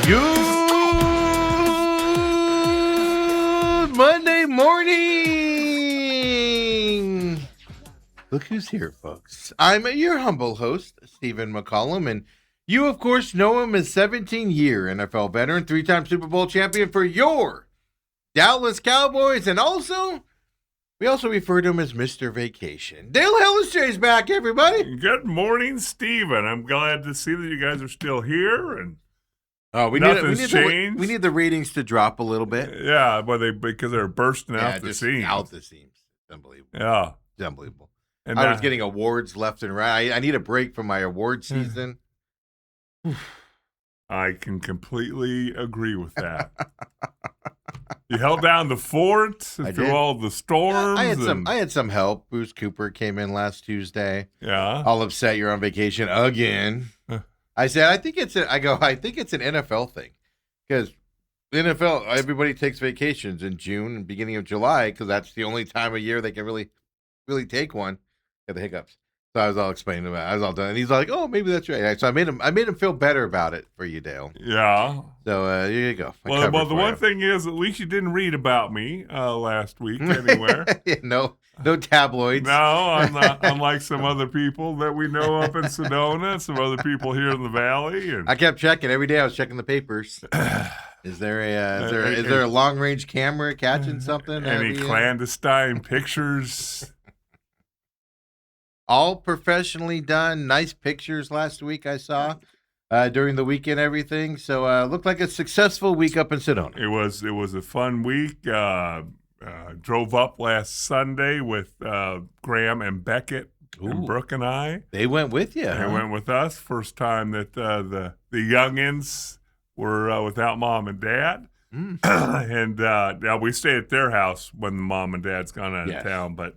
Good Monday morning. Look who's here, folks. I'm your humble host, Stephen McCollum, and you, of course, know him as 17-year NFL veteran, 3-time Super Bowl champion for your Dallas Cowboys, and we also refer to him as Mr. Vacation. Dale Hellestrae is back, everybody. Good morning, Stephen. I'm glad to see that you guys are still here, and nothing's changed. We need the ratings to drop a little bit. Yeah, because they're bursting out the seams. Out the seams. It's unbelievable. Yeah. It's unbelievable. And I was getting awards left and right. I need a break from my award season. I can completely agree with that. You held down the fort through all the storms. I had some help. Bruce Cooper came in last Tuesday. Yeah. All upset you're on vacation again. I said, I think it's an NFL thing. Because the NFL, everybody takes vacations in June and beginning of July because that's the only time of year they can really take one. Got the hiccups. So I was all explaining about it. I was all done. And he's like, oh, maybe that's right. So I made him feel better about it for you, Dale. Yeah. So here you go. Well, the one thing is, at least you didn't read about me last week anywhere. No tabloids. No, I'm not. Unlike some other people that we know up in Sedona, some other people here in the valley. And I kept checking every day. I was checking the papers. Is there a long range camera catching something? Any clandestine pictures? All professionally done. Nice pictures last week I saw during the weekend, everything. So looked like a successful week up in Sedona. It was a fun week. Drove up last Sunday with Graham and Beckett and Brooke and I. They went with you. They went with us. First time that the youngins were without mom and dad. And now we stay at their house when the mom and dad's gone out of town, but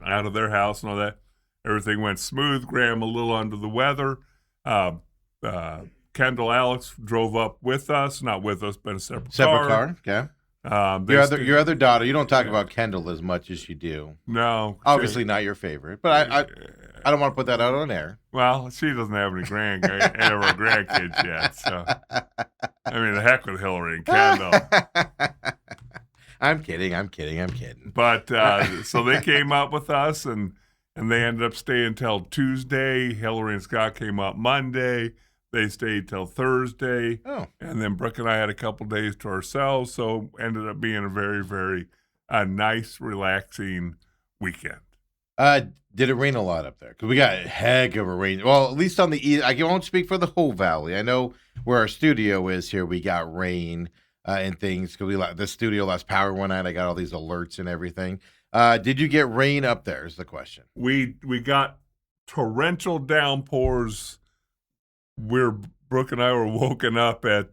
out of their house and all that. Everything went smooth. Graham a little under the weather. Kendall Alex drove up with us, not with us, but a separate car. Okay. Your other daughter. You don't talk about Kendall as much as you do. No, obviously not your favorite, but I don't want to put that out on air. Well, she doesn't have any grandkids yet, so I mean, the heck with Hillary and Kendall. I'm kidding. But so they came up with us and they ended up staying till Tuesday. Hillary and Scott came up Monday. They stayed till Thursday. Oh. And then Brooke and I had a couple days to ourselves, so ended up being a very, very nice, relaxing weekend. Did it rain a lot up there? Because we got a heck of a rain. Well, at least on the east. I won't speak for the whole valley. I know where our studio is here, we got rain and things. Because the studio lost power one night. I got all these alerts and everything. Did you get rain up there is the question. We got torrential downpours where Brooke and I were woken up at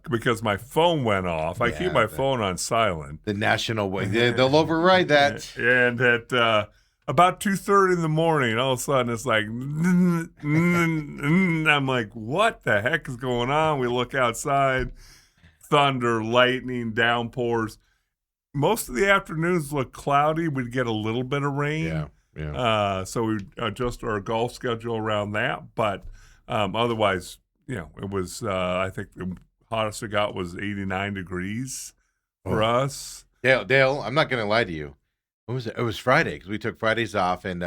because my phone went off. I keep my phone on silent. The national way. They'll override that. And at about 2:30 in the morning, all of a sudden it's like, I'm like, what the heck is going on? We look outside, thunder, lightning, downpours. Most of the afternoons look cloudy. We'd get a little bit of rain. Yeah. So we adjust our golf schedule around that. But otherwise, it was, I think the hottest it got was 89 degrees for us. Dale, I'm not going to lie to you. What was it? It was Friday because we took Fridays off. And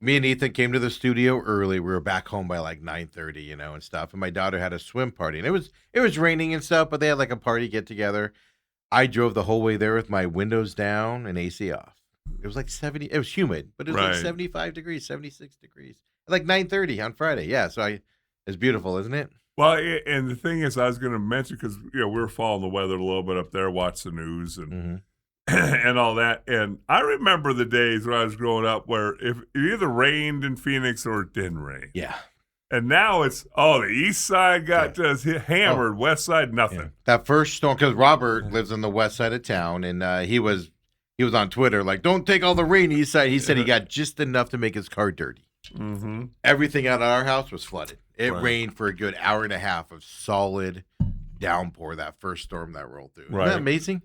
me and Ethan came to the studio early. We were back home by like 9:30, and stuff. And my daughter had a swim party. And it was raining and stuff, but they had like a party get together. I drove the whole way there with my windows down and AC off. It was like 70. It was humid, but it was like 75 degrees, 76 degrees. Like 9:30 on Friday. Yeah, so it's beautiful, isn't it? Well, and the thing is, I was going to mention, because we were following the weather a little bit up there, watch the news and and all that. And I remember the days when I was growing up where it either rained in Phoenix or it didn't rain. Yeah. And now it's, the east side got just hammered, west side, nothing. Yeah. That first storm, because Robert lives on the west side of town, and he was on Twitter like, don't take all the rain east side. He said he got just enough to make his car dirty. Mm-hmm. Everything out of our house was flooded. It rained for a good hour and a half of solid downpour, that first storm that rolled through. Isn't that amazing?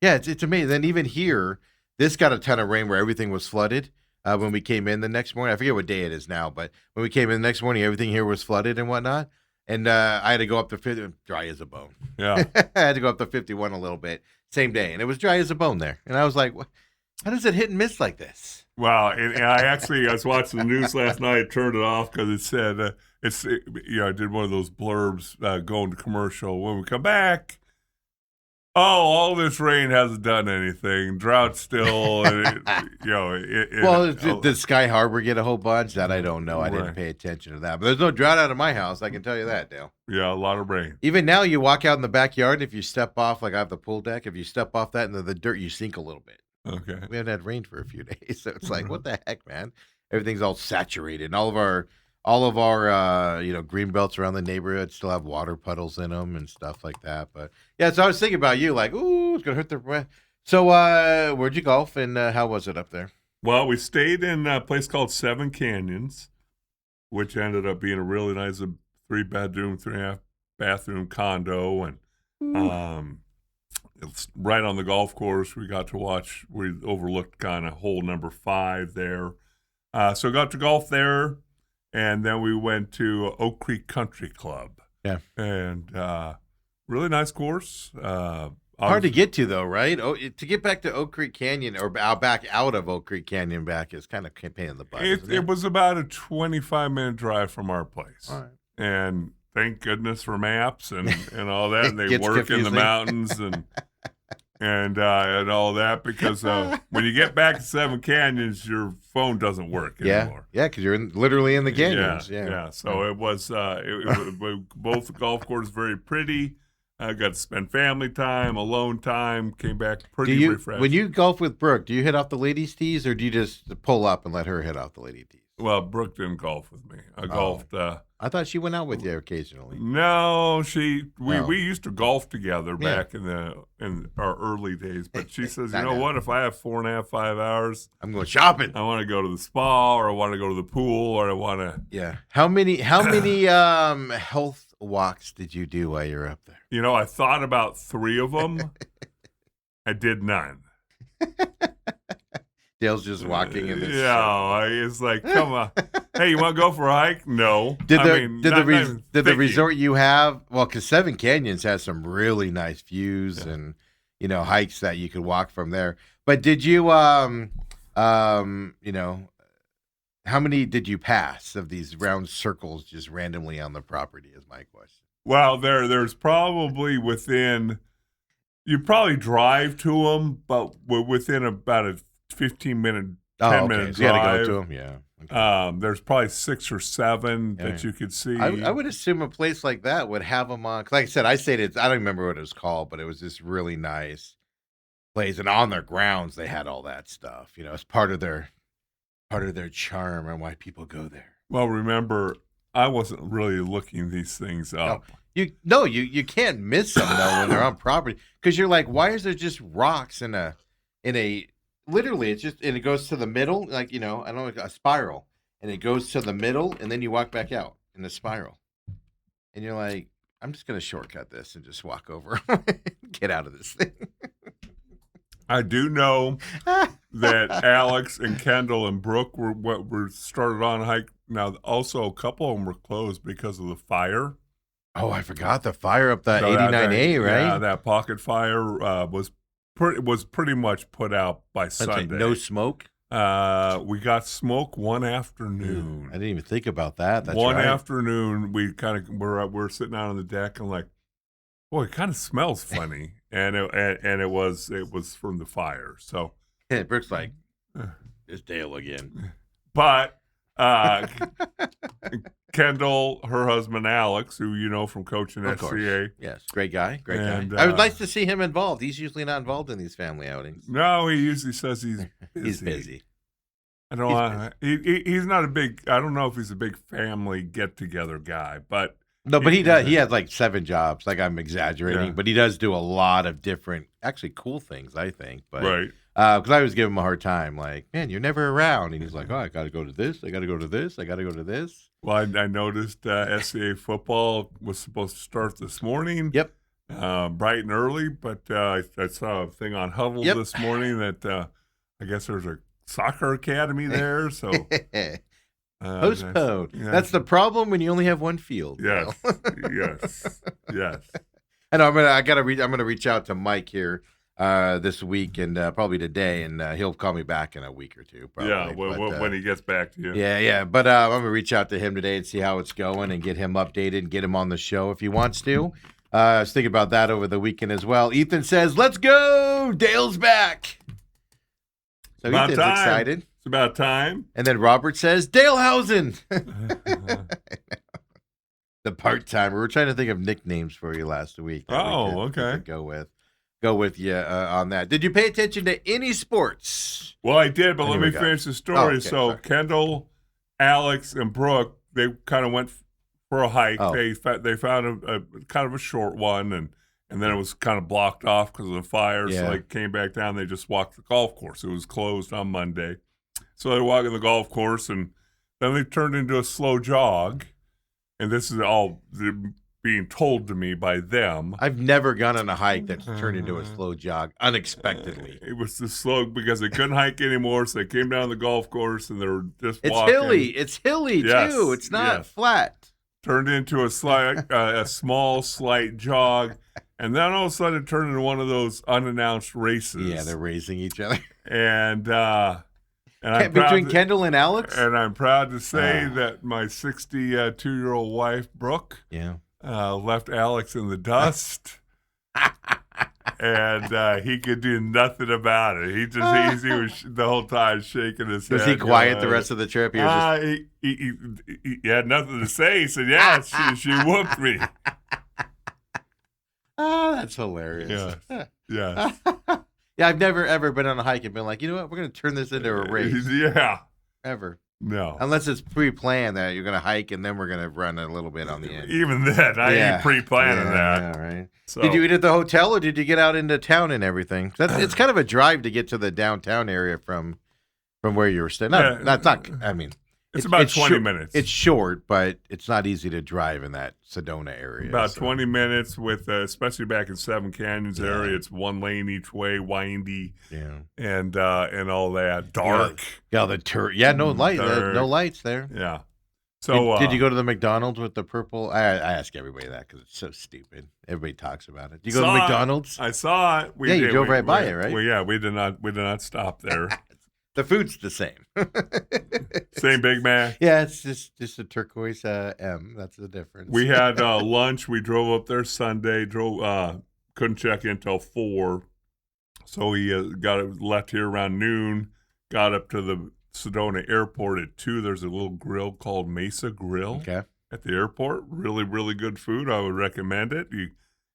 Yeah, it's amazing. And even here, this got a ton of rain where everything was flooded. When we came in the next morning, I forget what day it is now, but when we came in the next morning, everything here was flooded and whatnot. And I had to go up to 50, dry as a bone. Yeah. I had to go up to 51 a little bit, same day, and it was dry as a bone there. And I was like, how does it hit and miss like this? Wow. And I was watching the news last night, turned it off because it said, I did one of those blurbs going to commercial. When we come back, all this rain hasn't done anything. Drought still. Did Sky Harbor get a whole bunch? That I don't know. I didn't pay attention to that. But there's no drought out of my house. I can tell you that, Dale. Yeah, a lot of rain. Even now, you walk out in the backyard. If you step off, like I have the pool deck, if you step off that into the dirt, you sink a little bit. Okay. We haven't had rain for a few days, so it's like, what the heck, man? Everything's all saturated, and all of our green belts around the neighborhood still have water puddles in them and stuff like that. But yeah, so I was thinking about you, like, ooh, it's gonna hurt their breath. So where'd you golf, and how was it up there? Well, we stayed in a place called Seven Canyons, which ended up being a really nice 3-bedroom, 3.5-bathroom condo, and it's right on the golf course. We got to watch. We overlooked kind of hole number 5 there, so got to golf there. And then we went to Oak Creek Country Club. Yeah. And really nice course. Hard to get to, though, right? To get back to Oak Creek Canyon or back out of Oak Creek Canyon back is kind of a pain in the butt. It was about a 25-minute drive from our place. All right. And thank goodness for maps and all that. And they work confusing. in the mountains and all that, because when you get back to Seven Canyons, your phone doesn't work anymore. Yeah, because you're literally in the canyons. Yeah. So it was both golf courses very pretty. I got to spend family time, alone time. Came back pretty refreshed. When you golf with Brooke, do you hit off the ladies' tees, or do you just pull up and let her hit off the lady tees? Well, Brooke didn't golf with me. I golfed. I thought she went out with you occasionally. No, we used to golf together back in our early days. But she says, you know what? If I have 4.5, 5 hours, I'm going shopping. I want to go to the spa, or I want to go to the pool, or I want to. Yeah. How many health walks did you do while you were up there? I thought about 3 of them. I did none. Dale's just walking in this. Yeah, it's like, come on. Hey, you want to go for a hike? No. Did the resort you have? Well, because Seven Canyons has some really nice views and hikes that you could walk from there. But did you how many did you pass of these round circles just randomly on the property? Is my question. Well, there's probably within. You probably drive to them, but we're within about a 15-minute, 10-minute drive. So you had to go to them, yeah. Okay. There's probably 6 or 7 that you could see. I would assume a place like that would have them on. Cause like I said, I don't remember what it was called, but it was this really nice place, and on their grounds they had all that stuff. It's part of their charm and why people go there. Well, remember, I wasn't really looking these things up. No, you can't miss them though when they're on property, because you're like, why is there just rocks in a literally it's just, and it goes to the middle, like I don't know, a spiral, and it goes to the middle, and then you walk back out in the spiral, and you're like, I'm just gonna shortcut this and just walk over, get out of this thing. I do know that Alex and Kendall and Brooke were started on a hike. Now, also a couple of them were closed because of the fire. Oh, I forgot the fire up the 89A, right? Yeah, that pocket fire was pretty much put out by Sunday. No smoke? We got smoke one afternoon. I didn't even think about that. That's one right. afternoon, we're sitting out on the deck and like, boy, it kind of smells funny, and it was from the fire. So Brooke's like, it's Dale again. But Kendall, her husband Alex, who you know from coaching at SCA. Yes, great guy. I would like to see him involved. He's usually not involved in these family outings. No, he usually says he's busy. He's busy. He's not a big. I don't know if he's a big family get together guy, but no, but he does. He has like 7 jobs. Like I'm exaggerating, but he does do a lot of different, actually cool things. I think, but right. Because I always give him a hard time, like, man, you're never around, and he's like, oh, I got to go to this, I got to go to this, I got to go to this. Well, I noticed SCA football was supposed to start this morning. Yep. Bright and early, but I saw a thing on Huddle this morning that I guess there's a soccer academy there. So Postpone. Yeah. That's the problem when you only have one field. Yes, yes. And I'm gonna reach out to Mike here this week and probably today, and he'll call me back in a week or two. Probably. Yeah, when he gets back to you. Yeah. But I'm gonna reach out to him today and see how it's going and get him updated and get him on the show if he wants to. I was thinking about that over the weekend as well. Ethan says, "Let's go, Dale's back." So About Ethan's time. excited. It's about time. And then Robert says, "Dalehausen." The part-timer. We're trying to think of nicknames for you last week. Okay. Go with you on that. Did you pay attention to any sports? Well, I did, but let me finish the story. Okay, so sorry. Kendall, Alex, and Brooke, they kind of went for a hike. Oh. They found a kind of a short one, and then it was kind of blocked off because of the fire. Yeah. So they came back down. They just walked the golf course. It was closed on Monday. So they're walking the golf course, and then they turned into a slow jog. And this is all being told to me by them. I've never gone on a hike that's turned into a slow jog unexpectedly. It was the slow because they couldn't hike anymore, so they came down the golf course and they were just walking. It's hilly Yes, too. It's not yes. flat. Turned into a small, slight jog, and then all of a sudden it turned into one of those unannounced races. Yeah, they're racing each other. And between Kendall and Alex? And I'm proud to say that my 62-year-old wife, Brooke, left Alex in the dust. And he could do nothing about it. He was the whole time shaking his head. Was he quiet the rest of the trip? He was he had nothing to say. He said, "Yeah, she whooped me." Oh, that's hilarious. Yes. Yeah, I've never ever been on a hike and been like, you know what, we're going to turn this into a race. Yeah. Ever. No. Unless it's pre-planned that you're going to hike and then we're going to run a little bit on the end. Even then, I ain't pre-planning that. Yeah, right. So, did you eat at the hotel or did you get out into town and everything? It's kind of a drive to get to the downtown area from where you were staying. It's about 20 minutes. It's short, but it's not easy to drive in that Sedona area. About 20 minutes with, especially back in Seven Canyons area, it's one lane each way, windy, and all that, dark. No lights there. Yeah. So did you go to the McDonald's with the purple? I ask everybody that because it's so stupid. Everybody talks about it. Did you go to McDonald's? I saw it. You drove right by it, right? We did not stop there. The food's the same. Same Big Mac. Yeah, it's just a turquoise M. That's the difference. We had lunch. We drove up there Sunday. Couldn't check in till 4, so we left here around noon. Got up to the Sedona Airport at 2. There's a little grill called Mesa Grill at the airport. Really, really good food. I would recommend it. You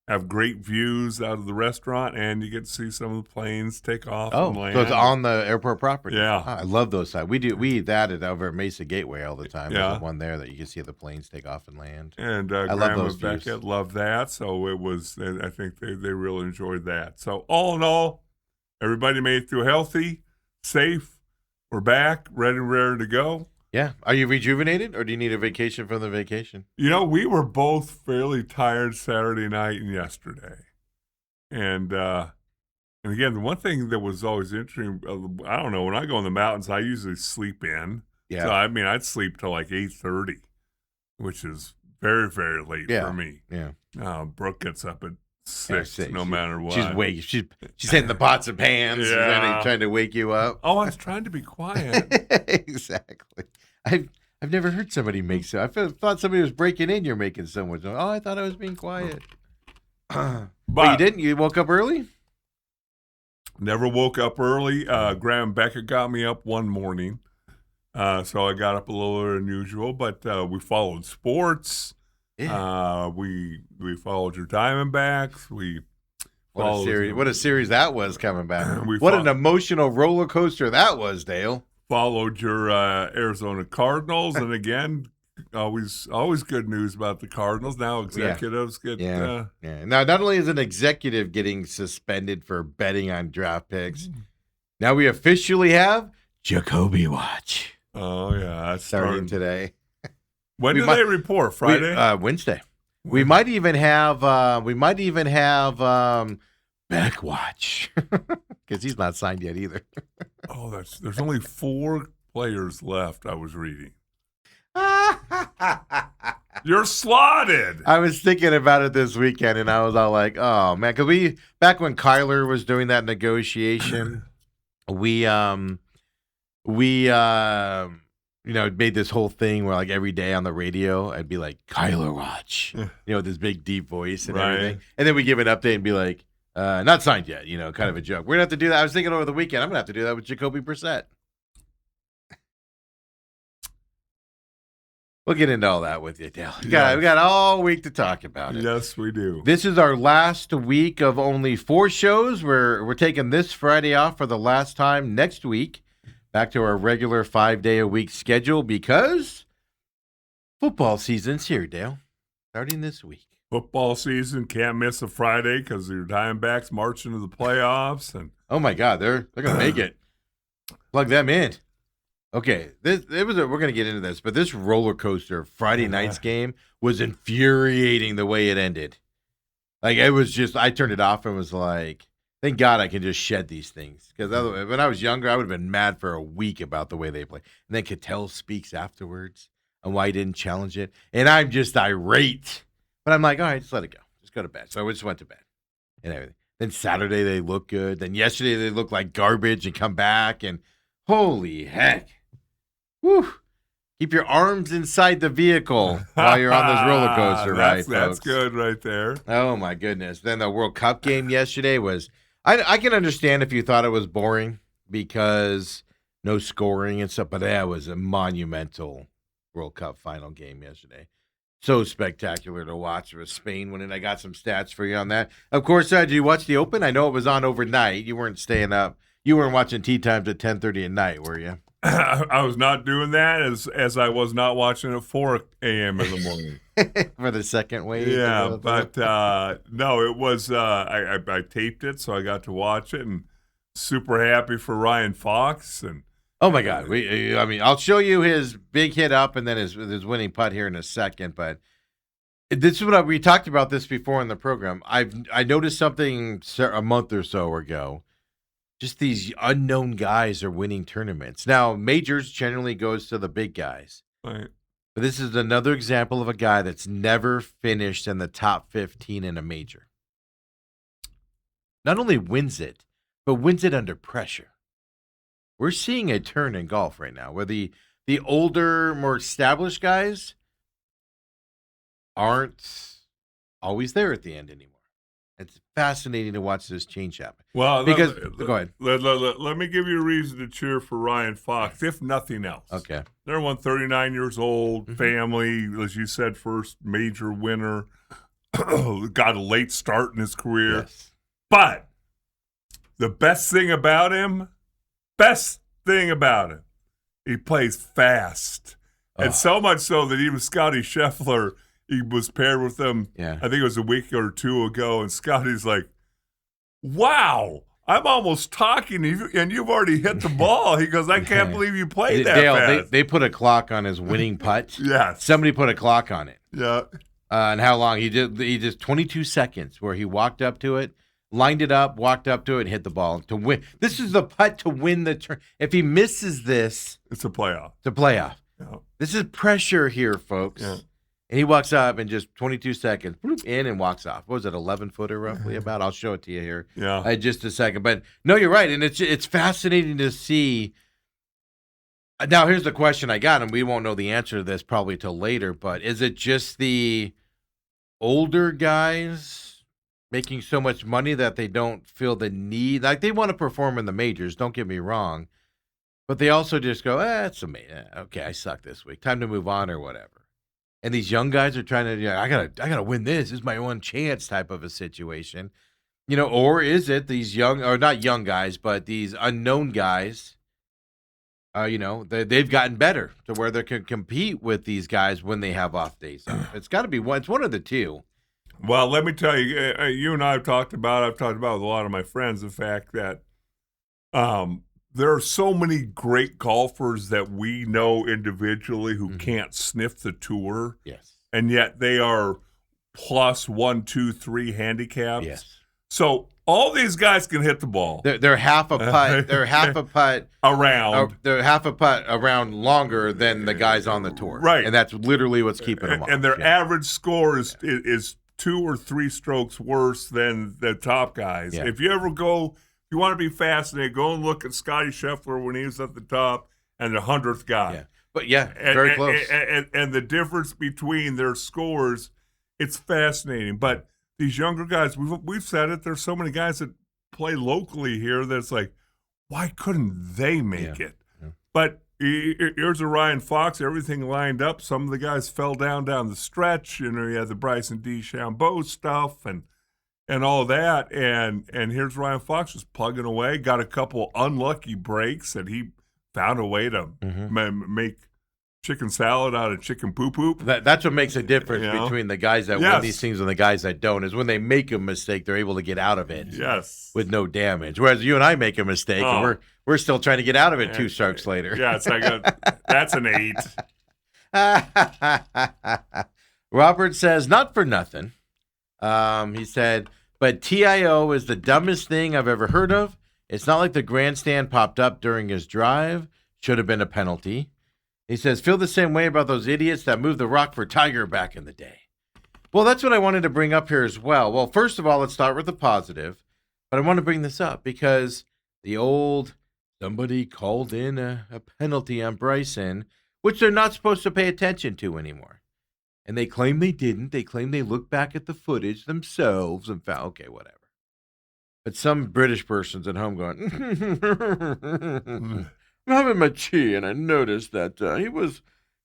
have great views out of the restaurant, and you get to see some of the planes take off and land. So it's on the airport property. Yeah. I love those sites. We eat that over at Mesa Gateway all the time. Yeah. There's one there that you can see the planes take off and land. And I love Grandma those views. Beckett loved that, so it was. I think they really enjoyed that. So all in all, everybody made it through healthy, safe. We're back, ready to go. Yeah. Are you rejuvenated, or do you need a vacation from the vacation? You know, we were both fairly tired Saturday night and yesterday. And again, the one thing that was always interesting, I don't know, when I go in the mountains, I usually sleep in. Yeah. So, I'd sleep till like 8:30, which is very, very late for me. Yeah. Brooke gets up at 6, no matter what. She's hitting the pots and pans. Yeah. Trying to wake you up. Oh, I was trying to be quiet. Exactly. I've never heard somebody make so. I thought somebody was breaking in. You're making someone. Oh, I thought I was being quiet. But you didn't. You woke up early. Never woke up early. Graham Beckett got me up one morning, so I got up a little earlier than usual. But we followed sports. Yeah. We followed your Diamondbacks. What a series that was coming back. What an emotional roller coaster that was, Dale. Followed your Arizona Cardinals, and again, always good news about the Cardinals. Now executives get Now, not only is an executive getting suspended for betting on draft picks, now we officially have Jacoby Watch. Oh yeah, that's starting today. When do they report? Friday? Wednesday. We might even have Beck Watch because he's not signed yet either. There's only 4 players left. I was reading. You're slotted. I was thinking about it this weekend, and I was all like, "Oh man," because back when Kyler was doing that negotiation, we made this whole thing where like every day on the radio, I'd be like, "Kyler watch," with this big deep voice and everything, and then we give an update and be like, "Not signed yet," kind of a joke. We're gonna have to do that. I was thinking over the weekend, I'm gonna have to do that with Jacoby Brissett. We'll get into all that with you, Dale. We got all week to talk about it. Yes, we do. This is our last week of only 4 shows. We're taking this Friday off for the last time. Next week, back to our regular 5-day-a-week schedule because football season's here, Dale. Starting this week. Football season, can't miss a Friday because your Diamondbacks march into the playoffs. And oh my God, they're gonna make it. Plug them in. Okay, we're going to get into this, but this roller coaster Friday night's game was infuriating the way it ended. Like, it was just, I turned it off and was like, thank God I can just shed these things. Because when I was younger, I would have been mad for a week about the way they play. And then Cattell speaks afterwards on why he didn't challenge it. And I'm just irate. But I'm like, all right, just let it go. Just go to bed. So I just went to bed and everything. Then Saturday, they look good. Then yesterday, they look like garbage and come back. And holy heck. Whew. Keep your arms inside the vehicle while you're on this roller coaster ride, folks. That's good right there. Oh, my goodness. Then the World Cup game yesterday was I can understand if you thought it was boring because no scoring and stuff, but that was a monumental World Cup final game yesterday. So spectacular to watch. It was Spain winning. I got some stats for you on that. Of course, did you watch the Open? I know it was on overnight. You weren't staying up. You weren't watching tee times at 10:30 at night, were you? I was not doing that as I was not watching at 4 a.m. in the morning. For the second wave? Yeah, but no, it was, I taped it, so I got to watch it, and super happy for Ryan Fox. And oh, my God. I'll show you his big hit up and then his winning putt here in a second, but this is what we talked about this before in the program. I noticed something a month or so ago. Just these unknown guys are winning tournaments. Now, majors generally goes to the big guys. Right. But this is another example of a guy that's never finished in the top 15 in a major. Not only wins it, but wins it under pressure. We're seeing a turn in golf right now where the older, more established guys aren't always there at the end anymore. It's fascinating to watch this change happen. Well, because go ahead. Let me give you a reason to cheer for Ryan Fox, if nothing else. Okay. They're 39 years old, family, as you said, first major winner. Got a late start in his career. Yes. But the best thing about him, he plays fast. And so much so that even Scotty Scheffler, he was paired with them, I think it was a week or two ago, and Scotty's like, wow, I'm almost talking to you, and you've already hit the ball. He goes, I can't believe you played that Dale, fast. They put a clock on his winning putt. Yes. Somebody put a clock on it. Yeah. And how long? He did 22 seconds where he walked up to it, lined it up, walked up to it, and hit the ball to win. This is the putt to win the turn. If he misses this, it's a playoff. Yeah. This is pressure here, folks. Yeah. And he walks up in just 22 seconds, bloop, in and walks off. What was it, 11-footer roughly about? I'll show it to you here in just a second. But no, you're right. And it's fascinating to see. Now, here's the question I got, and we won't know the answer to this probably till later, but is it just the older guys making so much money that they don't feel the need? Like, they want to perform in the majors, don't get me wrong, but they also just go, it's amazing. Okay, I suck this week. Time to move on or whatever. And these young guys are trying to, I gotta win this. This is my one chance type of a situation. Or is it these young, or not young guys, but these unknown guys, they've gotten better to where they can compete with these guys when they have off days off. It's got to be one. It's one of the two. Well, let me tell you, you and I have talked about with a lot of my friends, the fact that there are so many great golfers that we know individually who can't sniff the tour. Yes. And yet they are plus 1, 2, 3 handicaps. Yes. So all these guys can hit the ball. They're half a putt. They're half a putt around. They're half a putt around longer than the guys on the tour. Right. And that's literally what's keeping them off. And their average score is 2 or 3 strokes worse than the top guys. Yeah. If you want to be fascinated, go and look at Scotty Scheffler when he was at the top and the 100th guy. Yeah. But very close. And the difference between their scores, it's fascinating. But these younger guys, we've said it, there's so many guys that play locally here that's like, why couldn't they make it? Yeah. But here's a Ryan Fox, everything lined up. Some of the guys fell down the stretch. You had the Bryson DeChambeau stuff and all that. And here's Ryan Fox just plugging away, got a couple unlucky breaks, and he found a way to make chicken salad out of chicken poop. That's what makes a difference between the guys that win these things and the guys that don't, is when they make a mistake, they're able to get out of it with no damage. Whereas you and I make a mistake, and we're still trying to get out of it 2 strokes later. Yeah, it's like that's an 8. Robert says, not for nothing. He said, but TIO is the dumbest thing I've ever heard of. It's not like the grandstand popped up during his drive. Should have been a penalty. He says, feel the same way about those idiots that moved the rock for Tiger back in the day. Well, that's what I wanted to bring up here as well. Well, first of all, let's start with the positive. But I want to bring this up because the old somebody called in a penalty on Bryson, which they're not supposed to pay attention to anymore. And they claim they didn't. They claim they looked back at the footage themselves and found, okay, whatever. But some British person's at home going, I'm having my tea, and I noticed that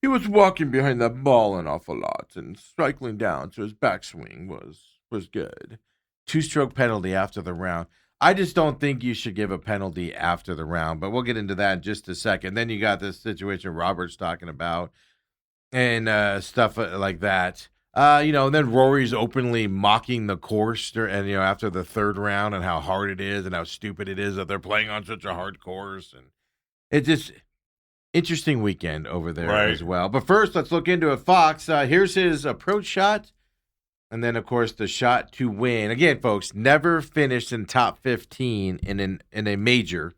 he was walking behind that ball an awful lot and cycling down, so his backswing was good. 2-stroke penalty after the round. I just don't think you should give a penalty after the round, but we'll get into that in just a second. Then you got this situation Robert's talking about and stuff like that. And then Rory's openly mocking the course and after the 3rd round and how hard it is and how stupid it is that they're playing on such a hard course. And it's just interesting weekend over there as well. But first, let's look into it. Fox, here's his approach shot. And then, of course, the shot to win. Again, folks, never finished in top 15 in a major.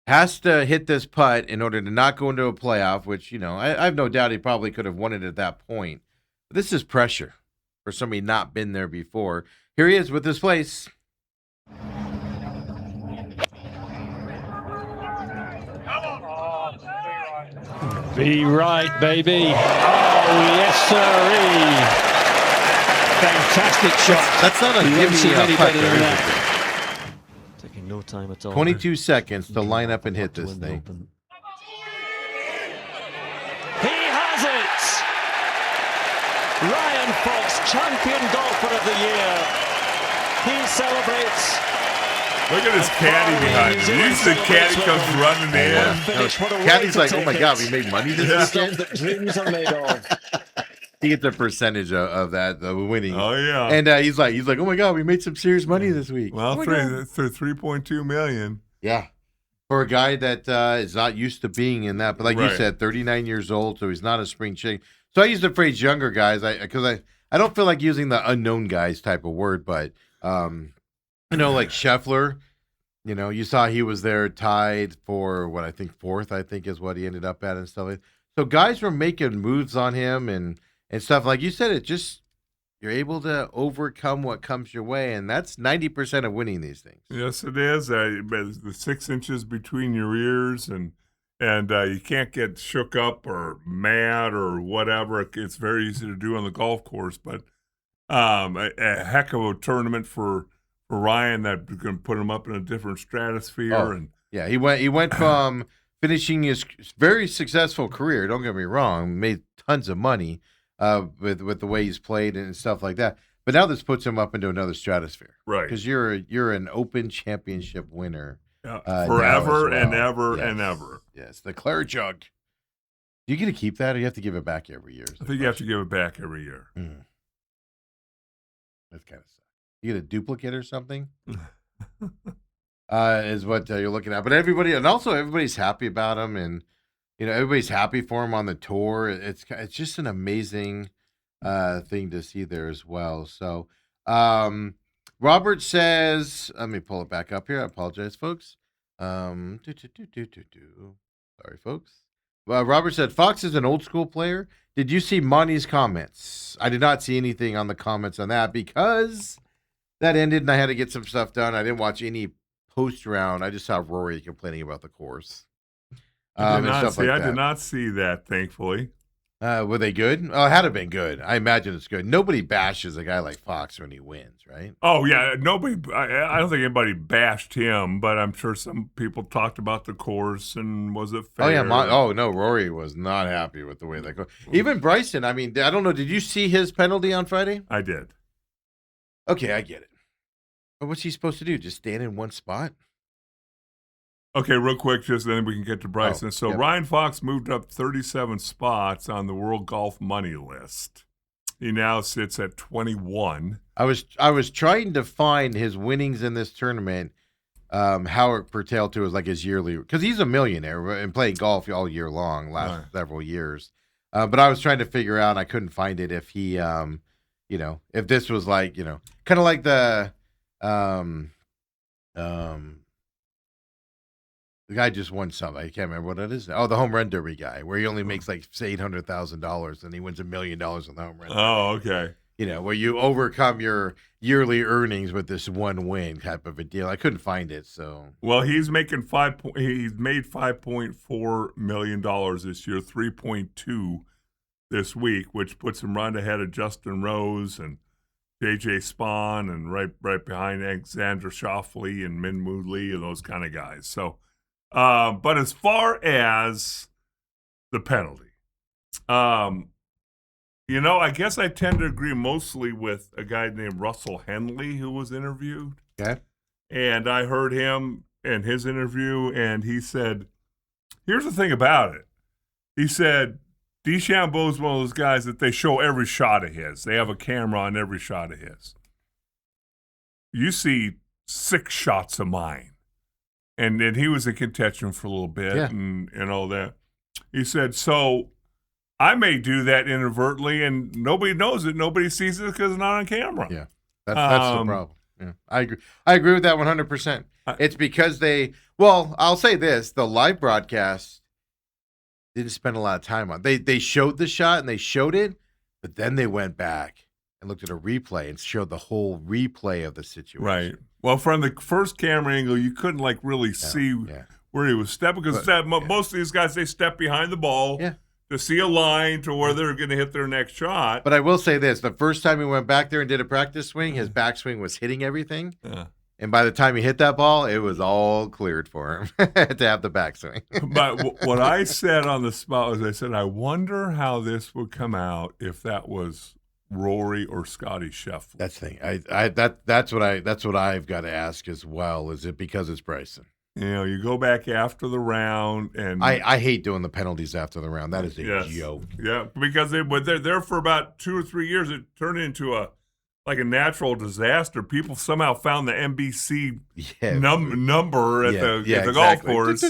Has to hit this putt in order to not go into a playoff, which, I have no doubt he probably could have won it at that point. But this is pressure for somebody not been there before. Here he is with his place. Be right, baby. Oh, yes, sirree. Fantastic shot. That's not a give me a putt. Taking no time at all. 22 seconds to line up and hit this thing. He has it! Ryan Fox, champion golfer of the year. He celebrates. Look at his caddy behind him. Usually the caddy comes running in. Caddy's like, oh my God, we made money this weekend? That dreams are made of. He gets a percentage of that, the winning. Oh, yeah. And he's like, oh my God, we made some serious money this week. Well, for $3.2 million. Yeah. For a guy that is not used to being in that. But like you said, 39 years old, so he's not a spring chicken. So I use the phrase younger guys because I don't feel like using the unknown guys type of word, but like Scheffler, you saw he was there tied for what I think 4th, I think is what he ended up at and stuff like that. So guys were making moves on him and stuff. Like you said, you're able to overcome what comes your way, and that's 90% of winning these things. Yes, it is. The 6 inches between your ears, and you can't get shook up or mad or whatever. It's very easy to do on the golf course, but a heck of a tournament for Ryan that can put him up in a different stratosphere. Yeah, he went from finishing his very successful career. Don't get me wrong, made tons of money with the way he's played and stuff like that. But now this puts him up into another stratosphere, right? Because you're an Open Championship winner, forever and ever and ever. Yes, the Claire Jug. Do you get to keep that, or you have to give it back every year? I think you have to give it back every year. That's kind of sad. You get a duplicate or something? Is what you're looking at. But everybody's happy about him, and everybody's happy for him on the tour. It's just an amazing thing to see there as well. So Robert says, let me pull it back up here. I apologize, folks. Sorry, folks. Robert said, Fox is an old school player. Did you see Monty's comments? I did not see anything on the comments on that because that ended and I had to get some stuff done. I didn't watch any post round. I just saw Rory complaining about the course. I did not see that, thankfully. Were they good? Oh, it had to have been good. I imagine it's good. Nobody bashes a guy like Fox when he wins, right? Oh, yeah. Nobody. I don't think anybody bashed him, but I'm sure some people talked about the course and was it fair? Oh, yeah. No, Rory was not happy with the way that goes. Even Bryson, I mean, I don't know. Did you see his penalty on Friday? I did. Okay, I get it. But what's he supposed to do? Just stand in one spot? Okay, real quick, just then we can get to Bryson. Ryan Fox moved up 37 spots on the World Golf Money List. He now sits at 21. I was trying to find his winnings in this tournament, how it pertained to his yearly, because he's a millionaire and playing golf all year long, last several years. But I was trying to figure out, I couldn't find it if he, if this was kind of like the guy just won something. I can't remember what it is. Oh, the home run derby guy, where he only makes like $800,000 and he wins $1 million on the home run. Oh, okay. Where you overcome your yearly earnings with this one win type of a deal. I couldn't find it, so. Well, he's making he's made $5.4 million this year, 3.2 this week, which puts him right ahead of Justin Rose and J.J. Spahn and right behind Alexander Schauffele and Minwoo Lee and those kind of guys. So. But as far as the penalty, I guess I tend to agree mostly with a guy named Russell Henley who was interviewed. Okay. And I heard him in his interview, and he said, here's the thing about it. He said, DeChambeau is one of those guys that they show every shot of his. They have a camera on every shot of his. You see 6 shots of mine. And then he was in contention for a little bit and all that. He said, so I may do that inadvertently, and nobody knows it. Nobody sees it because it's not on camera. Yeah, that's the problem. Yeah, I agree. I agree with that 100%. It's because I'll say this, the live broadcast didn't spend a lot of time on it. They showed the shot, and they showed it, but then they went back and looked at a replay and showed the whole replay of the situation. Right. Well, from the first camera angle, you couldn't really see where he was stepping because most of these guys, they step behind the ball to see a line to where they're going to hit their next shot. But I will say this, the first time he went back there and did a practice swing, his backswing was hitting everything. Yeah. And by the time he hit that ball, it was all cleared for him to have the backswing. But what I said on the spot was, I said, I wonder how this would come out if that was Rory or Scotty Scheffler. That's the thing. That's what I've got to ask as well. Is it because it's Bryson? You go back after the round, and I hate doing the penalties after the round. That is a joke. Yeah, because they're there for about 2 or 3 years. It turned into a natural disaster. People somehow found the NBC number at the golf course.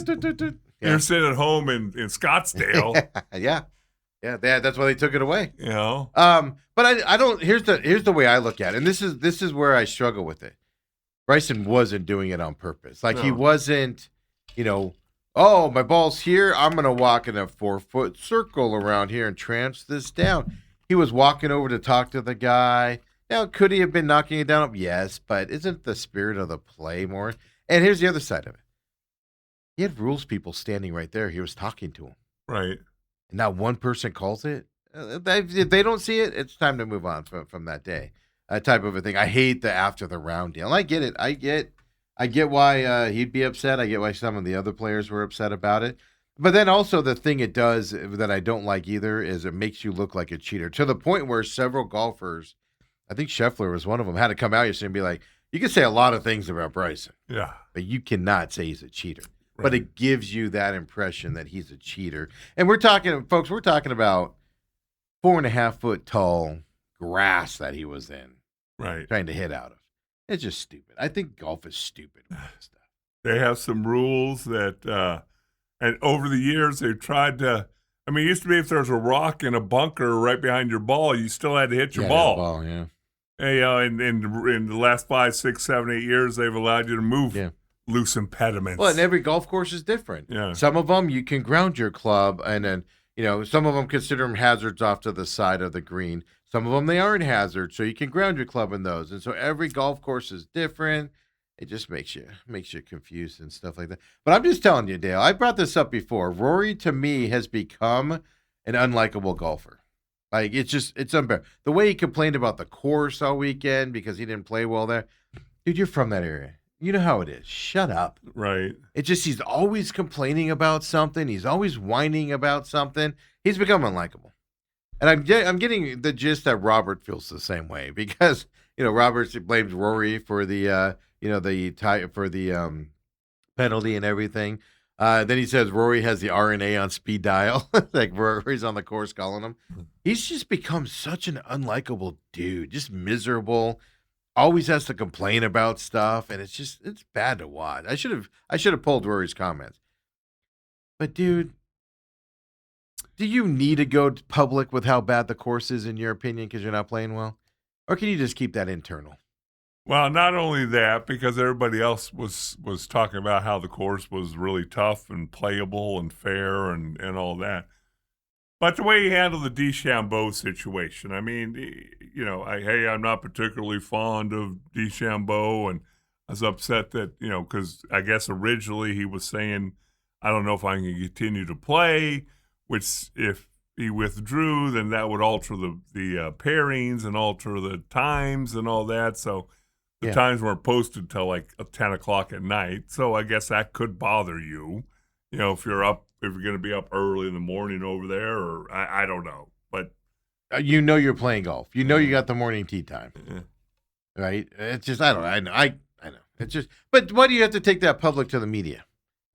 You're sitting at home in Scottsdale. Yeah, that's why they took it away. But I don't. Here's the way I look at it, and this is where I struggle with it. Bryson wasn't doing it on purpose. He wasn't, oh, my ball's here. I'm gonna walk in a 4-foot circle around here and trance this down. He was walking over to talk to the guy. Now, could he have been knocking it down? Yes, but isn't the spirit of the play more? And here's the other side of it. He had rules people standing right there. He was talking to them. Right. And now one person calls it. If they don't see it, it's time to move on from that day. Type of a thing. I hate the after the round deal. I get it. I get why he'd be upset. I get why some of the other players were upset about it. But then also the thing it does that I don't like either is it makes you look like a cheater to the point where several golfers, I think Scheffler was one of them, had to come out yesterday and be like, you can say a lot of things about Bryson. Yeah. But you cannot say he's a cheater. Right. But it gives you that impression that he's a cheater. And we're talking about 4.5 foot tall grass that he was in. Right. Trying to hit out of. It's just stupid. I think golf is stupid with this stuff. They have some rules that, and over the years, they've tried to, it used to be if there's a rock in a bunker right behind your ball, you still had to hit your ball. Yeah. Hey, in the last 5, 6, 7, 8 years, they've allowed you to move loose impediments. Well, and every golf course is different. Yeah. Some of them you can ground your club, and then some of them consider them hazards off to the side of the green. Some of them they aren't hazards, so you can ground your club in those. And so every golf course is different. It just makes you confused and stuff like that. But I'm just telling you, Dale, I brought this up before. Rory, to me, has become an unlikable golfer. Like, it's unbearable. The way he complained about the course all weekend because he didn't play well there. Dude, you're from that area. You know how it is. Shut up. Right. He's always complaining about something. He's always whining about something. He's become unlikable. And I'm getting the gist that Robert feels the same way because, Robert blames Rory for the penalty and everything. Then he says Rory has the RNA on speed dial. Like Rory's on the course calling him. He's just become such an unlikable dude, just miserable. Always has to complain about stuff, and it's bad to watch. I should have pulled Rory's comments. But dude, do you need to go public with how bad the course is in your opinion because you're not playing well? Or can you just keep that internal? Well, not only that, because everybody else was talking about how the course was really tough and playable and fair and all that. But the way he handled the DeChambeau situation, I mean, I'm not particularly fond of DeChambeau, and I was upset that, because I guess originally he was saying, I don't know if I can continue to play, which if he withdrew, then that would alter the pairings and alter the times and all that. So the times weren't posted till like 10 o'clock at night. So I guess that could bother you, if you're going to be up early in the morning over there, or I don't know. But you're playing golf. You got the morning tee time, right? It's just I know. It's just, but why do you have to take that public to the media?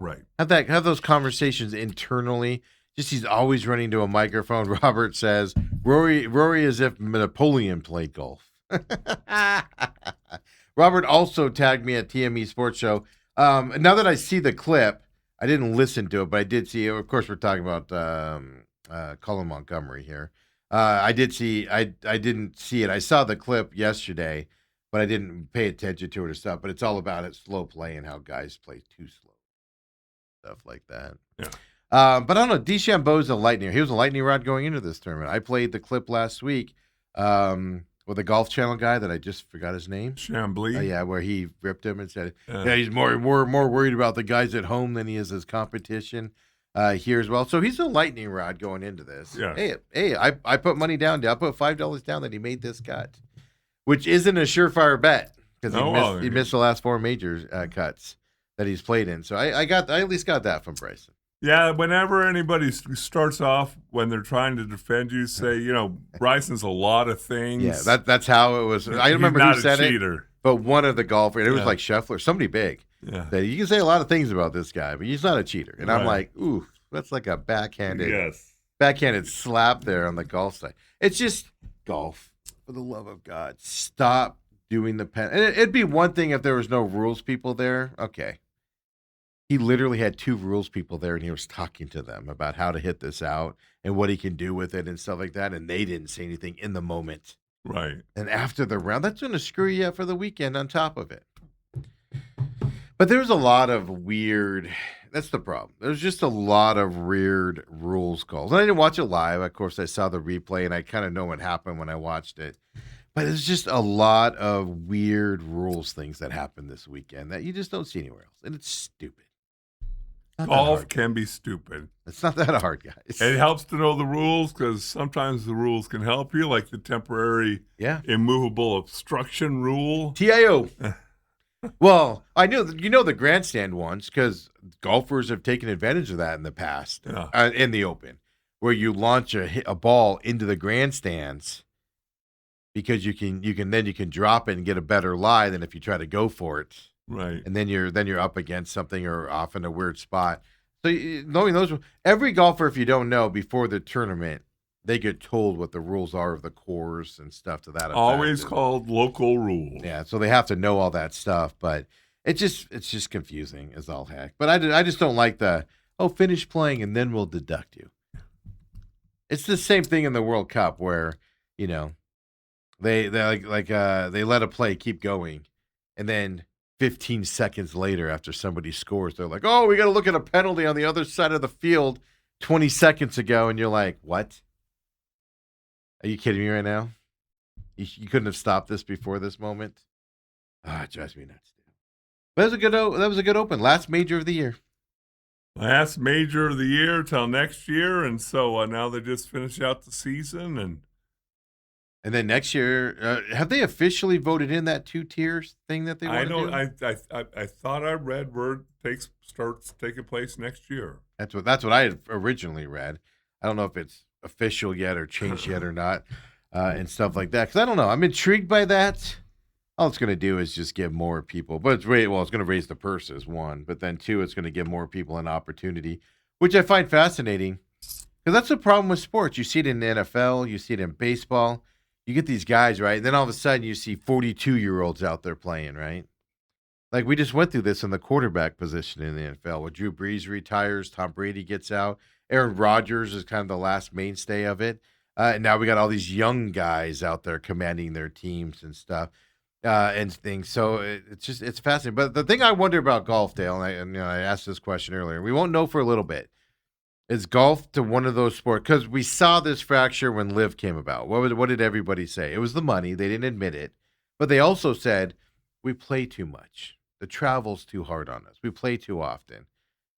Right. Have those conversations internally. Just he's always running to a microphone. Robert says Rory as if Napoleon played golf. Robert also tagged me at TME Sports Show. Now that I see the clip, I didn't listen to it, but I did see it. Of course, we're talking about Colin Montgomery here. I didn't see it. I saw the clip yesterday, but I didn't pay attention to it or stuff. But it's all about it, slow play and how guys play too slow. Stuff like that. Yeah. But I don't know. DeChambeau's a lightning. He was a lightning rod going into this tournament. I played the clip last week with a Golf Channel guy that I just forgot his name. Chambly. Yeah, where he ripped him and said, he's more worried about the guys at home than he is his competition here as well. So he's a lightning rod going into this. Yeah. Hey, I put money down. I put $5 down that he made this cut, which isn't a surefire bet because he missed the last 4 major cuts that he's played in. So I at least got that from Bryson. Yeah, whenever anybody starts off when they're trying to defend you, say, Bryson's a lot of things. Yeah, that's how it was. I remember who said it, but one of the golfers, it was like Scheffler, somebody big. Yeah, that you can say a lot of things about this guy, but he's not a cheater. And I'm like, ooh, that's like a backhanded slap there on the golf side. It's just golf, for the love of God. Stop doing the pen. And it'd be one thing if there was no rules people there. Okay. He literally had 2 rules people there, and he was talking to them about how to hit this out and what he can do with it and stuff like that, and they didn't say anything in the moment. Right. And after the round, that's going to screw you up for the weekend on top of it. But there was a lot of weird – that's the problem. There's just a lot of weird rules calls. And I didn't watch it live. Of course, I saw the replay, and I kind of know what happened when I watched it. But it's just a lot of weird rules things that happened this weekend that you just don't see anywhere else, and it's stupid. Golf can be stupid. It's not that hard, guys. It helps to know the rules because sometimes the rules can help you, like the temporary immovable obstruction rule. TIO. Well, I knew the grandstand ones because golfers have taken advantage of that in the past in the Open, where you launch a ball into the grandstands because you can drop it and get a better lie than if you try to go for it. Right. And then you're up against something or off in a weird spot. So knowing those, every golfer, if you don't know, before the tournament, they get told what the rules are of the course and stuff to that effect. Always called local rules. Yeah, so they have to know all that stuff, but it's just confusing as all heck. But I just don't like finish playing and then we'll deduct you. It's the same thing in the World Cup where, They let a play keep going, and then 15 seconds later, after somebody scores, they're like, "Oh, we got to look at a penalty on the other side of the field 20 seconds ago," and you're like, "What? Are you kidding me right now? You couldn't have stopped this before this moment?" It drives me nuts. But that was a good open. Last major of the year. Last major of the year till next year, and so now they just finish out the season, and then next year, have they officially voted in that 2 tiers thing that they want to do? I thought I read where it starts taking place next year. That's what I had originally read. I don't know if it's official yet or changed yet or not, and stuff like that. Because I don't know. I'm intrigued by that. All it's going to do is just give more people, but it's going to raise the purses, one, but then two, it's going to give more people an opportunity, which I find fascinating because that's the problem with sports. You see it in the NFL, you see it in baseball. You get these guys, right? And then all of a sudden you see 42-year-olds out there playing, right? Like we just went through this in the quarterback position in the NFL where Drew Brees retires, Tom Brady gets out, Aaron Rodgers is kind of the last mainstay of it. And now we got all these young guys out there commanding their teams and stuff. And things. So it's fascinating. But the thing I wonder about golf, Dale, and I asked this question earlier, we won't know for a little bit. Is golf to one of those sports? Because we saw this fracture when LIV came about. What did everybody say? It was the money. They didn't admit it. But they also said, we play too much. The travel's too hard on us. We play too often,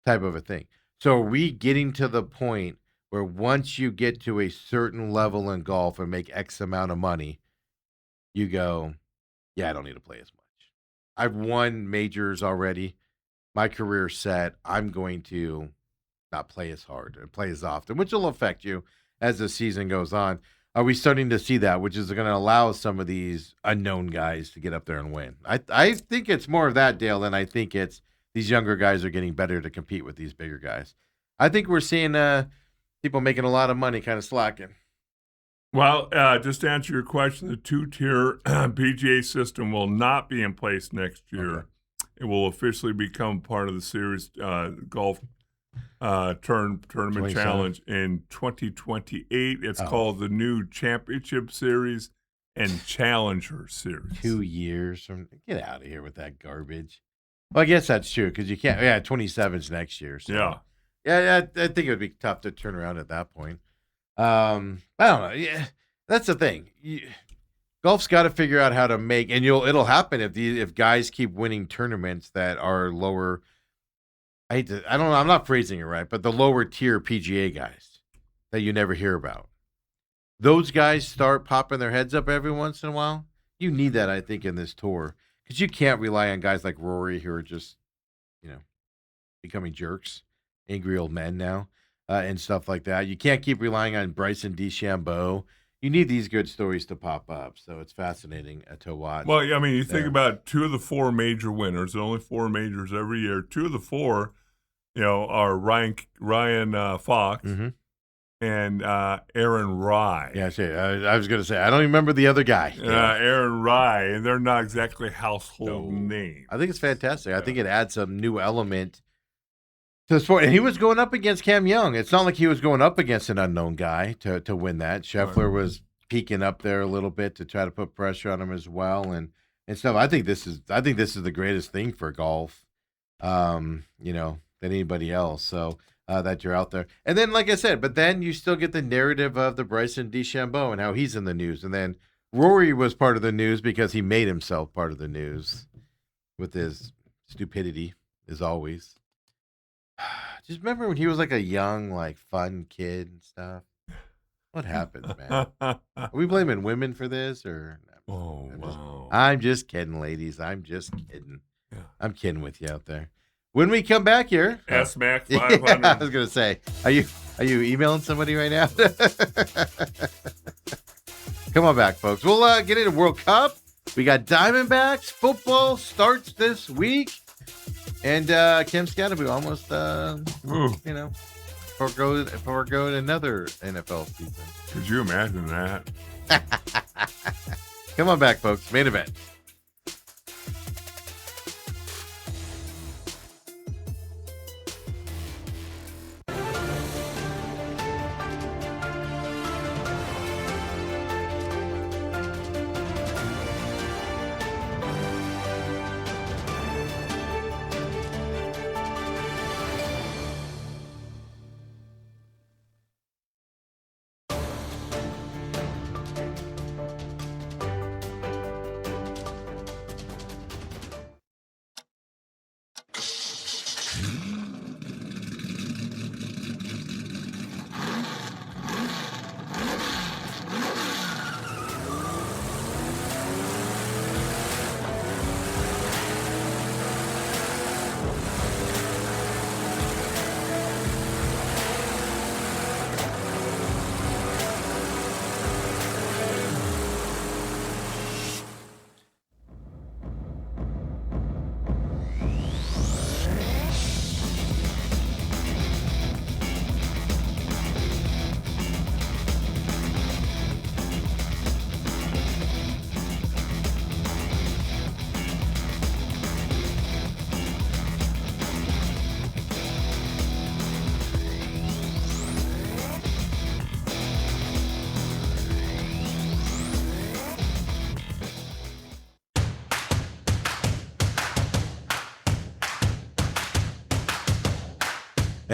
type of a thing. So are we getting to the point where once you get to a certain level in golf and make X amount of money, you go, yeah, I don't need to play as much. I've won majors already. My career's set. I'm going to not play as hard and play as often, which will affect you as the season goes on. Are we starting to see that, which is going to allow some of these unknown guys to get up there and win? I think it's more of that, Dale, than I think it's these younger guys are getting better to compete with these bigger guys. I think we're seeing people making a lot of money kind of slacking. Well, just to answer your question, the 2-tier PGA system will not be in place next year. Okay. It will officially become part of the series golf tournament challenge in 2028. It's called the new Championship Series and Challenger Series. 2 years from get out of here with that garbage. Well, I guess that's true because you can't. Yeah, 27's next year. So. Yeah. I think it would be tough to turn around at that point. I don't know. Yeah, that's the thing. Golf's got to figure out how to make, and it'll happen if guys keep winning tournaments that are lower. I don't know. I'm not phrasing it right, but the lower tier PGA guys that you never hear about. Those guys start popping their heads up every once in a while. You need that, I think, in this tour because you can't rely on guys like Rory who are just, becoming jerks, angry old men now. And stuff like that. You can't keep relying on Bryson DeChambeau. You need these good stories to pop up. So it's fascinating to watch. Well, I mean, you think about 2 of the 4 major winners. There are only 4 majors every year. 2 of the 4, are Ryan Fox and Aaron Rai. Yeah, I was going to say, I don't even remember the other guy. Aaron Rai, and they're not exactly household names. I think it's fantastic. Yeah. I think it adds a new element to the sport. And he was going up against Cam Young. It's not like he was going up against an unknown guy to win that. Scheffler was peeking up there a little bit to try to put pressure on him as well and stuff. I think this is the greatest thing for golf, than anybody else. So that you're out there. And then, like I said, but then you still get the narrative of the Bryson DeChambeau and how he's in the news. And then Rory was part of the news because he made himself part of the news with his stupidity, as always. Just remember when he was like a young, fun kid and stuff. What happened, man? Are we blaming women for this, or? Wow! I'm just kidding, ladies. I'm just kidding. Yeah. I'm kidding with you out there. When we come back here, SMAC 500. I was gonna say, are you emailing somebody right now? Come on back, folks. We'll get into World Cup. We got Diamondbacks. Football starts this week. And Kim Scatterby almost, foregoed another NFL season. Could you imagine that? Come on back, folks. Main event.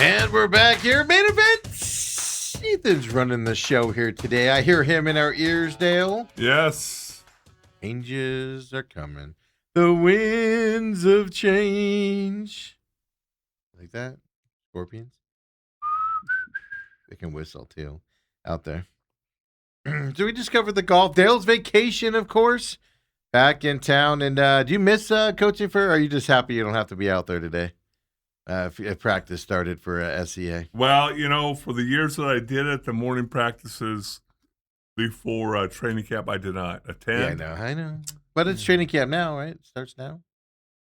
And we're back here, main event. Ethan's running the show here today. I hear him in our ears, Dale. Yes. Changes are coming. The winds of change. Like that? Scorpions? They can whistle, too, out there. So we discovered the golf. Dale's vacation, of course, back in town. And do you miss coaching for, or are you just happy you don't have to be out there today? If practice started for SEA. Well, for the years that I did it, the morning practices before training camp, I did not attend. Yeah, I know. But it's training camp now, right? It starts now.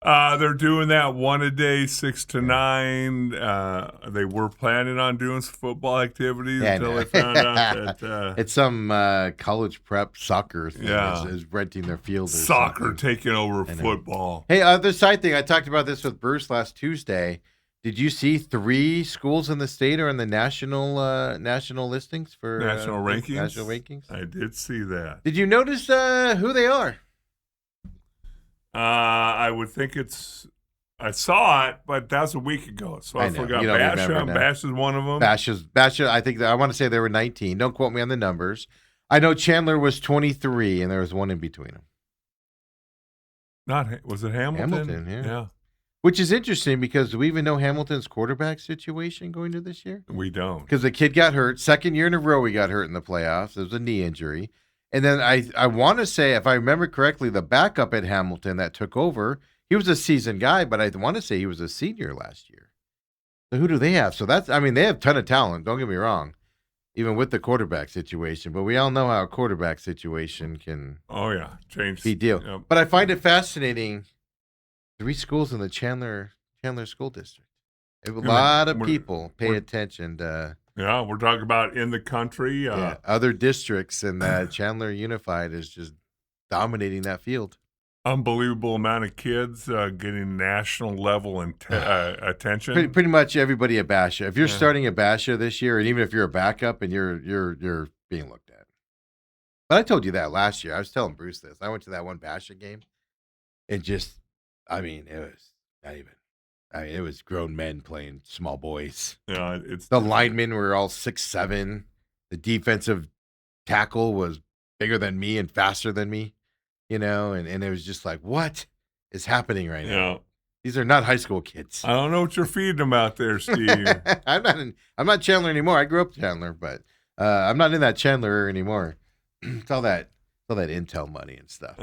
They're doing that one a day, 6 to 9. They were planning on doing some football activities until they found out that it's some college prep soccer thing is renting their field. Soccer taking over football. Hey, other side thing. I talked about this with Bruce last Tuesday. Did you see 3 schools in the state are in the national listings for national rankings? National rankings. I did see that. Did you notice who they are? I would think I saw it, but that's a week ago, so I forgot. Bash is one of them. Bash. I think I want to say there were 19. Don't quote me on the numbers. I know Chandler was 23, and there was one in between them. Was it Hamilton? Hamilton, yeah. Which is interesting because do we even know Hamilton's quarterback situation going to this year? We don't. Because the kid got hurt. Second year in a row he got hurt in the playoffs. It was a knee injury. And then I want to say, if I remember correctly, the backup at Hamilton that took over, he was a seasoned guy, but I want to say he was a senior last year. So who do they have? So they have a ton of talent. Don't get me wrong, even with the quarterback situation. But we all know how a quarterback situation can change be deal. Yep. But I find it fascinating. 3 schools in the Chandler School District. A lot of people pay attention to. Yeah, we're talking about in the country. Other districts, and Chandler Unified is just dominating that field. Unbelievable amount of kids getting national level attention. Pretty much everybody at Basha. If you're starting at Basha this year, and even if you're a backup and you're being looked at. But I told you that last year. I was telling Bruce this. I went to that one Basha game, and it was not even. It was grown men playing small boys. Yeah, the linemen were all 6'7". The defensive tackle was bigger than me and faster than me, and it was just like, what is happening right now? These are not high school kids. I don't know what you're feeding them out there, Steve. I'm not Chandler anymore. I grew up Chandler, but I'm not in that Chandler area anymore. It's all that Intel money and stuff.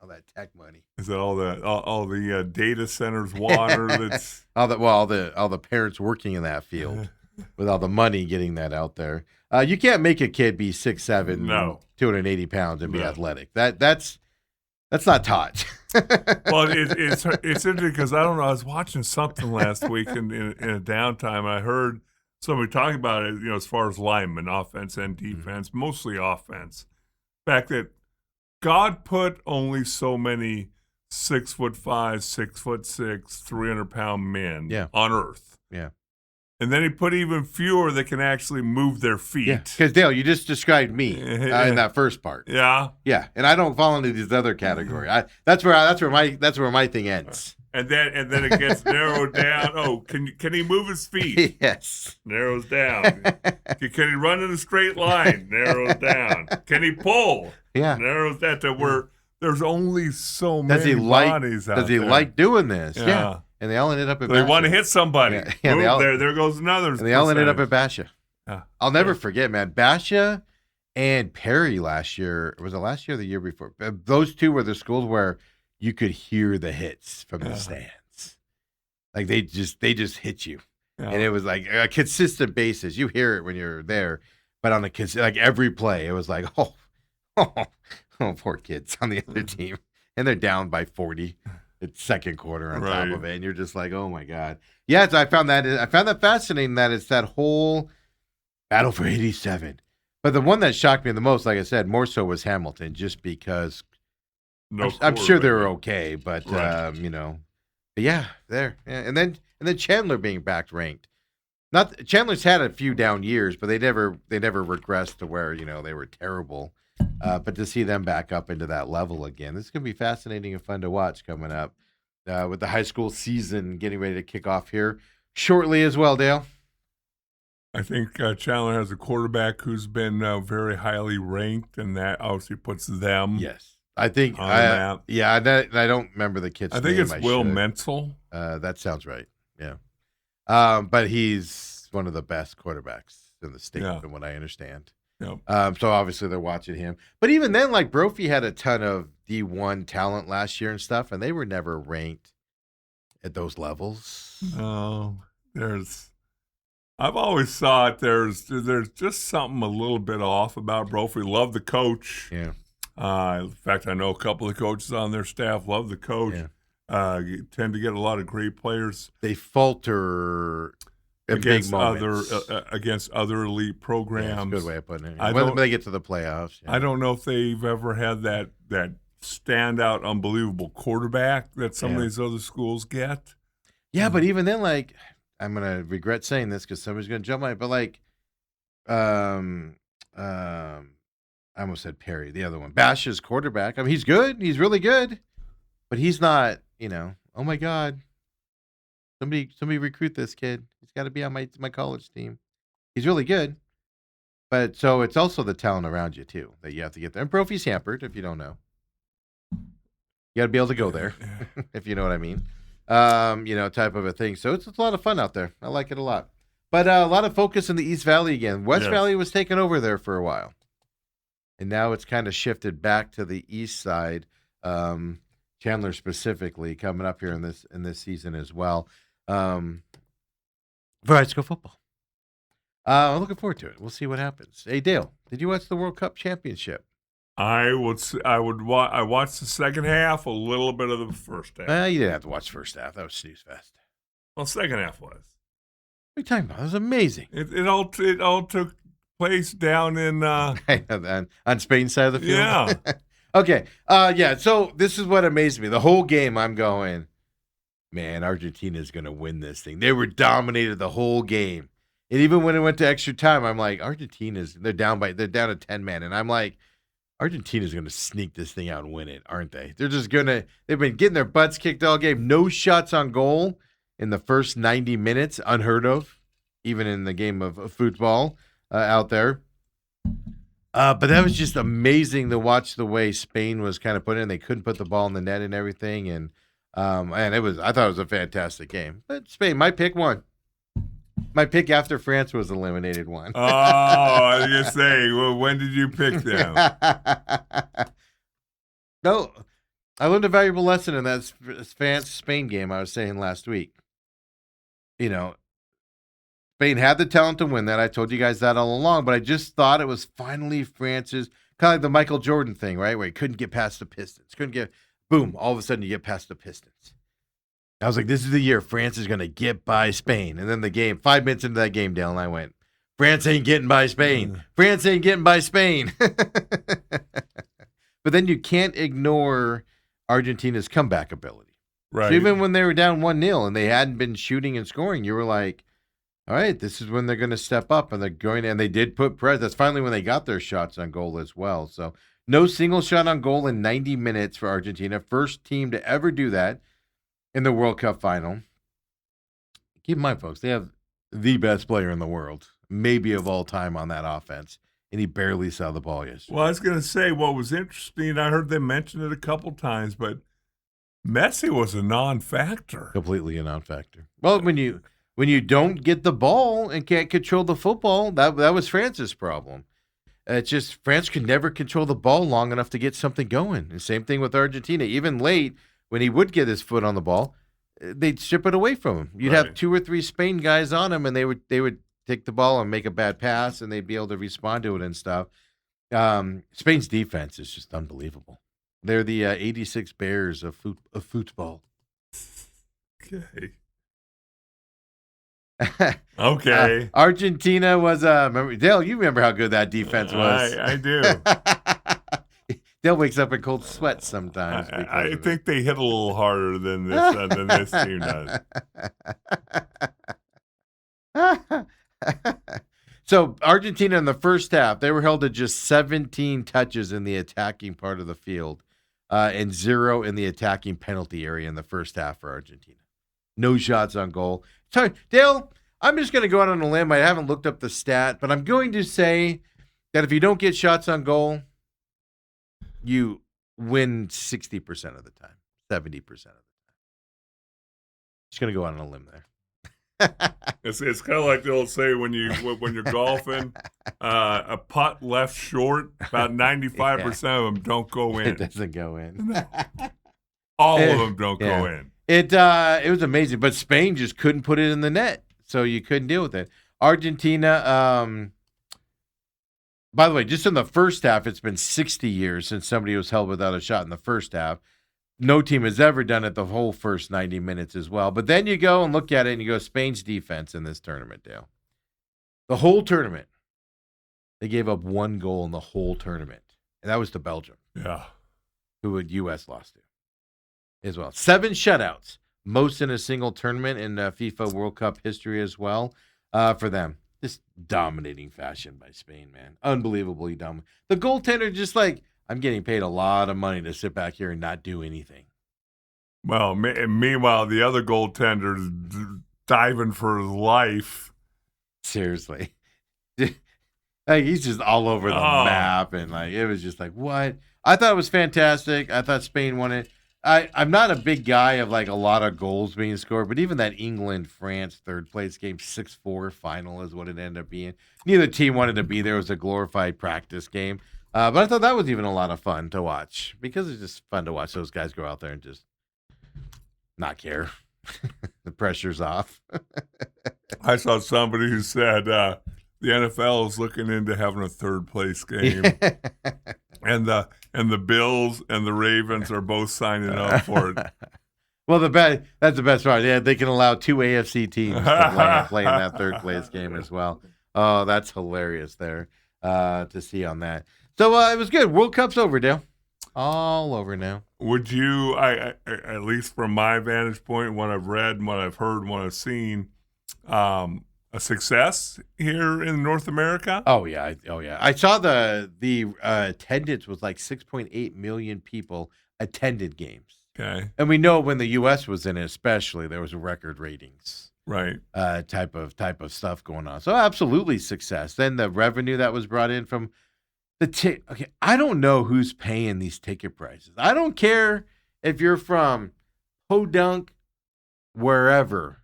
All that tech money. Is that all the data centers water that's all the parents working in that field with all the money getting that out there. You can't make a kid be 6'7", 280 pounds and be athletic. That's not taught. Well, it's interesting because I don't know. I was watching something last week in a downtime, and I heard somebody talking about it. As far as linemen, offense and defense, mostly offense. The fact that God put only so many 6'5", 6'6", 300-pound men on Earth. Yeah. And then he put even fewer that can actually move their feet. Yeah. Because Dale, you just described me in that first part. Yeah. Yeah. And I don't fall into these other category. That's where my thing ends. And then it gets narrowed down. Oh, can he move his feet? Yes. Narrows down. Can he run in a straight line? Narrows down. Can he pull? Yeah. Narrows that to where there's only so many bodies out there. Does he like doing this? Yeah. And they all ended up at Basha. They want to hit somebody. Yeah. There goes another. And they all ended up at Basha. Yeah. I'll never forget, man. Basha and Perry last year. Was it last year or the year before? Those two were the schools where you could hear the hits from the stands. Like they just hit you. Yeah. And it was like a consistent basis. You hear it when you're there, but on like every play, it was like, oh, poor kids on the other team. And they're down by 40. It's second quarter on top of it. And you're just like, oh my God. Yeah, I found that fascinating that it's that whole battle for 87. But the one that shocked me the most, like I said, more so was Hamilton, just because I'm sure they were okay, but but yeah, there. And then Chandler being back ranked. Not Chandler's had a few down years, but they never regressed to where they were terrible. But to see them back up into that level again, this is gonna be fascinating and fun to watch coming up with the high school season getting ready to kick off here. shortly as well, Dale. I think Chandler has a quarterback who's been very highly ranked, and that obviously puts them Yes. I think on the map. Yeah, I don't remember the kid's name. I think it's Will should. Menzel. That sounds right. Yeah. But he's one of the best quarterbacks in the state, from what I understand. Yep. So obviously they're watching him. But even then, like Brophy had a ton of D1 talent last year and stuff, and they were never ranked at those levels. Oh, I've always thought there's just something a little bit off about Brophy. Love the coach. Yeah. In fact, I know a couple of coaches on their staff. Love the coach. Yeah. You tend to get a lot of great players. They falter against big moments. against other elite programs. Yeah, that's a good way of putting it. When they get to the playoffs. I don't know if they've ever had that standout, unbelievable quarterback that some of these other schools get. Yeah, but even then, like, I'm gonna regret saying this because somebody's gonna jump on it. But like, I almost said Perry, the other one, Bash's quarterback. I mean, he's good. He's really good, but he's not. Oh my God, somebody recruit this kid. He's got to be on my college team. He's really good, but so it's also the talent around you too that you have to get there. And Brophy's hampered, if you don't know. You got to be able to go there, if you know what I mean. Type of a thing. So it's a lot of fun out there. I like it a lot. But a lot of focus in the East Valley again. West Valley was taken over there for a while. And now it's kind of shifted back to the east side. Chandler specifically coming up here in this season as well. For high school football. I'm looking forward to it. We'll see what happens. Hey, Dale, did you watch the World Cup Championship? I watched the second half, a little bit of the first half. You didn't have to watch the first half. That was snooze fest. Well, second half was. What are you talking about? It was amazing. It all took place down in on Spain's side of the field. Yeah. Okay. So this is what amazed me. The whole game, I'm going, man, Argentina's going to win this thing. They were dominated the whole game. And even when it went to extra time, I'm like, they're down to 10 men. And I'm like, Argentina's going to sneak this thing out and win it, aren't they? They've been getting their butts kicked all game. No shots on goal in the first 90 minutes, unheard of, even in the game of football out there. But that was just amazing to watch the way Spain was kind of put in. They couldn't put the ball in the net and everything. And I thought it was a fantastic game. But Spain, my pick won. My pick after France was eliminated won. Oh, I was going to say, well, when did you pick them? No, I learned a valuable lesson in that France-Spain game I was saying last week. Spain had the talent to win that. I told you guys that all along, but I just thought it was finally France's, kind of like the Michael Jordan thing, right? Where he couldn't get past the Pistons. Boom, all of a sudden you get past the Pistons. I was like, this is the year France is going to get by Spain. And then the game, 5 minutes into that game, Dale, and I went, France ain't getting by Spain. France ain't getting by Spain. But then you can't ignore Argentina's comeback ability. Right. So even when they were down 1-0 and they hadn't been shooting and scoring, you were like, all right, this is when they're going to step up, and they did put press. That's finally when they got their shots on goal as well. So no single shot on goal in 90 minutes for Argentina. First team to ever do that in the World Cup final. Keep in mind, folks, they have the best player in the world, maybe of all time on that offense, and he barely saw the ball yesterday. Well, I was going to say what was interesting, I heard them mention it a couple times, but Messi was a non-factor. Completely a non-factor. Well, when you don't get the ball and can't control the football, that was France's problem. It's just France could never control the ball long enough to get something going. And same thing with Argentina. Even late, when he would get his foot on the ball, they'd strip it away from him. You'd have 2 or 3 Spain guys on him, and they would take the ball and make a bad pass, and they'd be able to respond to it and stuff. Spain's defense is just unbelievable. They're the 86 Bears of football. Okay. Okay. Argentina was remember, Dale, you remember how good that defense was. I do. Dale wakes up in cold sweats sometimes. I think they hit a little harder than this team does. So Argentina in the first half, they were held to just 17 touches in the attacking part of the field, and 0 in the attacking penalty area in the first half for Argentina. No shots on goal. Sorry, Dale, I'm just going to go out on a limb. I haven't looked up the stat, but I'm going to say that if you don't get shots on goal, you win 60% of the time, 70% of the time. Just going to go out on a limb there. It's kind of like the old say when you're golfing, a putt left short, about 95% of them don't go in. It doesn't go in. All of them don't go in. It was amazing, but Spain just couldn't put it in the net, so you couldn't deal with it. Argentina, by the way, just in the first half, it's been 60 years since somebody was held without a shot in the first half. No team has ever done it the whole first 90 minutes as well. But then you go and look at it, and you go, Spain's defense in this tournament, Dale. The whole tournament, they gave up 1 goal in the whole tournament, and that was to Belgium. Yeah. Who the U.S. lost to as well. 7 shutouts, most in a single tournament in FIFA World Cup history as well for them. Just dominating fashion by Spain, man. Unbelievably dumb. The goaltender just like, I'm getting paid a lot of money to sit back here and not do anything. Well, meanwhile, the other goaltender's diving for his life. Seriously. Like, he's just all over the map, and like it was just like, what? I thought it was fantastic. I thought Spain won it. I'm not a big guy of like a lot of goals being scored, but even that England-France third-place game, 6-4 final is what it ended up being. Neither team wanted to be there. It was a glorified practice game. But I thought that was even a lot of fun to watch because it's just fun to watch those guys go out there and just not care. The pressure's off. I saw somebody who said the NFL is looking into having a third-place game. And the Bills and the Ravens are both signing up for it. Well, that's the best part. Yeah, they can allow 2 AFC teams to play in that third-place game as well. Oh, that's hilarious there to see on that. So it was good. World Cup's over, Dale. All over now. Would you, at least from my vantage point, what I've read and what I've heard and what I've seen, a success here in North America? Oh yeah. I saw the attendance was like 6.8 million people attended games. Okay. And we know when the U.S. was in it, especially, there was record ratings. Right. Type of stuff going on. So absolutely success. Then the revenue that was brought in from the okay, I don't know who's paying these ticket prices. I don't care if you're from Podunk, wherever.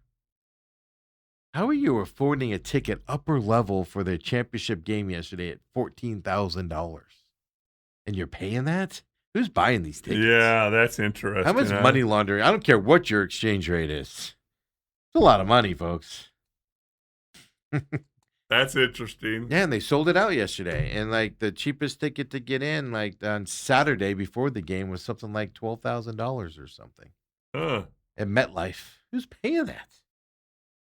How are you affording a ticket upper level for the championship game yesterday at $14,000? And you're paying that? Who's buying these tickets? Yeah, that's interesting. How much money laundering? I don't care what your exchange rate is. It's a lot of money, folks. That's interesting. Yeah, and they sold it out yesterday. And like the cheapest ticket to get in, like on Saturday before the game, was something like $12,000 or something. At MetLife. Who's paying that?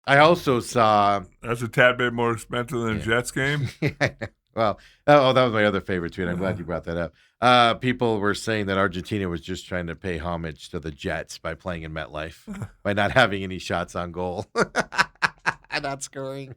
I also saw. That's a tad bit more expensive than a Jets game. Well, that was my other favorite tweet. I'm glad you brought that up. People were saying that Argentina was just trying to pay homage to the Jets by playing in MetLife, by not having any shots on goal. Not scoring.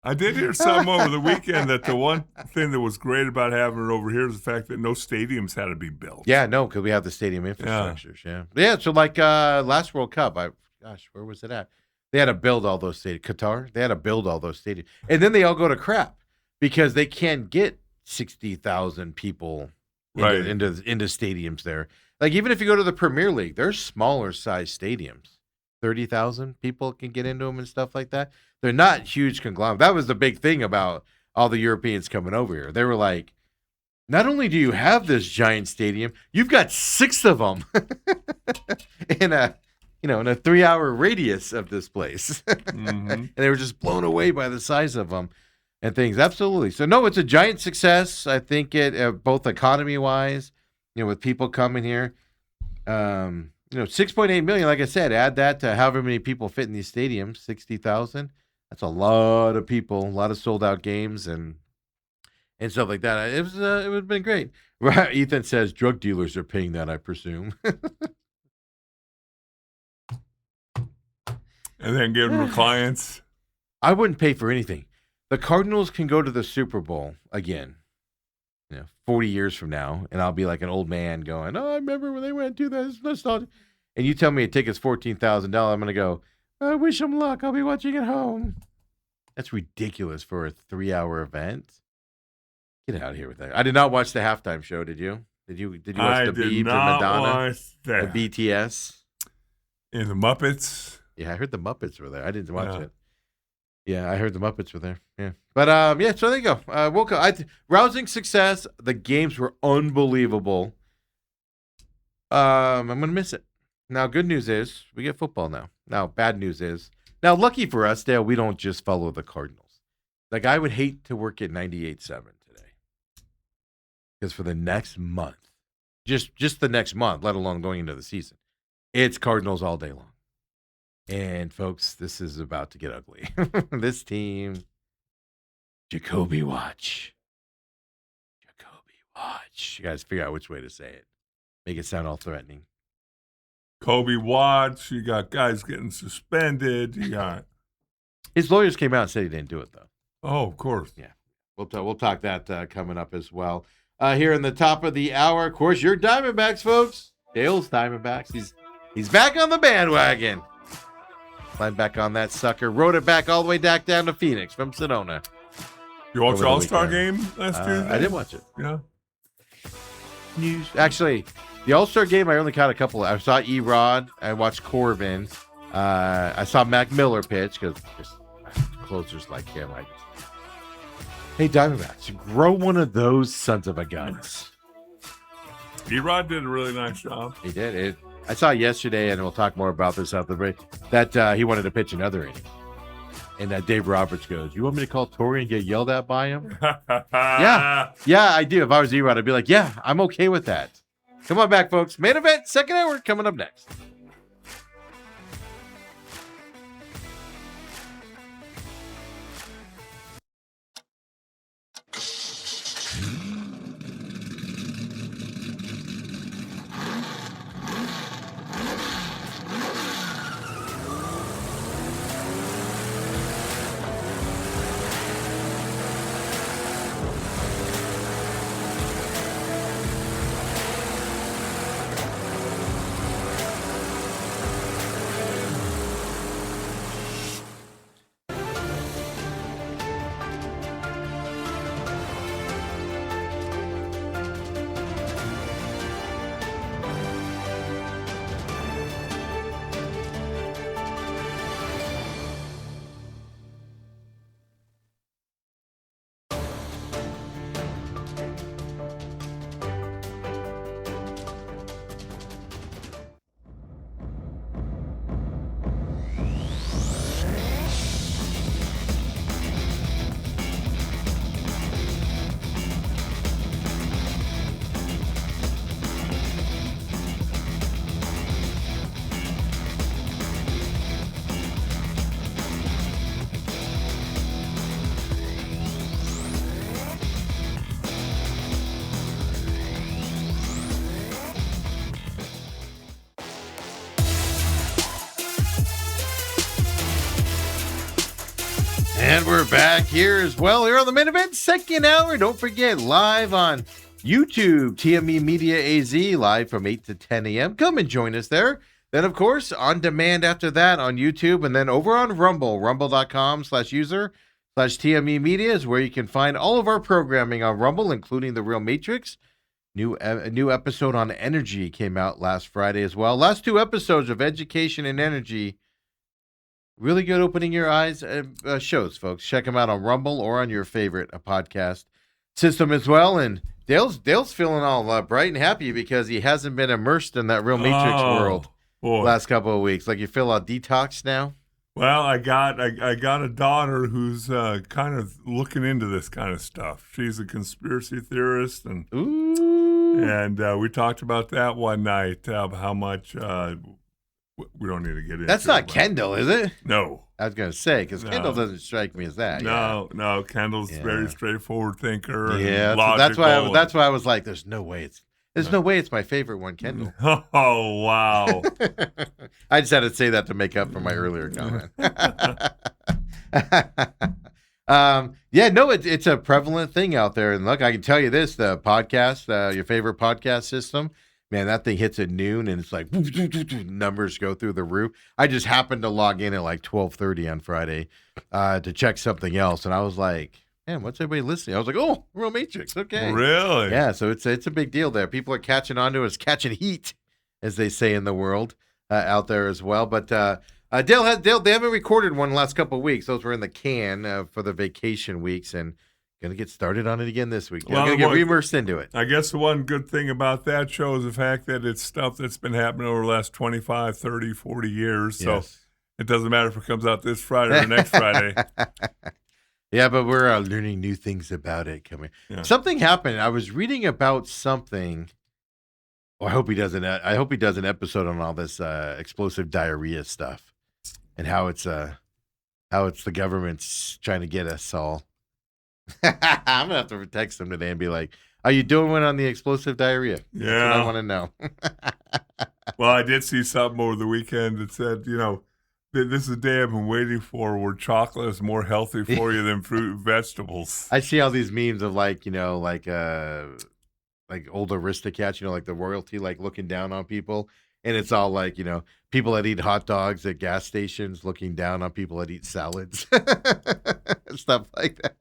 I did hear something over the weekend that the one thing that was great about having it over here is the fact that no stadiums had to be built. Yeah, no, because we have the stadium infrastructures. Yeah. So like last World Cup, where was it at? They had to build all those stadiums. Qatar, they had to build all those stadiums. And then they all go to crap because they can't get 60,000 people into stadiums there. Like even if you go to the Premier League, there's smaller size stadiums. 30,000 people can get into them and stuff like that. They're not huge conglomerates. That was the big thing about all the Europeans coming over here. They were like, not only do you have this giant stadium, you've got 6 of them in a 3-hour radius of this place. And they were just blown away by the size of them and things. Absolutely. So no, it's a giant success. I think it both economy wise, with people coming here, 6.8 million, like I said, add that to however many people fit in these stadiums, 60,000. That's a lot of people, a lot of sold out games and stuff like that. It would have been great. Right. Ethan says drug dealers are paying that, I presume. And then give them to clients. I wouldn't pay for anything. The Cardinals can go to the Super Bowl again, 40 years from now, and I'll be like an old man going, I remember when they went to this nostalgia. And you tell me a ticket's $14,000, I'm going to go, I wish him luck. I'll be watching at home. That's ridiculous for a 3-hour event. Get out of here with that. I did not watch the halftime show. Did you? Did you watch the Biebs and Madonna? Watch that. The BTS? And the Muppets. Yeah, I heard the Muppets were there. I didn't watch it. Yeah, I heard the Muppets were there. Yeah. But, yeah, so there you go. Rousing success. The games were unbelievable. I'm going to miss it. Now, good news is we get football now. Now, bad news is, now, lucky for us, Dale, we don't just follow the Cardinals. Like, I would hate to work at 98.7 today. Because for the next month, just the next month, let alone going into the season, it's Cardinals all day long. And, folks, this is about to get ugly. This team, Jacoby Watch. You guys figure out which way to say it. Make it sound all threatening. Kobe Watts. You got guys getting suspended. You got his lawyers came out and said he didn't do it, though. Oh, of course. Yeah, we'll talk that coming up as well. Here in the top of the hour, of course, your Diamondbacks, folks. Dale's Diamondbacks. He's back on the bandwagon. Climbed back on that sucker. Rode it back all the way back down to Phoenix from Sedona. You watched the All-Star game last Tuesday? I did watch it. Yeah. Actually, the All-Star game, I only caught a couple. I saw E-Rod. I watched Corbin. I saw Mac Miller pitch because closers like him. Hey, Diamondbacks, grow one of those sons of a guns. E-Rod did a really nice job. He did. I saw yesterday, and we'll talk more about this after the break, that he wanted to pitch another inning. And Dave Roberts goes, you want me to call Torrey and get yelled at by him? Yeah, I do. If I was E-Rod, I'd be like, yeah, I'm okay with that. Come on back, folks. Main event, second hour, coming up next. And we're back here as well, here on the main event, second hour. Don't forget, live on YouTube, TME Media AZ, live from 8 to 10 a.m. Come and join us there. Then, of course, on demand after that on YouTube, and then over on Rumble, rumble.com/user/TME Media is where you can find all of our programming on Rumble, including The Real Matrix. A new episode on energy came out last Friday as well. Last two episodes of Education and Energy. Really good opening your eyes shows, folks. Check them out on Rumble or on your favorite podcast system as well. And Dale's feeling all bright and happy because he hasn't been immersed in that Real Matrix world last couple of weeks. Like, you feel all detoxed now? Well, I got a daughter who's kind of looking into this kind of stuff. She's a conspiracy theorist, and we talked about that one night. How much we don't need to get into. That's not Kendall, is it? No. I was going to say, because Kendall doesn't strike me as that. No. Kendall's very straightforward thinker. Yeah, that's why I was like, there's no way it's my favorite one, Kendall. Oh, wow. I just had to say that to make up for my earlier comment. It's a prevalent thing out there. And look, I can tell you this, the podcast, your favorite podcast system, Man, that thing hits at noon, and it's like numbers go through the roof. I just happened to log in at like 12:30 on Friday to check something else, and I was like, man, what's everybody listening? I was like, oh, Real Matrix. Okay. Really? Yeah, so it's a big deal there. People are catching on to us, catching heat, as they say in the world out there as well. But Dale, they haven't recorded one the last couple of weeks. Those were in the can for the vacation weeks, and going to get started on it again this week. Well, going to get immersed into it. I guess the one good thing about that show is the fact that it's stuff that's been happening over the last 25, 30, 40 years. So it doesn't matter if it comes out this Friday or next Friday. Yeah, but we're learning new things about it coming. Yeah. Something happened. I was reading about something. Oh, I hope he does an episode on all this explosive diarrhea stuff and how it's the government's trying to get us all. I'm gonna have to text him today and be like, "Are you doing one on the explosive diarrhea?" Yeah, that's what I want to know. Well, I did see something over the weekend that said, this is a day I've been waiting for, where chocolate is more healthy for you than fruit and vegetables. I see all these memes of like old aristocrats, like the royalty, like looking down on people, and it's all like people that eat hot dogs at gas stations looking down on people that eat salads, stuff like that.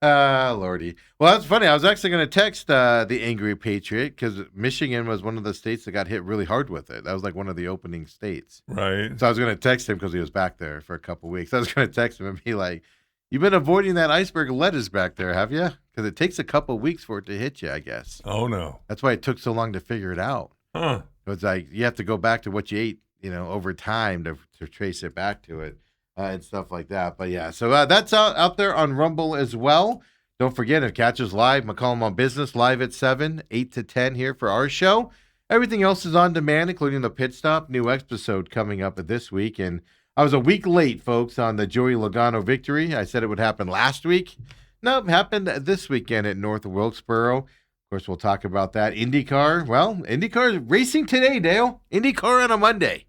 Lordy. Well, that's funny. I was actually going to text the Angry Patriot because Michigan was one of the states that got hit really hard with it. That was like one of the opening states. Right. So I was going to text him because he was back there for a couple of weeks. I was going to text him and be like, you've been avoiding that iceberg lettuce back there, have you? Because it takes a couple of weeks for it to hit you, I guess. Oh, no. That's why it took so long to figure it out. Huh. It's like you have to go back to what you ate, over time to trace it back to it. And stuff like that. But yeah, so that's out there on Rumble as well. Don't forget, if catches live, McCollum on Business, live at 7, 8 to 10 here for our show. Everything else is on demand, including the Pit Stop, new episode coming up this week. And I was a week late, folks, on the Joey Logano victory. I said it would happen last week. No, it happened this weekend at North Wilkesboro. Of course, we'll talk about that. IndyCar, well, IndyCar racing today, Dale. IndyCar on a Monday.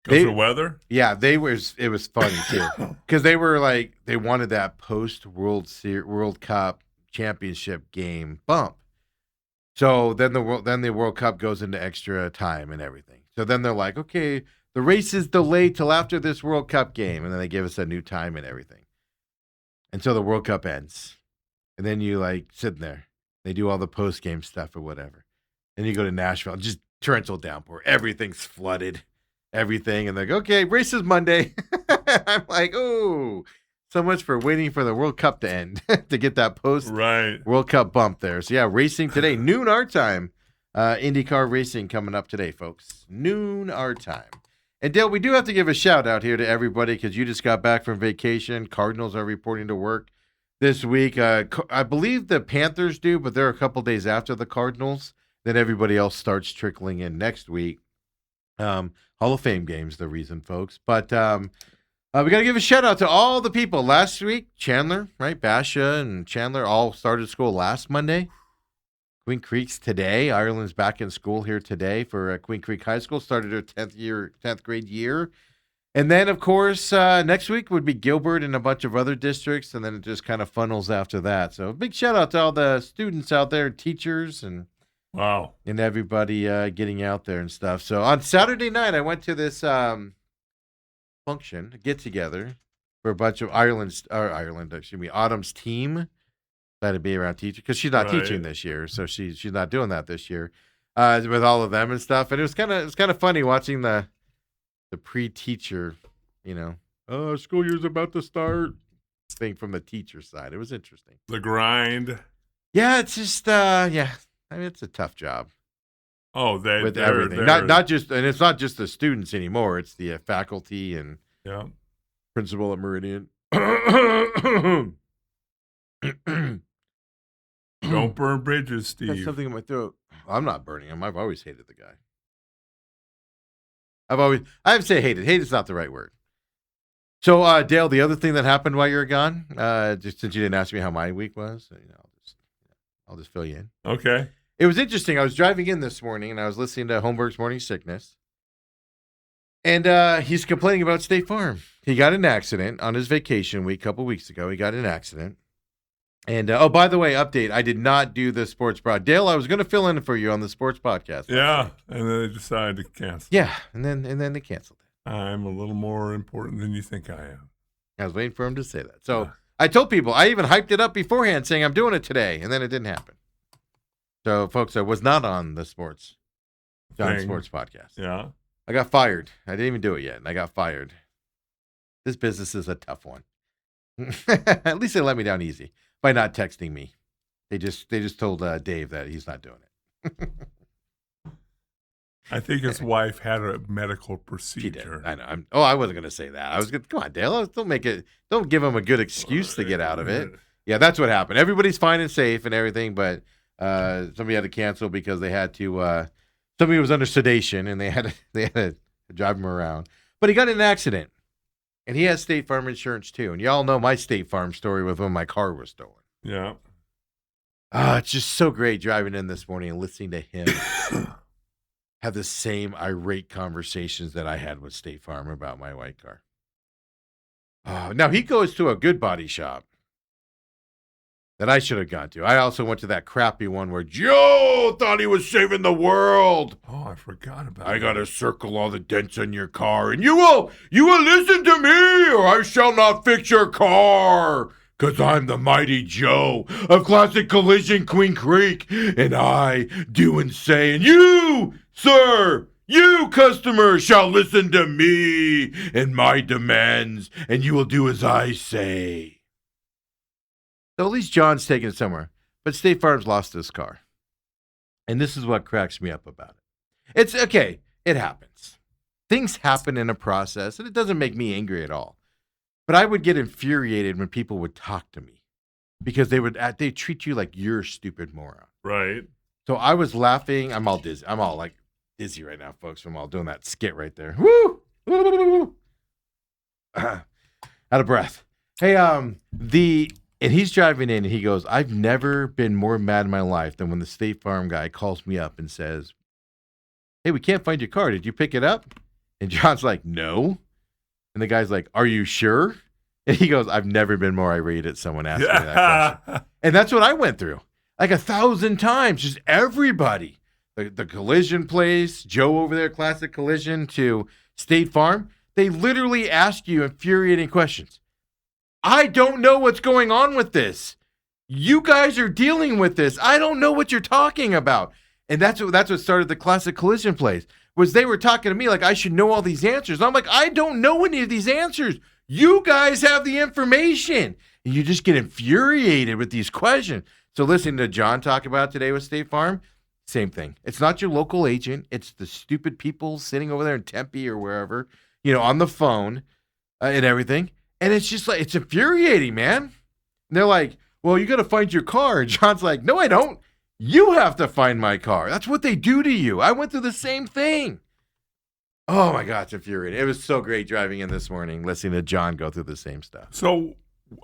Because of weather? Yeah, it was funny too. Because they were like, they wanted that post World Cup championship game bump. So then the World Cup goes into extra time and everything. So then they're like, okay, the race is delayed till after this World Cup game, and then they give us a new time and everything. And so the World Cup ends. And then you sitting there. They do all the post game stuff or whatever. Then you go to Nashville, just torrential downpour. Everything's flooded. Everything, and they're like, okay, race is Monday. I'm like, oh, so much for waiting for the World Cup to end to get that post World Cup bump there. So yeah, racing today, noon our time. IndyCar racing coming up today, folks. Noon our time. And Dale, we do have to give a shout out here to everybody because you just got back from vacation. Cardinals are reporting to work this week. I believe the Panthers do, but they're a couple days after the Cardinals. Then everybody else starts trickling in next week. Hall of Fame games, the reason, folks. But we got to give a shout out to all the people. Last week, Chandler, right? Basha and Chandler all started school last Monday. Queen Creek's today. Ireland's back in school here today for Queen Creek High School. Started her 10th grade year. And then, of course, next week would be Gilbert and a bunch of other districts. And then it just kind of funnels after that. So big shout out to all the students out there, teachers, and wow. And everybody getting out there and stuff. So on Saturday night, I went to this function, get-together, for a bunch of Autumn's team. Glad to be around teachers because she's not teaching this year, so she's not doing that this year with all of them and stuff. And it was kind of funny watching the pre-teacher, school year's about to start thing from the teacher side. It was interesting. The grind. Yeah, it's just I mean, it's a tough job. Oh, with everything, not just, and it's not just the students anymore. It's the faculty and principal at Meridian. Don't burn bridges, Steve. Got something in my throat. I'm not burning him. I've always hated the guy. I would say hated. Hate is not the right word. So, Dale, the other thing that happened while you were gone, just since you didn't ask me how my week was, I'll just fill you in. Okay. It was interesting. I was driving in this morning, and I was listening to Holmberg's Morning Sickness. And he's complaining about State Farm. He got in an accident on his vacation week a couple weeks ago. He got in an accident. And, by the way, update, I did not do the sports pod. Dale, I was going to fill in for you on the sports podcast. Yeah, and then they decided to cancel. Yeah, and then they canceled it. I'm a little more important than you think I am. I was waiting for him to say that. So I told people, I even hyped it up beforehand saying I'm doing it today, and then it didn't happen. So, folks, I was not on the sports podcast. Yeah. I got fired. I didn't even do it yet, and I got fired. This business is a tough one. At least they let me down easy by not texting me. They just told Dave that he's not doing it. I think his wife had a medical procedure. She did. I know. I wasn't going to say that. I was going to, come on, Dale. Don't give him a good excuse to get out of it. Yeah, that's what happened. Everybody's fine and safe and everything, but somebody had to cancel because they had to, somebody was under sedation and they had to drive him around. But he got in an accident. And he has State Farm insurance, too. And y'all know my State Farm story with when my car was stolen. Yeah. It's just so great driving in this morning and listening to him have the same irate conversations that I had with State Farm about my white car. Now, he goes to a good body shop that I should have gone to. I also went to that crappy one where Joe thought he was saving the world. Oh, I forgot about I got to circle all the dents on your car, and you will listen to me, or I shall not fix your car, because I'm the mighty Joe of Classic Collision Queen Creek, and I do and say, and you, sir, you customer shall listen to me and my demands, and you will do as I say. So at least John's taken it somewhere. But State Farm's lost his car. And this is what cracks me up about it. It's okay. It happens. Things happen in a process, and it doesn't make me angry at all. But I would get infuriated when people would talk to me because they treat you like you're a stupid moron. Right. So I was laughing. I'm all dizzy. I'm all like dizzy right now, folks, from all doing that skit right there. Woo! Out of breath. Hey, and he's driving in and he goes, I've never been more mad in my life than when the State Farm guy calls me up and says, hey, we can't find your car. Did you pick it up? And John's like, no. And the guy's like, are you sure? And he goes, I've never been more irate at someone asking me that question. And that's what I went through. Like 1,000 times, just everybody. The collision place, Joe over there, Classic Collision, to State Farm. They literally ask you infuriating questions. I don't know what's going on with this. You guys are dealing with this. I don't know what you're talking about. And that's what started the Classic Collision place, was they were talking to me like I should know all these answers. I'm like, I don't know any of these answers. You guys have the information. And you just get infuriated with these questions. So listening to John talk about today with State Farm, same thing. It's not your local agent. It's the stupid people sitting over there in Tempe or wherever, on the phone and everything. And it's just like, it's infuriating, man. And they're like, well, you got to find your car. And John's like, no, I don't. You have to find my car. That's what they do to you. I went through the same thing. Oh, my God, it's infuriating. It was so great driving in this morning, listening to John go through the same stuff. So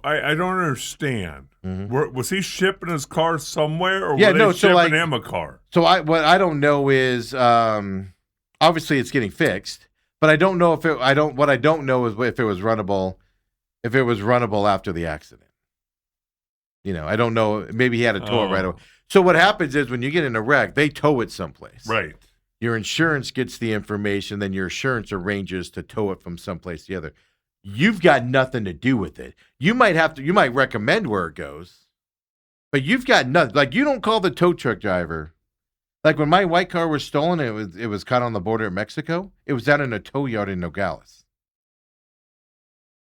I don't understand. Mm-hmm. Was he shipping his car somewhere, or yeah, were they shipping him a car? So what I don't know is, obviously it's getting fixed, but I don't know what I don't know is if it was runnable. If it was runnable after the accident. I don't know. Maybe he had to tow it right away. So what happens is when you get in a wreck, they tow it someplace. Right. Your insurance gets the information, then your insurance arranges to tow it from someplace to the other. You've got nothing to do with it. You might recommend where it goes, but you've got nothing. Like, you don't call the tow truck driver. Like when my white car was stolen, it was caught on the border of Mexico. It was down in a tow yard in Nogales.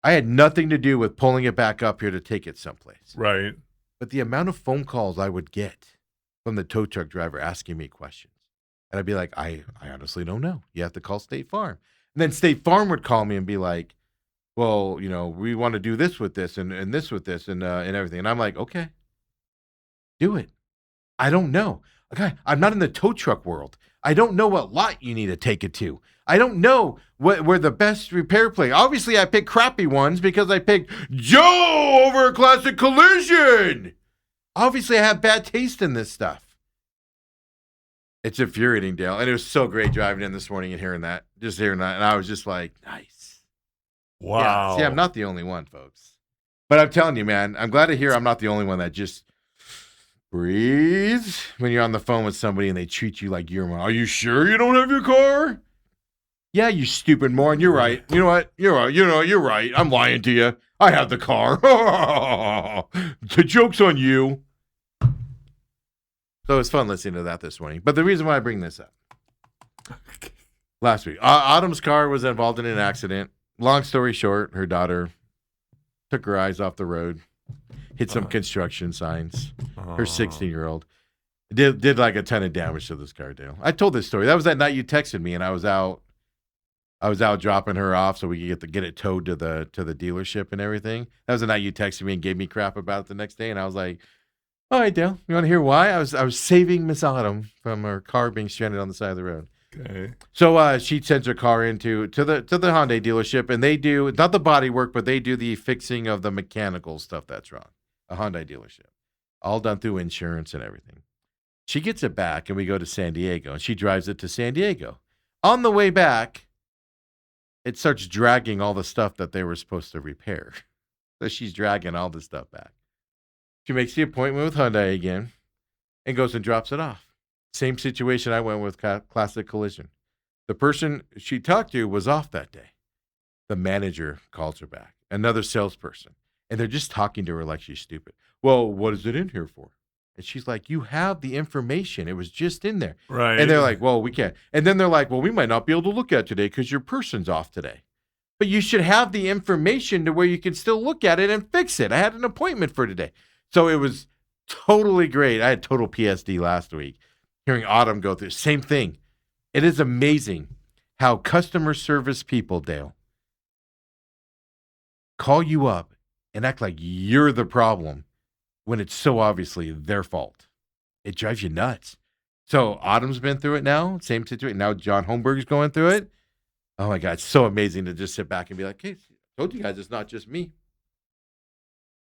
I had nothing to do with pulling it back up here to take it someplace. Right. But the amount of phone calls I would get from the tow truck driver asking me questions. And I'd be like, I honestly don't know. You have to call State Farm. And then State Farm would call me and be like, well, we want to do this with this and this with this and everything. And I'm like, okay, do it. I don't know. Okay, I'm not in the tow truck world. I don't know what lot you need to take it to. I don't know where the best repair place. Obviously, I picked crappy ones because I picked Joe over a Classic Collision. Obviously, I have bad taste in this stuff. It's infuriating, Dale. And it was so great driving in this morning and hearing that. And I was just like, nice. Wow. Yeah, see, I'm not the only one, folks. But I'm telling you, man, I'm glad to hear I'm not the only one that just breathes when you're on the phone with somebody and they treat you like you're. Are you sure you don't have your car? Yeah, you stupid moron. You're right. You know what? You're right. You're right. I'm lying to you. I have the car. The joke's on you. So it's fun listening to that this morning. But the reason why I bring this up. Last week, Autumn's car was involved in an accident. Long story short, her daughter took her eyes off the road, hit some construction signs. Her 16-year-old did like a ton of damage to this car, Dale. I told this story. That was that night you texted me, and I was out dropping her off so we could get it towed to the dealership and everything. That was the night you texted me and gave me crap about it the next day, and I was like, all right, Dale, you want to hear why? I was saving Miss Autumn from her car being stranded on the side of the road. Okay. So she sends her car to the Hyundai dealership, and they do not the body work, but they do the fixing of the mechanical stuff that's wrong. A Hyundai dealership, all done through insurance and everything. She gets it back, and we go to San Diego, and she drives it to San Diego. On the way back, it starts dragging all the stuff that they were supposed to repair. So she's dragging all the stuff back. She makes the appointment with Hyundai again, and goes and drops it off. Same situation I went with Classic Collision. The person she talked to was off that day. The manager calls her back, another salesperson, and they're just talking to her like she's stupid. Well, what is it in here for? And she's like, you have the information. It was just in there. Right. And they're like, well, we can't. And then they're like, well, we might not be able to look at it today because your person's off today. But you should have the information to where you can still look at it and fix it. I had an appointment for today. So it was totally great. I had total PSD last week. Hearing Autumn go through, same thing. It is amazing how customer service people, Dale, call you up and act like you're the problem when it's so obviously their fault. It drives you nuts. So Autumn's been through it now, same situation. Now John Holmberg's going through it. Oh my God, it's so amazing to just sit back and be like, hey, I told you guys it's not just me.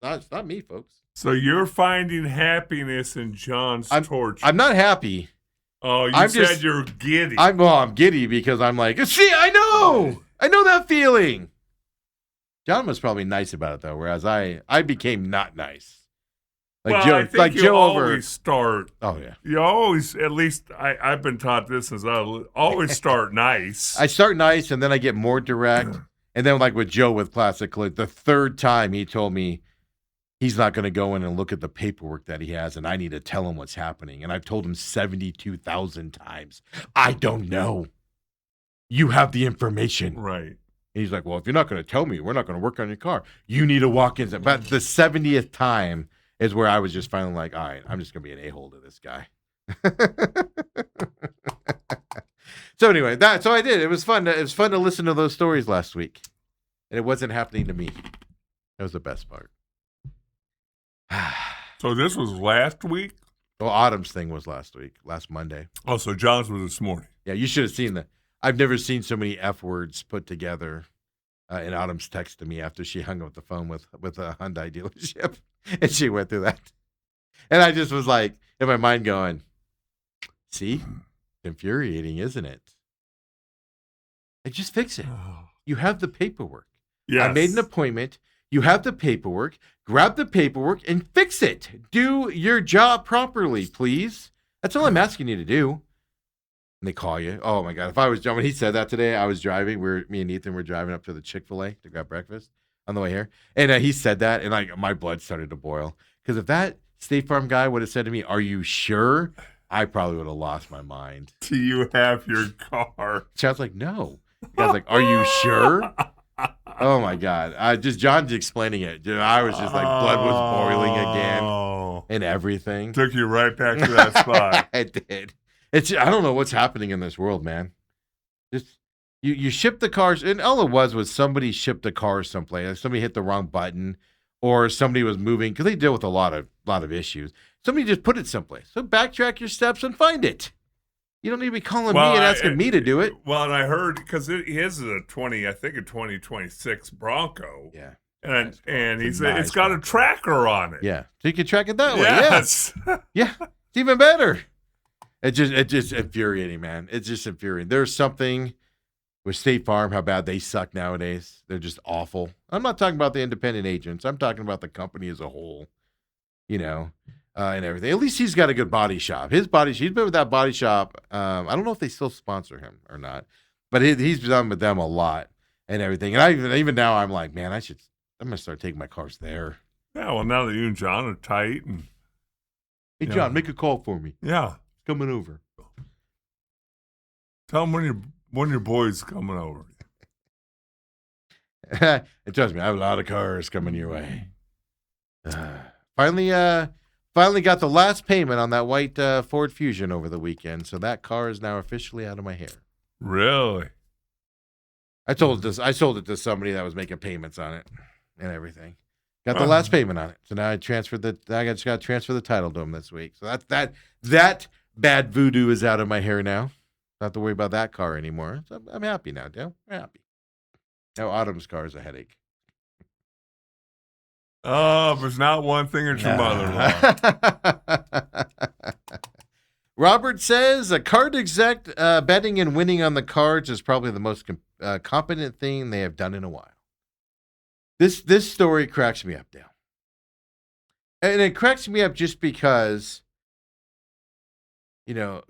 It's not me, folks. So you're finding happiness in John's torture. I'm not happy. Oh, you said you're giddy. I'm giddy because I'm like, see, I know that feeling. John was probably nice about it though, whereas I became not nice. I think you always start. Oh yeah, you always. At least I've been taught this since I always start nice. I start nice and then I get more direct, and then like with Joe with Classic, the third time he told me he's not going to go in and look at the paperwork that he has, and I need to tell him what's happening. And I've told him 72,000 times, I don't know. You have the information. Right. And he's like, well, if you're not going to tell me, we're not going to work on your car. You need to walk in. But the 70th time is where I was just finally like, all right, I'm just going to be an a-hole to this guy. So anyway, so I did. It was fun. It was fun to listen to those stories last week. And it wasn't happening to me. That was the best part. So this was last week? Well, Autumn's thing was last Monday. Oh, so John's was this morning. Yeah, you should have seen that. I've never seen so many F words put together in Autumn's text to me after she hung up the phone with a Hyundai dealership. And she went through that. And I just was like, in my mind going, see? Infuriating, isn't it? Like, just fix it. You have the paperwork. Yes. I made an appointment. You have the paperwork. Grab the paperwork and fix it. Do your job properly, please. That's all I'm asking you to do. And they call you. Oh, my God. If I was John, when he said that today, I was driving. Me and Ethan were driving up to the Chick-fil-A to grab breakfast on the way here. And he said that, and my blood started to boil. Because if that State Farm guy would have said to me, are you sure? I probably would have lost my mind. Do you have your car? Chad's like, no. The guy's like, are you sure? Oh my God! John's explaining it. Dude, I was just like, blood was boiling again, and everything. Took you right back to that spot. It did. I don't know what's happening in this world, man. Just you ship the cars, and all it was somebody shipped a car someplace. Like somebody hit the wrong button, or somebody was moving because they deal with a lot of issues. Somebody just put it someplace. So backtrack your steps and find it. You don't need to be calling me and asking me to do it. Well, and I heard because his is a 2026 Bronco. Yeah, and he said it's got a tracker on it. Yeah, so you can track it that way. Yes. Yeah, it's even better. It's just infuriating, man. It's just infuriating. There's something with State Farm, how bad they suck nowadays. They're just awful. I'm not talking about the independent agents. I'm talking about the company as a whole, and everything. At least he's got a good body shop. He's been with that body shop. I don't know if they still sponsor him or not, but he's done with them a lot and everything. And even now, I'm like, man, I'm going to start taking my cars there. Yeah, well, now that you and John are tight. Hey, John, make a call for me. Yeah. Coming over. Tell them when your boy's coming over. And trust me, I have a lot of cars coming your way. Finally got the last payment on that white Ford Fusion over the weekend, so that car is now officially out of my hair. Really? I sold it to somebody that was making payments on it and everything. Got the last payment on it, so now I just got to transfer the title to him this week. So that bad voodoo is out of my hair now. Don't have to worry about that car anymore. So I'm happy now, Dale. I'm happy. Now Autumn's car is a headache. Oh, if it's not one thing, it's your mother-in-law. Robert says a card exec betting and winning on the cards is probably the most competent thing they have done in a while. This story cracks me up, Dale. And it cracks me up just because,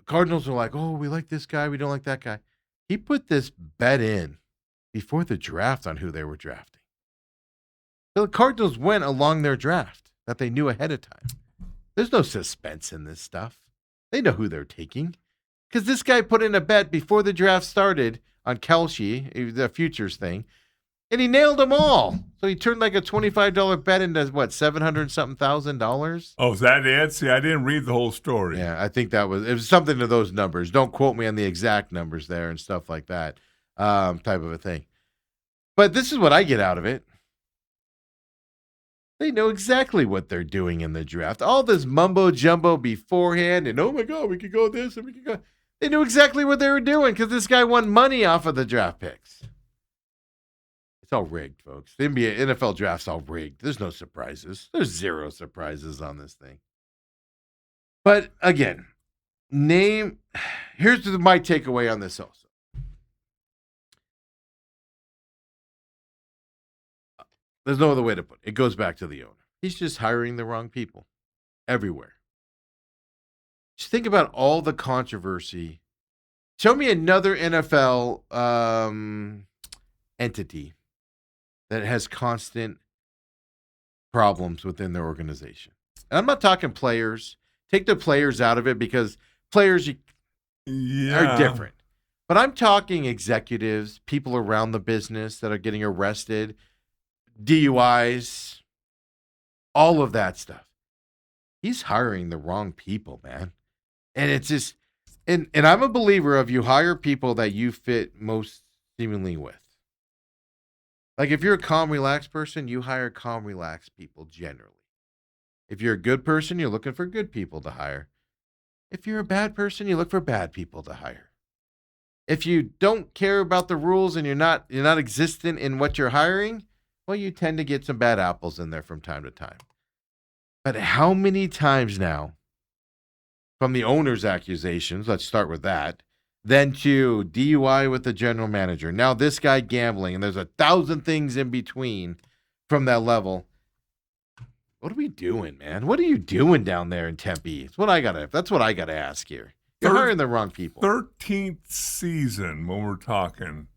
Cardinals are like, oh, we like this guy, we don't like that guy. He put this bet in before the draft on who they were drafting. So the Cardinals went along their draft that they knew ahead of time. There's no suspense in this stuff. They know who they're taking. Because this guy put in a bet before the draft started on Kelce, the futures thing, and he nailed them all. So he turned like a $25 bet into, what, $700-something thousand? Oh, is that it? See, I didn't read the whole story. Yeah, I think it was something to those numbers. Don't quote me on the exact numbers there and stuff like that, type of a thing. But this is what I get out of it. They know exactly what they're doing in the draft. All this mumbo jumbo beforehand, and oh my God, we could go this and we could go. They knew exactly what they were doing because this guy won money off of the draft picks. It's all rigged, folks. The NFL draft's all rigged. There's no surprises. There's zero surprises on this thing. But again, here's my takeaway on this also. There's no other way to put it. It goes back to the owner. He's just hiring the wrong people everywhere. Just think about all the controversy. Show me another NFL entity that has constant problems within their organization. And I'm not talking players. Take the players out of it because players are different. But I'm talking executives, people around the business that are getting arrested, DUIs, all of that stuff. He's hiring the wrong people, man. And it's just, and I'm a believer of you hire people that you fit most seemingly with. Like if you're a calm, relaxed person, you hire calm, relaxed people generally. If you're a good person, you're looking for good people to hire. If you're a bad person, you look for bad people to hire. If you don't care about the rules and you're not existent in what you're hiring, well, you tend to get some bad apples in there from time to time. But how many times now, from the owner's accusations, let's start with that, then to DUI with the general manager, now this guy gambling, and there's 1,000 things in between from that level. What are we doing, man? What are you doing down there in Tempe? That's what I gotta ask here. You're hiring the wrong people. 13th season when we're talking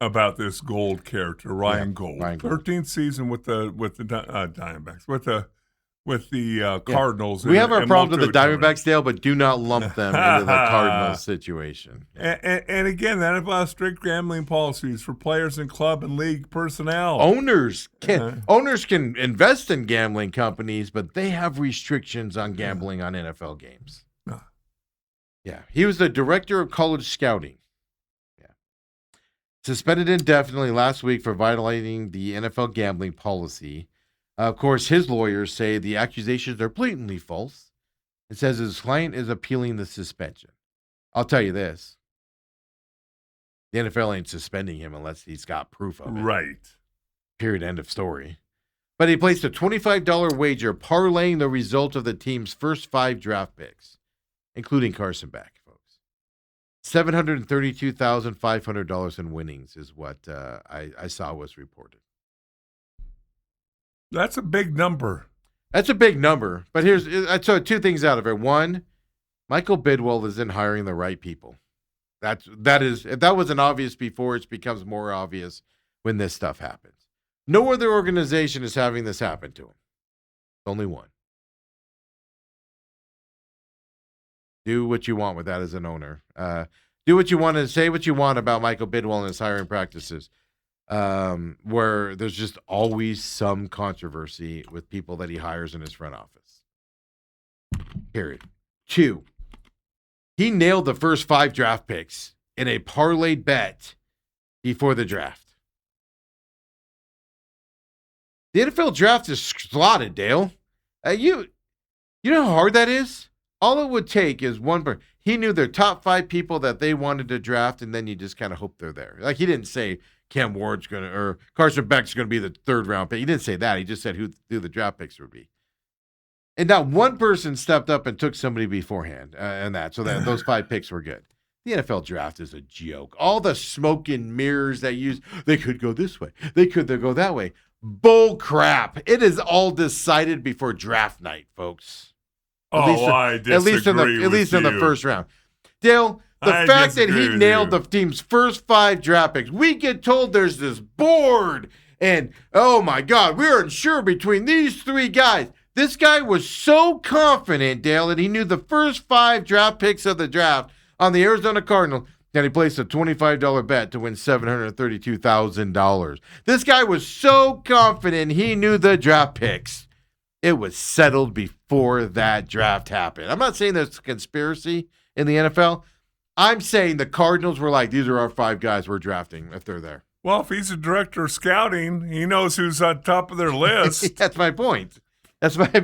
about this Gold character, Ryan Gold. 13th season with the Diamondbacks, with the Cardinals. We have our problems with the Diamondbacks, Dale, but do not lump them into the Cardinals situation. And again, that involves strict gambling policies for players in club and league personnel. Owners can invest in gambling companies, but they have restrictions on gambling on NFL games. Yeah, he was the director of college scouting. Suspended indefinitely last week for violating the NFL gambling policy. Of course, his lawyers say the accusations are blatantly false. It says his client is appealing the suspension. I'll tell you this. The NFL ain't suspending him unless he's got proof of it. Right. Period. End of story. But he placed a $25 wager parlaying the result of the team's first 5 draft picks, including Carson Beck, folks. $732,500 in winnings is what I saw was reported. That's a big number. That's a big number. But I took two things out of it. One, Michael Bidwell isn't hiring the right people. That is, if that wasn't obvious before, it becomes more obvious when this stuff happens. No other organization is having this happen to him. Only one. Do what you want with that as an owner. Do what you want and say what you want about Michael Bidwell and his hiring practices, where there's just always some controversy with people that he hires in his front office. Period. 2, he nailed the first 5 draft picks in a parlayed bet before the draft. The NFL draft is slotted, Dale. You know how hard that is? All it would take is one person. He knew their top 5 people that they wanted to draft, and then you just kind of hope they're there. Like, he didn't say Cam Ward's going to, or Carson Beck's going to be the 3rd round pick. He didn't say that. He just said who the draft picks would be. And not one person stepped up and took somebody beforehand, so that those 5 picks were good. The NFL draft is a joke. All the smoke and mirrors they could go this way. They could go that way. Bull crap. It is all decided before draft night, folks. I disagree at least in the first round. Dale, the fact that he nailed the team's first 5 draft picks, we get told there's this board, and oh my God, we're unsure between these 3 guys. This guy was so confident, Dale, that he knew the first 5 draft picks of the draft on the Arizona Cardinals, and he placed a $25 bet to win $732,000. This guy was so confident he knew the draft picks. It was settled before that draft happened. I'm not saying there's a conspiracy in the NFL. I'm saying the Cardinals were like, these are our 5 guys we're drafting if they're there. Well, if he's a director of scouting, he knows who's on top of their list. That's my point. So what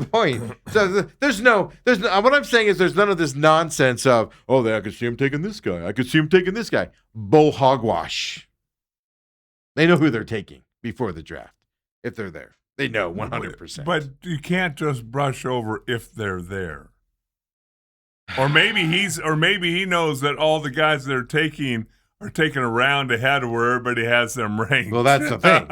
I'm saying is there's none of this nonsense of, I could see him taking this guy. I could see him taking this guy. Bull hogwash. They know who they're taking before the draft. If they're there. They know 100%. But you can't just brush over if they're there. Or maybe he knows that all the guys they're taking are taking a round ahead of where everybody has them ranked. Well, that's the thing.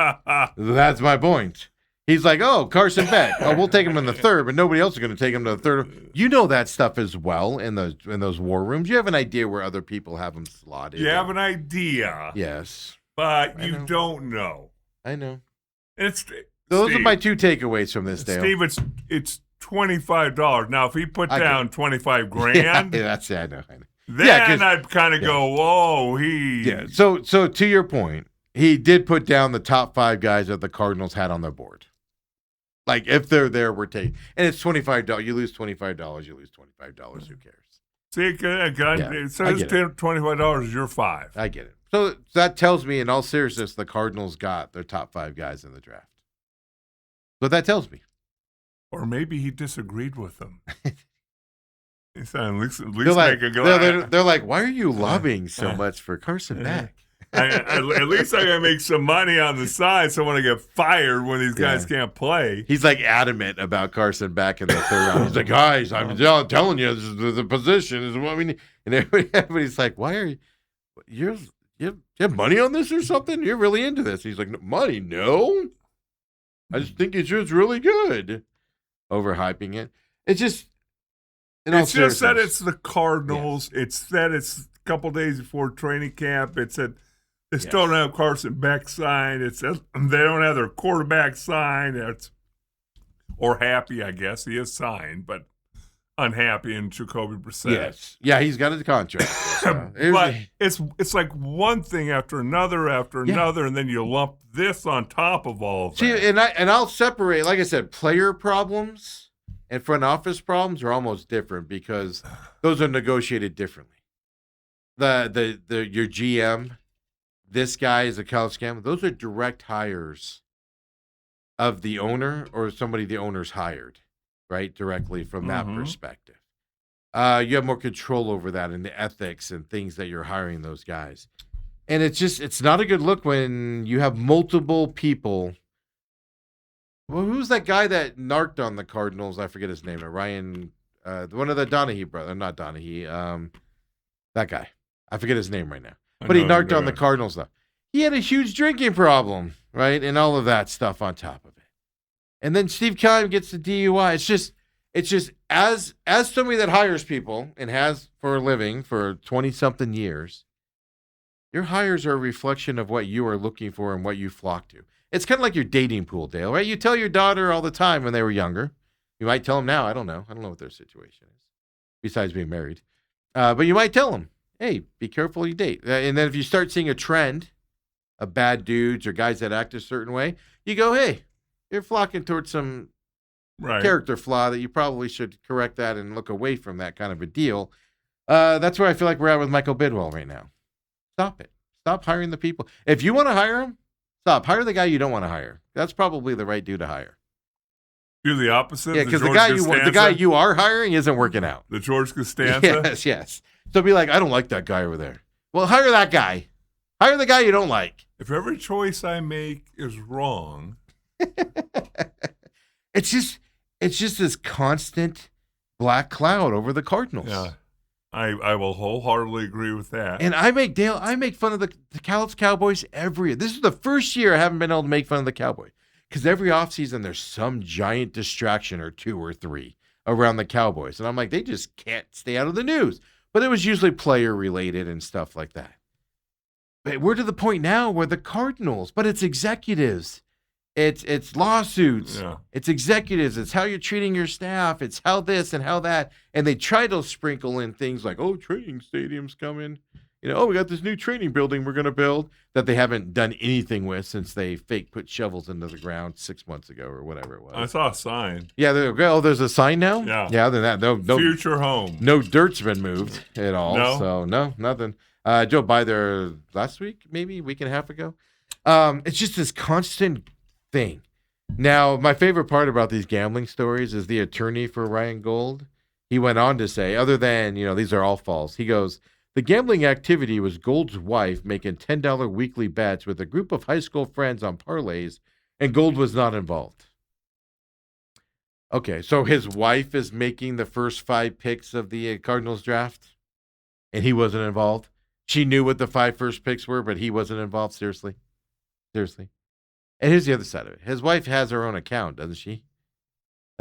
That's my point. He's like, Carson Beck. We'll take him in the 3rd, but nobody else is going to take him to the 3rd. You know that stuff as well in those war rooms. You have an idea where other people have them slotted. You have an idea. Yes. But you don't know. I know. Those are my 2 takeaways from this, Dale. Steve, it's $25. Now, if he put down $25,000, I know. Then I'd kind of go, whoa, Yeah. So to your point, he did put down the top 5 guys that the Cardinals had on their board. Like, if they're there, we're taking. And it's $25. You lose $25. You lose $25. Who cares? See, so it's $25 is your 5. I get it. So that tells me, in all seriousness, the Cardinals got their top 5 guys in the draft. But that tells me. Or maybe he disagreed with them. He said, at least they're like, why are you lobbying so much for Carson Beck? At least I gotta make some money on the side so when I get fired when these guys can't play. He's like adamant about Carson Beck in the 3rd round. He's like, guys, I'm telling you, this is the position is what we need. And everybody's like, why are you have money on this or something? You're really into this. He's like, money? No. I just think it's really good. Overhyping it. It's just that it's the Cardinals. Yes. It's that it's a couple days before training camp. It's that they still don't have Carson Beck signed. It's that they don't have their quarterback signed. Or happy, I guess. He is signed, but unhappy in Jacoby Brissett. Yes. Yeah, he's got a contract. But it's like one thing after another, and then you lump this on top of all of that. See, and I'll separate, like I said, player problems and front office problems are almost different because those are negotiated differently. Your GM, this guy is a college scam. Those are direct hires of the owner or somebody the owner's hired, right? Directly from that perspective. You have more control over that and the ethics and things that you're hiring those guys. And it's not a good look when you have multiple people. Well, who's that guy that narked on the Cardinals? I forget his name. Ryan, one of the Donahue brothers. Not Donahue. That guy. I forget his name right now. I But he know, narked on the Cardinals stuff. He had a huge drinking problem, right? And all of that stuff on top of it. And then Steve Keim gets the DUI. It's just as somebody that hires people and has for a living for 20-something years, your hires are a reflection of what you are looking for and what you flock to. It's kind of like your dating pool, Dale, right? You tell your daughter all the time when they were younger. You might tell them now. I don't know. I don't know what their situation is, besides being married. But you might tell them, hey, be careful you date. And then if you start seeing a trend of bad dudes or guys that act a certain way, you go, hey, you're flocking towards some character flaw that you probably should correct that and look away from that kind of a deal. That's where I feel like we're at with Michael Bidwell right now. Stop it. Stop hiring the people. If you want to hire him, stop. Hire the guy you don't want to hire. That's probably the right dude to hire. Do the opposite? Yeah, because the guy you are hiring isn't working out. The George Costanza? Yes. So be like, I don't like that guy over there. Well, hire that guy. Hire the guy you don't like. If every choice I make is wrong. It's just this constant black cloud over the Cardinals. Yeah. I will wholeheartedly agree with that. And I make fun of the Cowboys every year. This is the first year I haven't been able to make fun of the Cowboys. Because every offseason there's some giant distraction or two or three around the Cowboys. And I'm like, they just can't stay out of the news. But it was usually player related and stuff like that. But we're to the point now where the Cardinals, but it's executives. It's lawsuits. Yeah. It's executives. It's how you're treating your staff. It's how this and how that. And they try to sprinkle in things like, oh, training stadiums coming. We got this new training building we're going to build that they haven't done anything with since they fake put shovels into the ground 6 months ago or whatever it was. I saw a sign. Yeah, there's a sign now? Yeah. Yeah, then no, future home. No dirt's been moved at all. No? So, no, nothing. I drove by there last week, maybe a week and a half ago. It's just this constant thing. Now, my favorite part about these gambling stories is the attorney for Ryan Gold. He went on to say, other than, these are all false, he goes, the gambling activity was Gold's wife making $10 weekly bets with a group of high school friends on parlays, and Gold was not involved. Okay, so his wife is making the first 5 picks of the Cardinals draft, and he wasn't involved. She knew what the 5 first picks were, but he wasn't involved. Seriously. And here's the other side of it. His wife has her own account, doesn't she?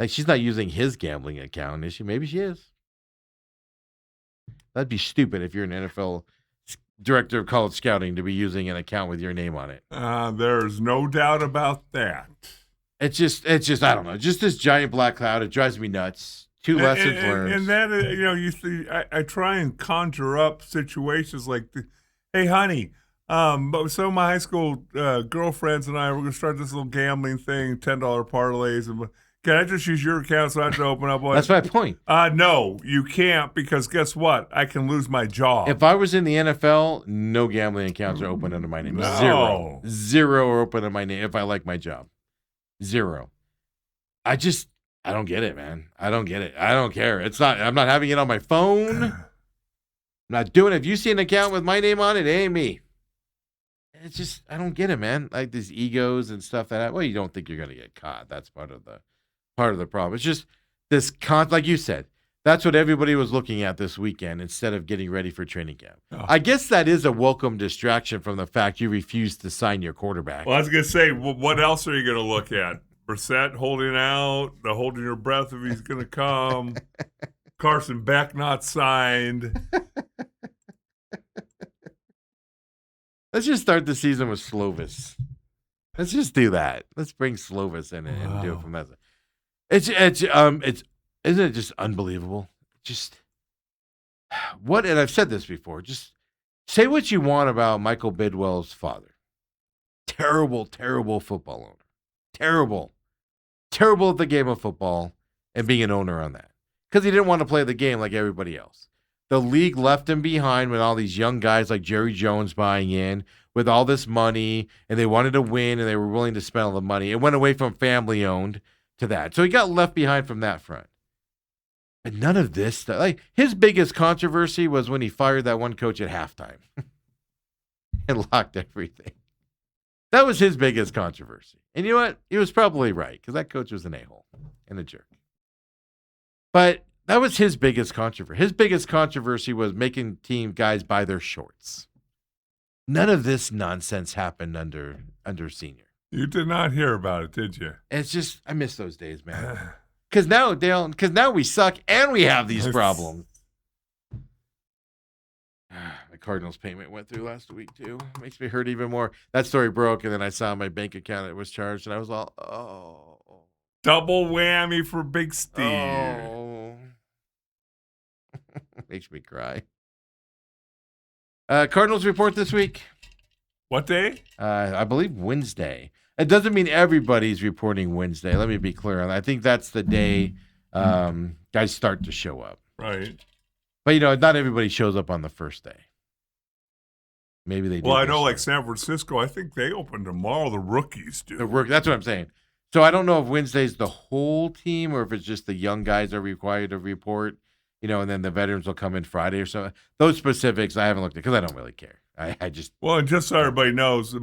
Like, she's not using his gambling account, is she? Maybe she is. That'd be stupid if you're an NFL director of college scouting to be using an account with your name on it. There's no doubt about that. It's just, I don't know, just this giant black cloud. It drives me nuts. Two lessons learned. And that, you see, I try and conjure up situations like, hey, honey, so my high school girlfriends and I, we're going to start this little gambling thing, $10 parlays. And can I just use your account so I have to open up one? That's my point. No, you can't, because guess what? I can lose my job. If I was in the NFL, no gambling accounts are open under my name. No. Zero are open under my name if I like my job. Zero. I don't get it, man. I don't get it. I don't care. I'm not having it on my phone. I'm not doing it. If you see an account with my name on it, it ain't me. It's just, I don't get it, man. Like these egos and stuff you don't think you're going to get caught. That's part of the problem. It's just this like you said, that's what everybody was looking at this weekend instead of getting ready for training camp. Oh. I guess that is a welcome distraction from the fact you refused to sign your quarterback. Well, I was going to say, what else are you going to look at? Brissett holding out, holding your breath if he's going to come. Carson Beck not signed. Let's just start the season with Slovis. Let's just do that. Let's bring Slovis in and do it from that. Isn't it just unbelievable? Just what, and I've said this before, just say what you want about Michael Bidwell's father. Terrible, terrible football owner. Terrible at the game of football and being an owner on that. Because he didn't want to play the game like everybody else. The league left him behind with all these young guys like Jerry Jones buying in with all this money, and they wanted to win, and they were willing to spend all the money. It went away from family-owned to that. So he got left behind from that front. But none of this stuff. Like, his biggest controversy was when he fired that one coach at halftime and locked everything. That was his biggest controversy. And you know what? He was probably right, because that coach was an a-hole and a jerk. But That was his biggest controversy. His biggest controversy was making team guys buy their shorts. None of this nonsense happened under Senior. You did not hear about it, did you? It's just, I miss those days, man. Because now, Dale, now we suck and we have these problems. My Cardinals payment went through last week, too. Makes me hurt even more. That story broke, and then I saw my bank account, it was charged, and I was all, oh. Double whammy for Big Steve. Oh. Makes me cry. Cardinals report this week. What day? I believe Wednesday. It doesn't mean everybody's reporting Wednesday. Let me be clear on that. I think that's the day guys start to show up. Right. But, not everybody shows up on the first day. Maybe they do. Well, I know like San Francisco, I think they open tomorrow. The rookies do. That's what I'm saying. So I don't know if Wednesday's the whole team or if it's just the young guys are required to report, and then the veterans will come in Friday or so. Those specifics I haven't looked at because I don't really care. I just. Well, and just so everybody knows,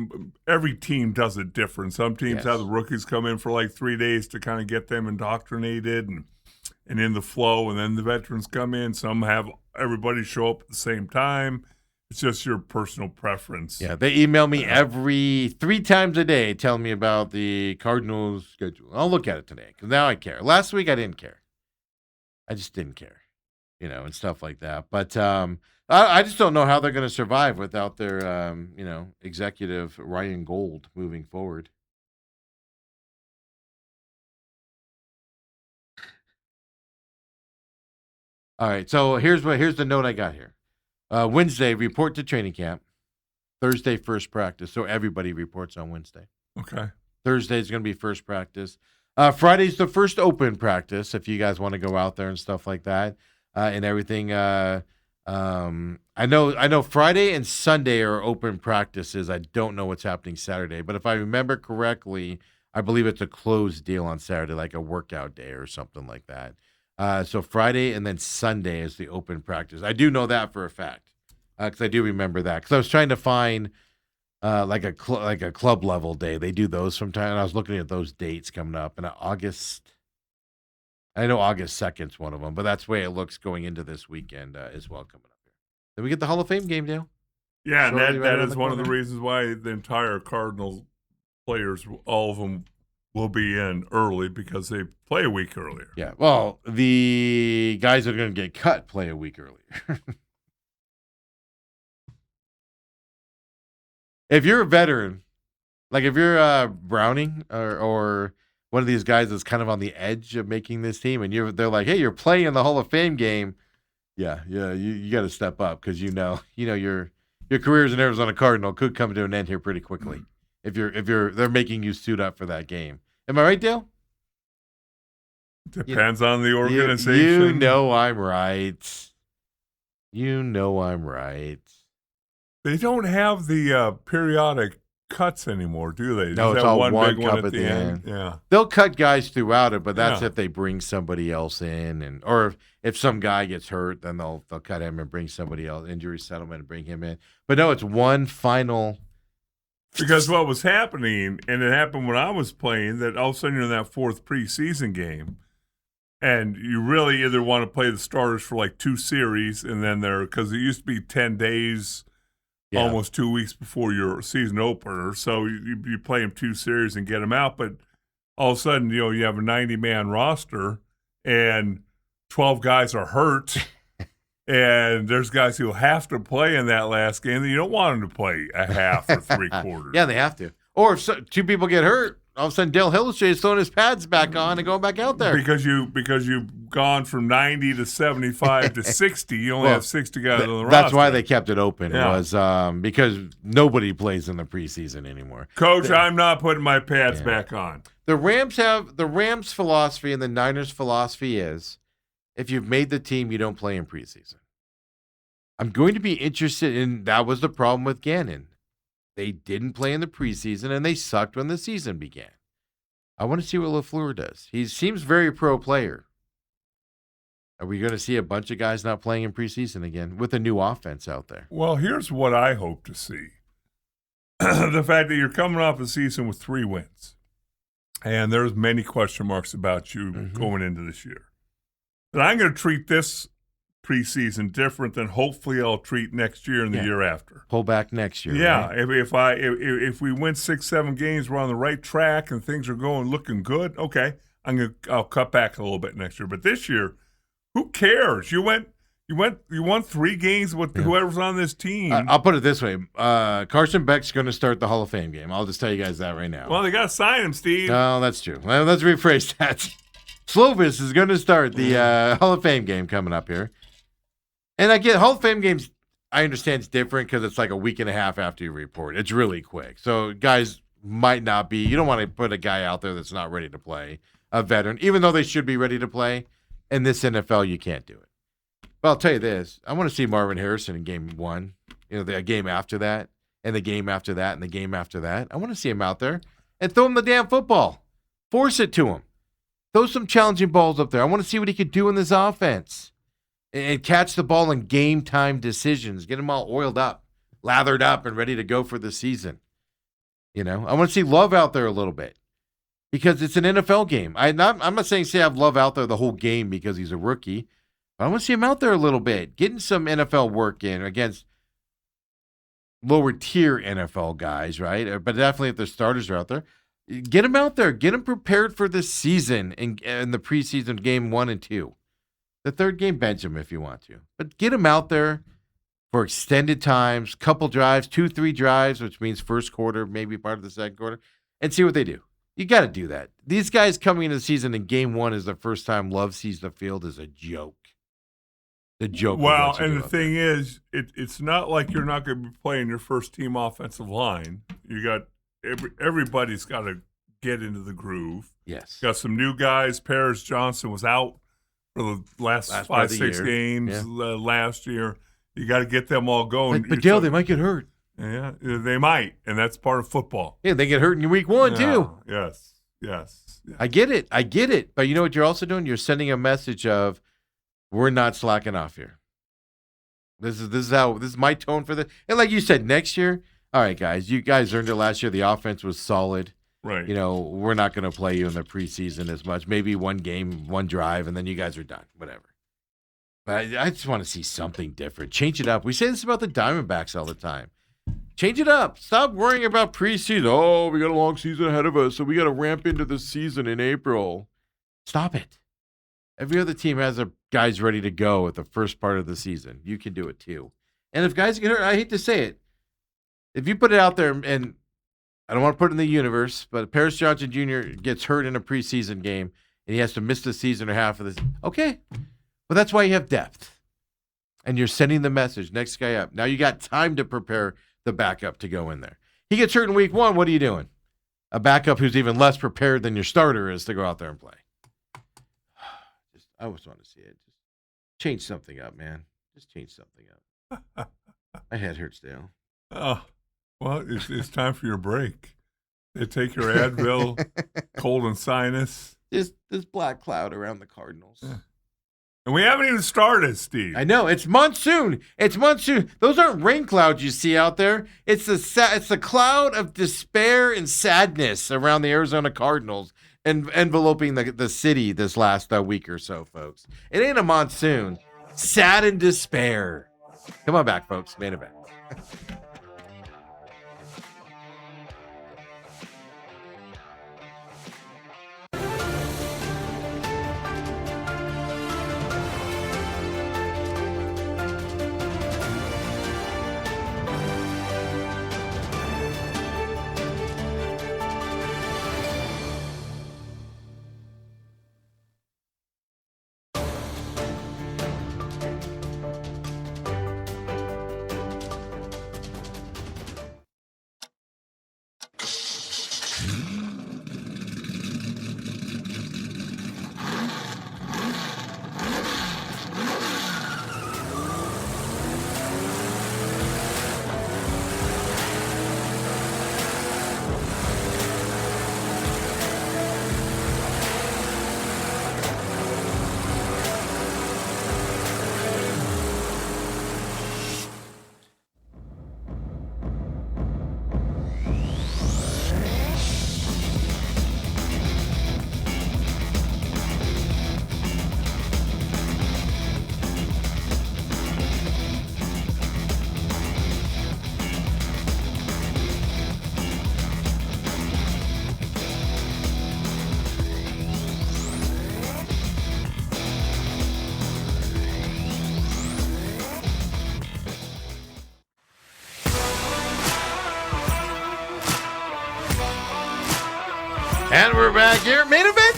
every team does it different. Some teams have the rookies come in for like 3 days to kind of get them indoctrinated and in the flow, and then the veterans come in. Some have everybody show up at the same time. It's just your personal preference. Yeah, they email me every 3 times a day telling me about the Cardinals schedule. I'll look at it today because now I care. Last week I didn't care. I just didn't care, and stuff like that. But I just don't know how they're going to survive without their, executive Ryan Gold moving forward. All right, so here's the note I got here. Wednesday, report to training camp. Thursday, first practice. So everybody reports on Wednesday. Okay. Thursday is going to be first practice. Friday's the first open practice if you guys want to go out there and stuff like that and everything. I know Friday and Sunday are open practices. I don't know what's happening Saturday. But if I remember correctly, I believe it's a closed deal on Saturday, like a workout day or something like that. So Friday and then Sunday is the open practice. I do know that for a fact because I do remember that because I was trying to find like a club level day. They do those sometimes. And I was looking at those dates coming up. And August 2nd is one of them, but that's the way it looks going into this weekend as well coming up here. Then we get the Hall of Fame game, Dale. Yeah, and that is one of the reasons why the entire Cardinals players, all of them, will be in early because they play a week earlier. Yeah, well, the guys that are going to get cut play a week earlier. If you're a veteran, like if you're Browning or one of these guys that's kind of on the edge of making this team, and they're like, hey, you're playing in the Hall of Fame game. Yeah, you got to step up because your career as an Arizona Cardinal could come to an end here pretty quickly if they're making you suit up for that game. Am I right, Dale? Depends on the organization. You know I'm right. I'm right. They don't have the periodic cuts anymore, do they? No, it's all one cup at the end. Yeah, they'll cut guys throughout it, but that's if they bring somebody else in, or if some guy gets hurt, then they'll cut him and bring somebody else, injury settlement, and bring him in. But no, it's one final. Because what was happening, and it happened when I was playing, that all of a sudden you're in that fourth preseason game, and you really either want to play the starters for like 2 series, and then because it used to be 10 days. Yeah. Almost 2 weeks before your season opener. So you play them 2 series and get them out. But all of a sudden, you have a 90-man roster and 12 guys are hurt. And there's guys who have to play in that last game that you don't want them to play a half or 3/4. Yeah, they have to. Or if 2 people get hurt, all of a sudden Dale Hellestrae is throwing his pads back on and going back out there. Because you've gone from 90 to 75 to 60. You only have 60 guys on the roster. That's why they kept it open. Yeah. Was because nobody plays in the preseason anymore. Coach, I'm not putting my pads back on. The Rams' philosophy and the Niners' philosophy is if you've made the team, you don't play in preseason. I'm going to be interested in that was the problem with Gannon. They didn't play in the preseason, and they sucked when the season began. I want to see what LaFleur does. He seems very pro player. Are we going to see a bunch of guys not playing in preseason again with a new offense out there? Well, here's what I hope to see. The fact that you're coming off a season with 3 wins, and there's many question marks about you going into this year. that I'm going to treat this preseason different than hopefully I'll treat next year and the year after. Pull back next year. Yeah, right? if we win 6-7 games, we're on the right track and things are looking good. Okay, I'll cut back a little bit next year. But this year, who cares? You won 3 games with whoever's on this team. I'll put it this way: Carson Beck's going to start the Hall of Fame game. I'll just tell you guys that right now. Well, they got to sign him, Steve. No, that's true. Well, let's rephrase that. Slovis is going to start the Hall of Fame game coming up here. And I get Hall of Fame games, I understand it's different because it's like a week and a half after you report. It's really quick. So guys might not be, you don't want to put a guy out there that's not ready to play, a veteran, even though they should be ready to play. In this NFL, you can't do it. But I'll tell you this, I want to see Marvin Harrison in game 1, the game after that, and the game after that, and the game after that. I want to see him out there and throw him the damn football. Force it to him. Throw some challenging balls up there. I want to see what he could do in this offense. And catch the ball in game time decisions. Get them all oiled up, lathered up, and ready to go for the season. I want to see Love out there a little bit because it's an NFL game. I'm not saying have Love out there the whole game because he's a rookie, but I want to see him out there a little bit, getting some NFL work in against lower tier NFL guys, right? But definitely if the starters are out there, get him out there, get him prepared for the season in the preseason game 1 and 2. The third game, bench him if you want to. But get him out there for extended times, couple drives, 2-3 drives, which means first quarter, maybe part of the second quarter, and see what they do. You got to do that. These guys coming into the season in game 1 is the first time Love sees the field is a joke. The joke. Well, and the thing is, it's not like you're not going to be playing your first team offensive line. You got everybody's got to get into the groove. Yes. Got some new guys. Paris Johnson was out for the last 5-6 games last year. You got to get them all going. But Dale, they might get hurt. Yeah, they might, and that's part of football. Yeah, they get hurt in week 1 too. Yes. I get it. But you know what you're also doing? You're sending a message of we're not slacking off here. This is my tone for this. And like you said, next year, all right, guys, you guys earned it last year. The offense was solid. Right. We're not going to play you in the preseason as much. Maybe one game, one drive, and then you guys are done. Whatever. But I just want to see something different. Change it up. We say this about the Diamondbacks all the time. Change it up. Stop worrying about preseason. Oh, we got a long season ahead of us, so we got to ramp into the season in April. Stop it. Every other team has their guys ready to go at the first part of the season. You can do it too. And if guys get hurt, I hate to say it, if you put it out there and I don't want to put it in the universe, but Paris Johnson Jr. gets hurt in a preseason game and he has to miss the season or half of this. Okay. Well, that's why you have depth. And you're sending the message, next guy up. Now you got time to prepare the backup to go in there. He gets hurt in week 1. What are you doing? A backup who's even less prepared than your starter is to go out there and play. I always want to see it. Just change something up, man. Just change something up. My head hurts, Dale. Oh, well, it's time for your break. They take your Advil, cold and sinus. This black cloud around the Cardinals. Yeah. And we haven't even started, Steve. I know. It's monsoon. It's monsoon. Those aren't rain clouds you see out there. It's the cloud of despair and sadness around the Arizona Cardinals and enveloping the city this last week or so, folks. It ain't a monsoon. Sad and despair. Come on back, folks. Main event. And we're back here. Main event.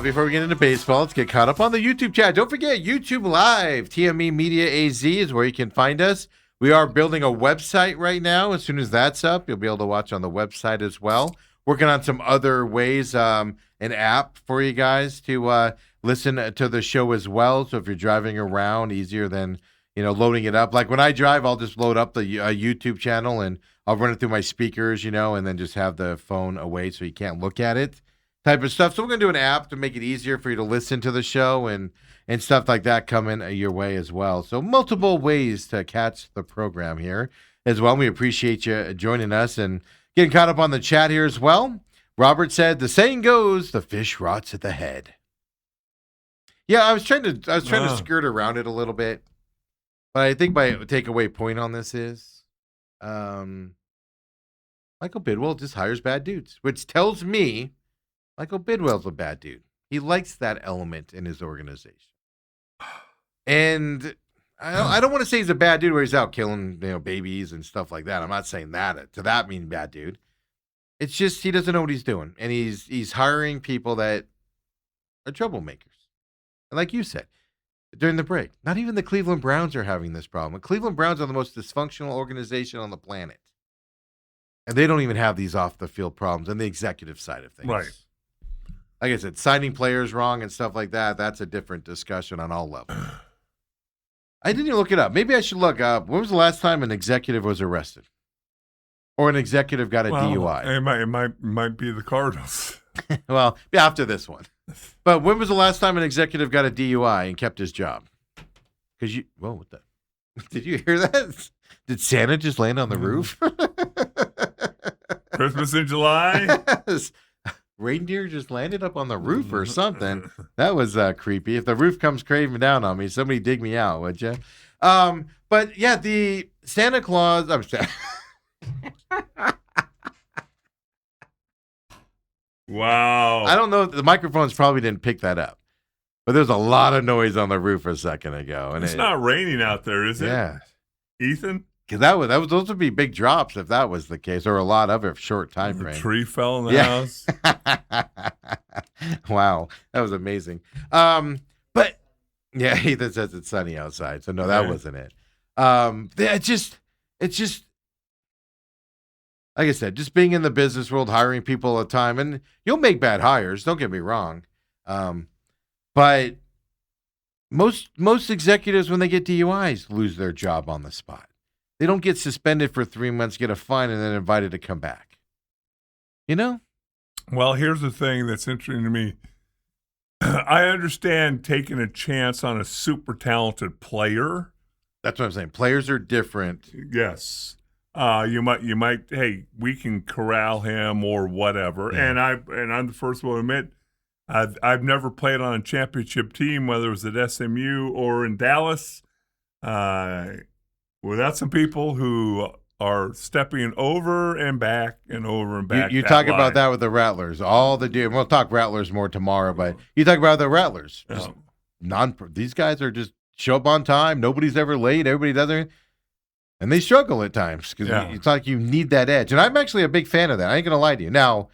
Before we get into baseball, let's get caught up on the YouTube chat. Don't forget, YouTube Live. TME Media AZ is where you can find us. We are building a website right now. As soon as that's up, you'll be able to watch on the website as well. Working on some other ways, an app for you guys to listen to the show as well. So if you're driving around, easier than loading it up. Like when I drive, I'll just load up the YouTube channel and I'll run it through my speakers, and then just have the phone away so you can't look at it, type of stuff. So we're gonna do an app to make it easier for you to listen to the show and stuff like that coming your way as well. So multiple ways to catch the program here as well. We appreciate you joining us and getting caught up on the chat here as well. Robert said, the saying goes, the fish rots at the head. Yeah, I was trying to skirt around it a little bit. But I think my takeaway point on this is Michael Bidwell just hires bad dudes, which tells me Michael Bidwell's a bad dude. He likes that element in his organization. And I don't want to say he's a bad dude where he's out killing babies and stuff like that. I'm not saying that to that mean bad dude. It's just he doesn't know what he's doing, and he's hiring people that are troublemakers. And like you said during the break, not even the Cleveland Browns are having this problem. The Cleveland Browns are the most dysfunctional organization on the planet, and they don't even have these off the field problems on the executive side of things. Right. Like I said, signing players wrong and stuff like that, that's a different discussion on all levels. I didn't even look it up. Maybe I should look up. When was the last time an executive was arrested? Or an executive got a DUI? It might be the Cardinals. Well, after this one. But when was the last time an executive got a DUI and kept his job? Because what the? Did you hear that? Did Santa just land on the roof? Christmas in July? Yes. Reindeer just landed up on the roof or something. That was creepy. If the roof comes craving down on me, somebody dig me out, would you? But yeah, the Santa Claus. I'm sorry. Wow. I don't know. The microphones probably didn't pick that up, but there's a lot of noise on the roof a second ago, and it's not raining out there, is it? Yeah, Ethan. Because those would be big drops if that was the case, or a lot of it short time frame. The tree fell in the house. Wow, that was amazing. But yeah, Ethan says it's sunny outside, so no, that wasn't it. It's just like I said, just being in the business world, hiring people all the time, and you'll make bad hires. Don't get me wrong, but most executives when they get DUIs lose their job on the spot. They don't get suspended for 3 months, get a fine, and then invited to come back. Well, here's the thing that's interesting to me. I understand taking a chance on a super talented player. That's what I'm saying. Players are different. Yes. You might. Hey, we can corral him or whatever. Yeah. And I'm the first one to admit, I've never played on a championship team, whether it was at SMU or in Dallas. Without some people who are stepping over and back and over and back. You talk about that with the Rattlers. We'll talk Rattlers more tomorrow, but you talk about the Rattlers. These guys are just show up on time. Nobody's ever late. Everybody does it. And they struggle at times because it's like you need that edge. And I'm actually a big fan of that. I ain't going to lie to you. Now,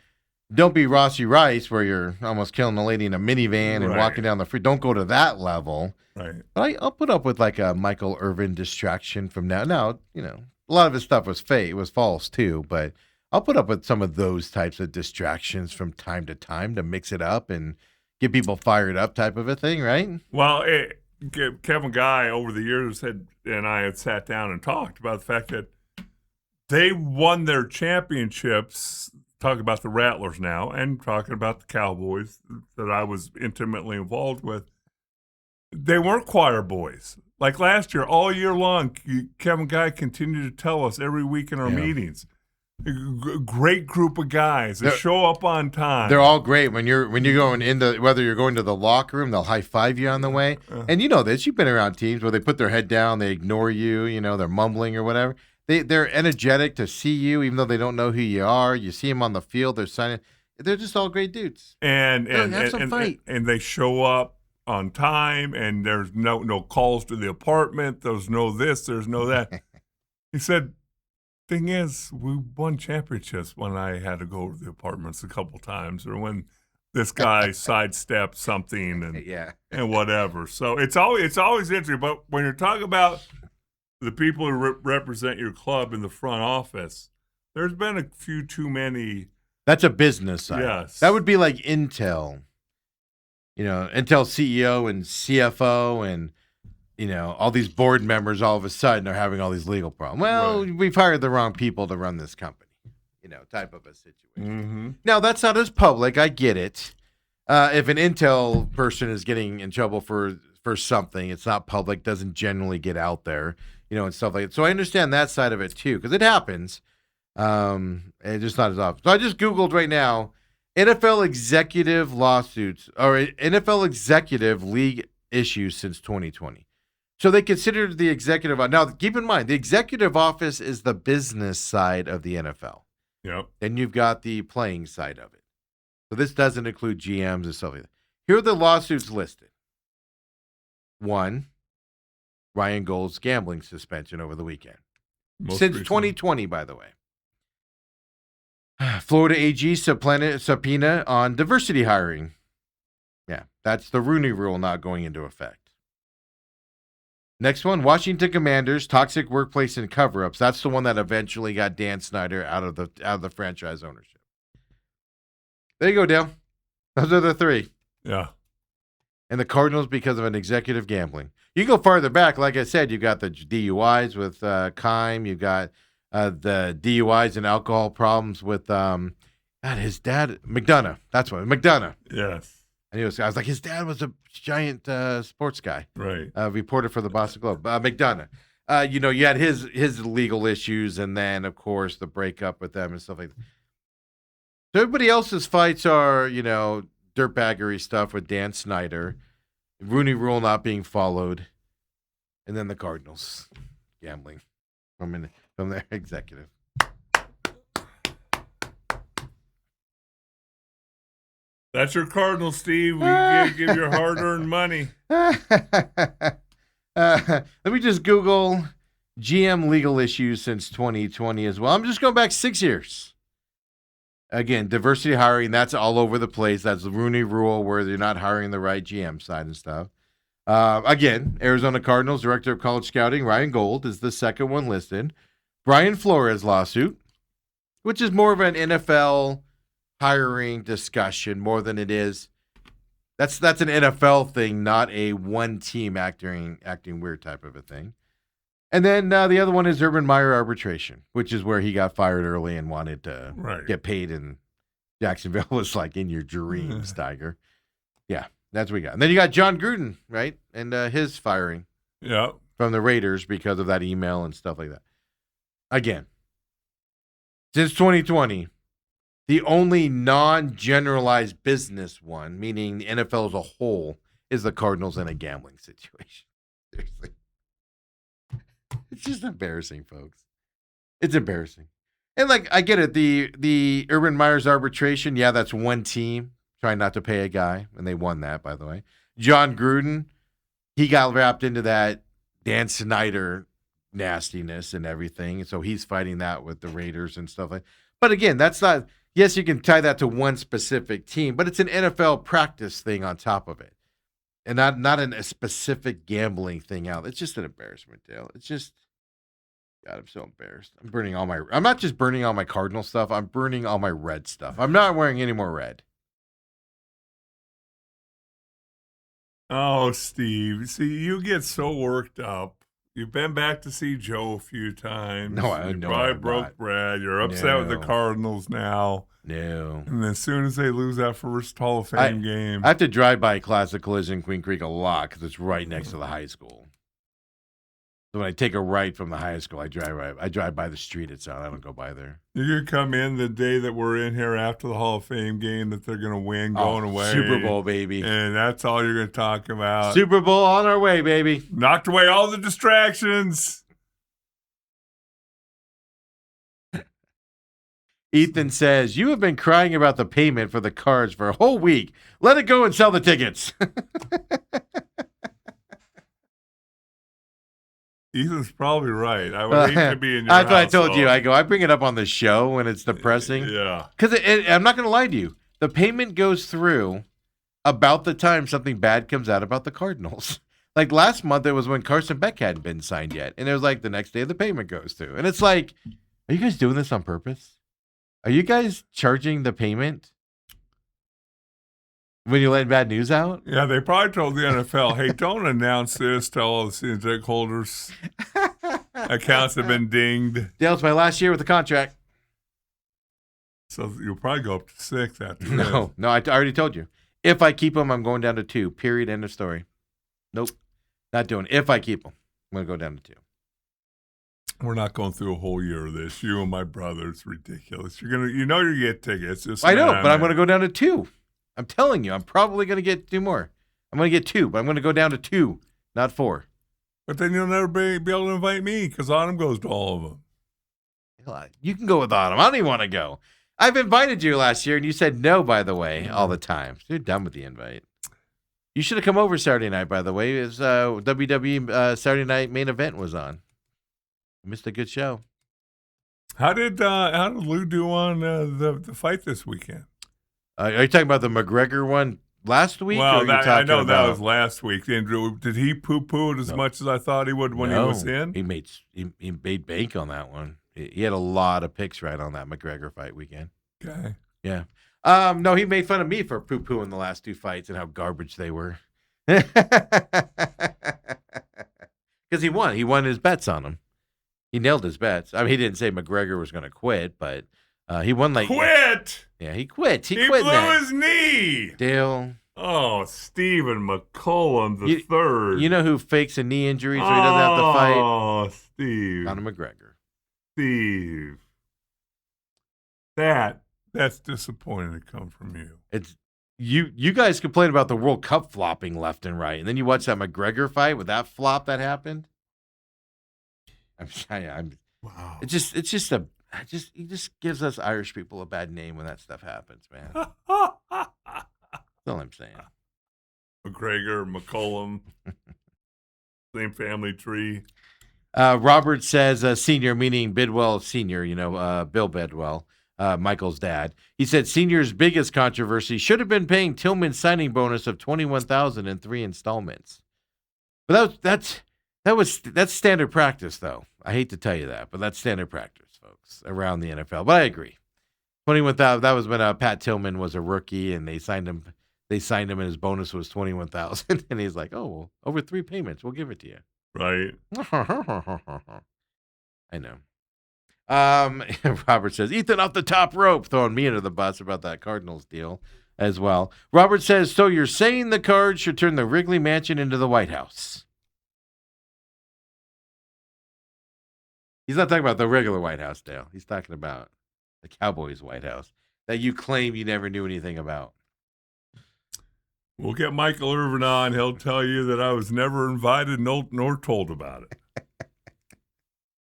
don't be Rossi Rice where you're almost killing a lady in a minivan and walking down the street. Don't go to that level. Right. But I'll put up with like a Michael Irvin distraction from now. Now, a lot of his stuff was fake. It was false too. But I'll put up with some of those types of distractions from time to time to mix it up and get people fired up type of a thing, right? Well, Kevin Guy over the years and I had sat down and talked about the fact that they won their championships, talking about the Rattlers now, and talking about the Cowboys that I was intimately involved with. They weren't choir boys. Like last year, all year long, Kevin Guy continued to tell us every week in our meetings. Great group of guys that show up on time. They're all great when you're going whether you're going to the locker room, they'll high five you on the way. And you know this, you've been around teams where they put their head down, they ignore you, they're mumbling or whatever. They're energetic to see you, even though they don't know who you are. You see them on the field, they're signing. They're just all great dudes. And they show up on time, and there's no calls to the apartment. There's no this, there's no that. He said, thing is, we won championships when I had to go over the apartments a couple times, or when this guy sidestepped something and whatever. So it's always interesting. But when you're talking about the people who represent your club in the front office, there's been a few too many. That's a business side. Yes. That would be like Intel. Intel CEO and CFO and, all these board members all of a sudden are having all these legal problems. Well, we've hired the wrong people to run this company, type of a situation. Mm-hmm. Now, that's not as public. I get it. If an Intel person is getting in trouble for something, it's not public, doesn't generally get out there, and stuff like that. So I understand that side of it, too, because it happens. It's just not as often. So I just Googled right now, NFL executive lawsuits or NFL executive league issues since 2020. So they considered the executive. Now, keep in mind, the executive office is the business side of the NFL. Yep. Then you've got the playing side of it. So this doesn't include GMs and stuff like that. Here are the lawsuits listed. 1, Ryan Gold's gambling suspension over the weekend. Since 2020, by the way. Florida AG subpoena on diversity hiring. Yeah, that's the Rooney Rule not going into effect. Next one, Washington Commanders, toxic workplace and cover-ups. That's the one that eventually got Dan Snyder out of the franchise ownership. There you go, Dale. Those are the 3. Yeah. And the Cardinals because of an executive gambling. You go farther back, like I said, you got the DUIs with Kime. You got the DUIs and alcohol problems with his dad, McDonough. That's what, McDonough. Yes. And I was like, his dad was a giant sports guy. Right. Reporter for the Boston Globe. McDonough. You had his legal issues, and then, of course, the breakup with them and stuff like that. So everybody else's fights are, dirtbaggery stuff with Dan Snyder, Rooney Rule not being followed, and then the Cardinals gambling from their executive. That's your Cardinal, Steve. We give your hard-earned money. Let me just Google GM legal issues since 2020 as well. I'm just going back 6 years. Again, diversity hiring, that's all over the place. That's the Rooney Rule where they're not hiring the right GM side and stuff. Again, Arizona Cardinals Director of College Scouting, Ryan Gold, is the second one listed. Brian Flores lawsuit, which is more of an NFL hiring discussion more than it is. That's an NFL thing, not a one team acting weird type of a thing. And then the other one is Urban Meyer arbitration, which is where he got fired early and wanted to get paid. And Jacksonville was like, in your dreams, Tiger. Yeah, that's what we got. And then you got John Gruden, right? And his firing from the Raiders because of that email and stuff like that. Again, since 2020, the only non-generalized business one, meaning the NFL as a whole, is the Cardinals in a gambling situation. Seriously. It's just embarrassing, folks. It's embarrassing. And, I get it. The Urban Meyer's arbitration, yeah, that's one team trying not to pay a guy, and they won that, by the way. John Gruden, he got wrapped into that Dan Snyder nastiness and everything, and so he's fighting that with the Raiders and stuff like that. But, again, that's not – yes, you can tie that to one specific team, but it's an NFL practice thing on top of it. And not a specific gambling thing out. It's just an embarrassment, Dale. It's just, God, I'm so embarrassed. I'm not just burning all my Cardinal stuff. I'm burning all my red stuff. I'm not wearing any more red. Oh, Steve. See, you get so worked up. You've been back to see Joe a few times. No, I know. Probably broke bread. You're upset with the Cardinals now. No. And as soon as they lose that first Hall of Fame game. I have to drive by Classic Collision Queen Creek a lot because it's right next to the high school. So when I take a right from the high school, I drive by the street itself. I don't go by there. You're going to come in the day that we're in here after the Hall of Fame game that they're going to win going away. Super Bowl, baby. And that's all you're going to talk about. Super Bowl on our way, baby. Knocked away all the distractions. Ethan says, you have been crying about the payment for the cards for a whole week. Let it go and sell the tickets. Ethan's probably right. I would hate to be in your That's what I house, told you. though. I bring it up on the show when it's depressing. Yeah. Because I'm not going to lie to you. The payment goes through about the time something bad comes out about the Cardinals. Like last month, it was when Carson Beck hadn't been signed yet. And it was like the next day the payment goes through. And it's like, are you guys doing this on purpose? Are you guys charging the payment when you let bad news out? Yeah, they probably told the NFL, hey, don't announce this to all the season ticket holders. Accounts have been dinged. Dale, it's my last year with the contract. So you'll probably go up to 6 after this. No, I already told you. If I keep him, I'm going down to 2. Period. End of story. Nope. Not doing it. If I keep him, I'm going to go down to 2. We're not going through a whole year of this. You and my brother, it's ridiculous. You're get tickets. Just I know, but I'm going to go down to 2. I'm telling you, I'm probably going to get 2 more. I'm going to get 2, but I'm going to go down to 2, not 4. But then you'll never be able to invite me because Autumn goes to all of them. You can go with Autumn. I don't even want to go. I've invited you last year, and you said no, by the way, all the time. You're done with the invite. You should have come over Saturday night, by the way. It was WWE Saturday night main event was on. You missed a good show. How did Lou do on the fight this weekend? Are you talking about the McGregor one last week? Well, I know about... that was last week. Andrew, did he poo-poo it as much as I thought he would when he was in? He made bank on that one. He had a lot of picks right on that McGregor fight weekend. Okay. Yeah. No, he made fun of me for poo-pooing the last 2 fights and how garbage they were. Because he won. He won his bets on them. He nailed his bets. I mean, he didn't say McGregor was going to quit, but he won like... Quit! Yeah, he quit. He blew his knee! Dale. Oh, Stephen McCollum the third. You know who fakes a knee injury so he doesn't have to fight? Oh, Steve. Conor McGregor. Steve. That's disappointing to come from you. It's you guys complain about the World Cup flopping left and right, and then you watch that McGregor fight with that flop that happened. Wow. It just gives us Irish people a bad name when that stuff happens, man. That's all I'm saying. McGregor, McCollum, same family tree. Robert says senior, meaning Bidwell Senior. Bill Bidwell, Michael's dad. He said senior's biggest controversy should have been paying Tillman's signing bonus of $21,000 in 3 installments. But that's standard practice, though. I hate to tell you that, but that's standard practice, folks, around the NFL. But I agree. $21,000. That was when Pat Tillman was a rookie, and they signed him. And his bonus was $21,000, and he's like, "Oh, well, over 3 payments, we'll give it to you." Right. I know. Robert says, Ethan off the top rope, throwing me into the bus about that Cardinals deal as well. Robert says, so you're saying the Cards should turn the Wrigley Mansion into the White House? He's not talking about the regular White House, Dale. He's talking about the Cowboys' White House that you claim you never knew anything about. We'll get Michael Irvin on. He'll tell you that I was never invited nor told about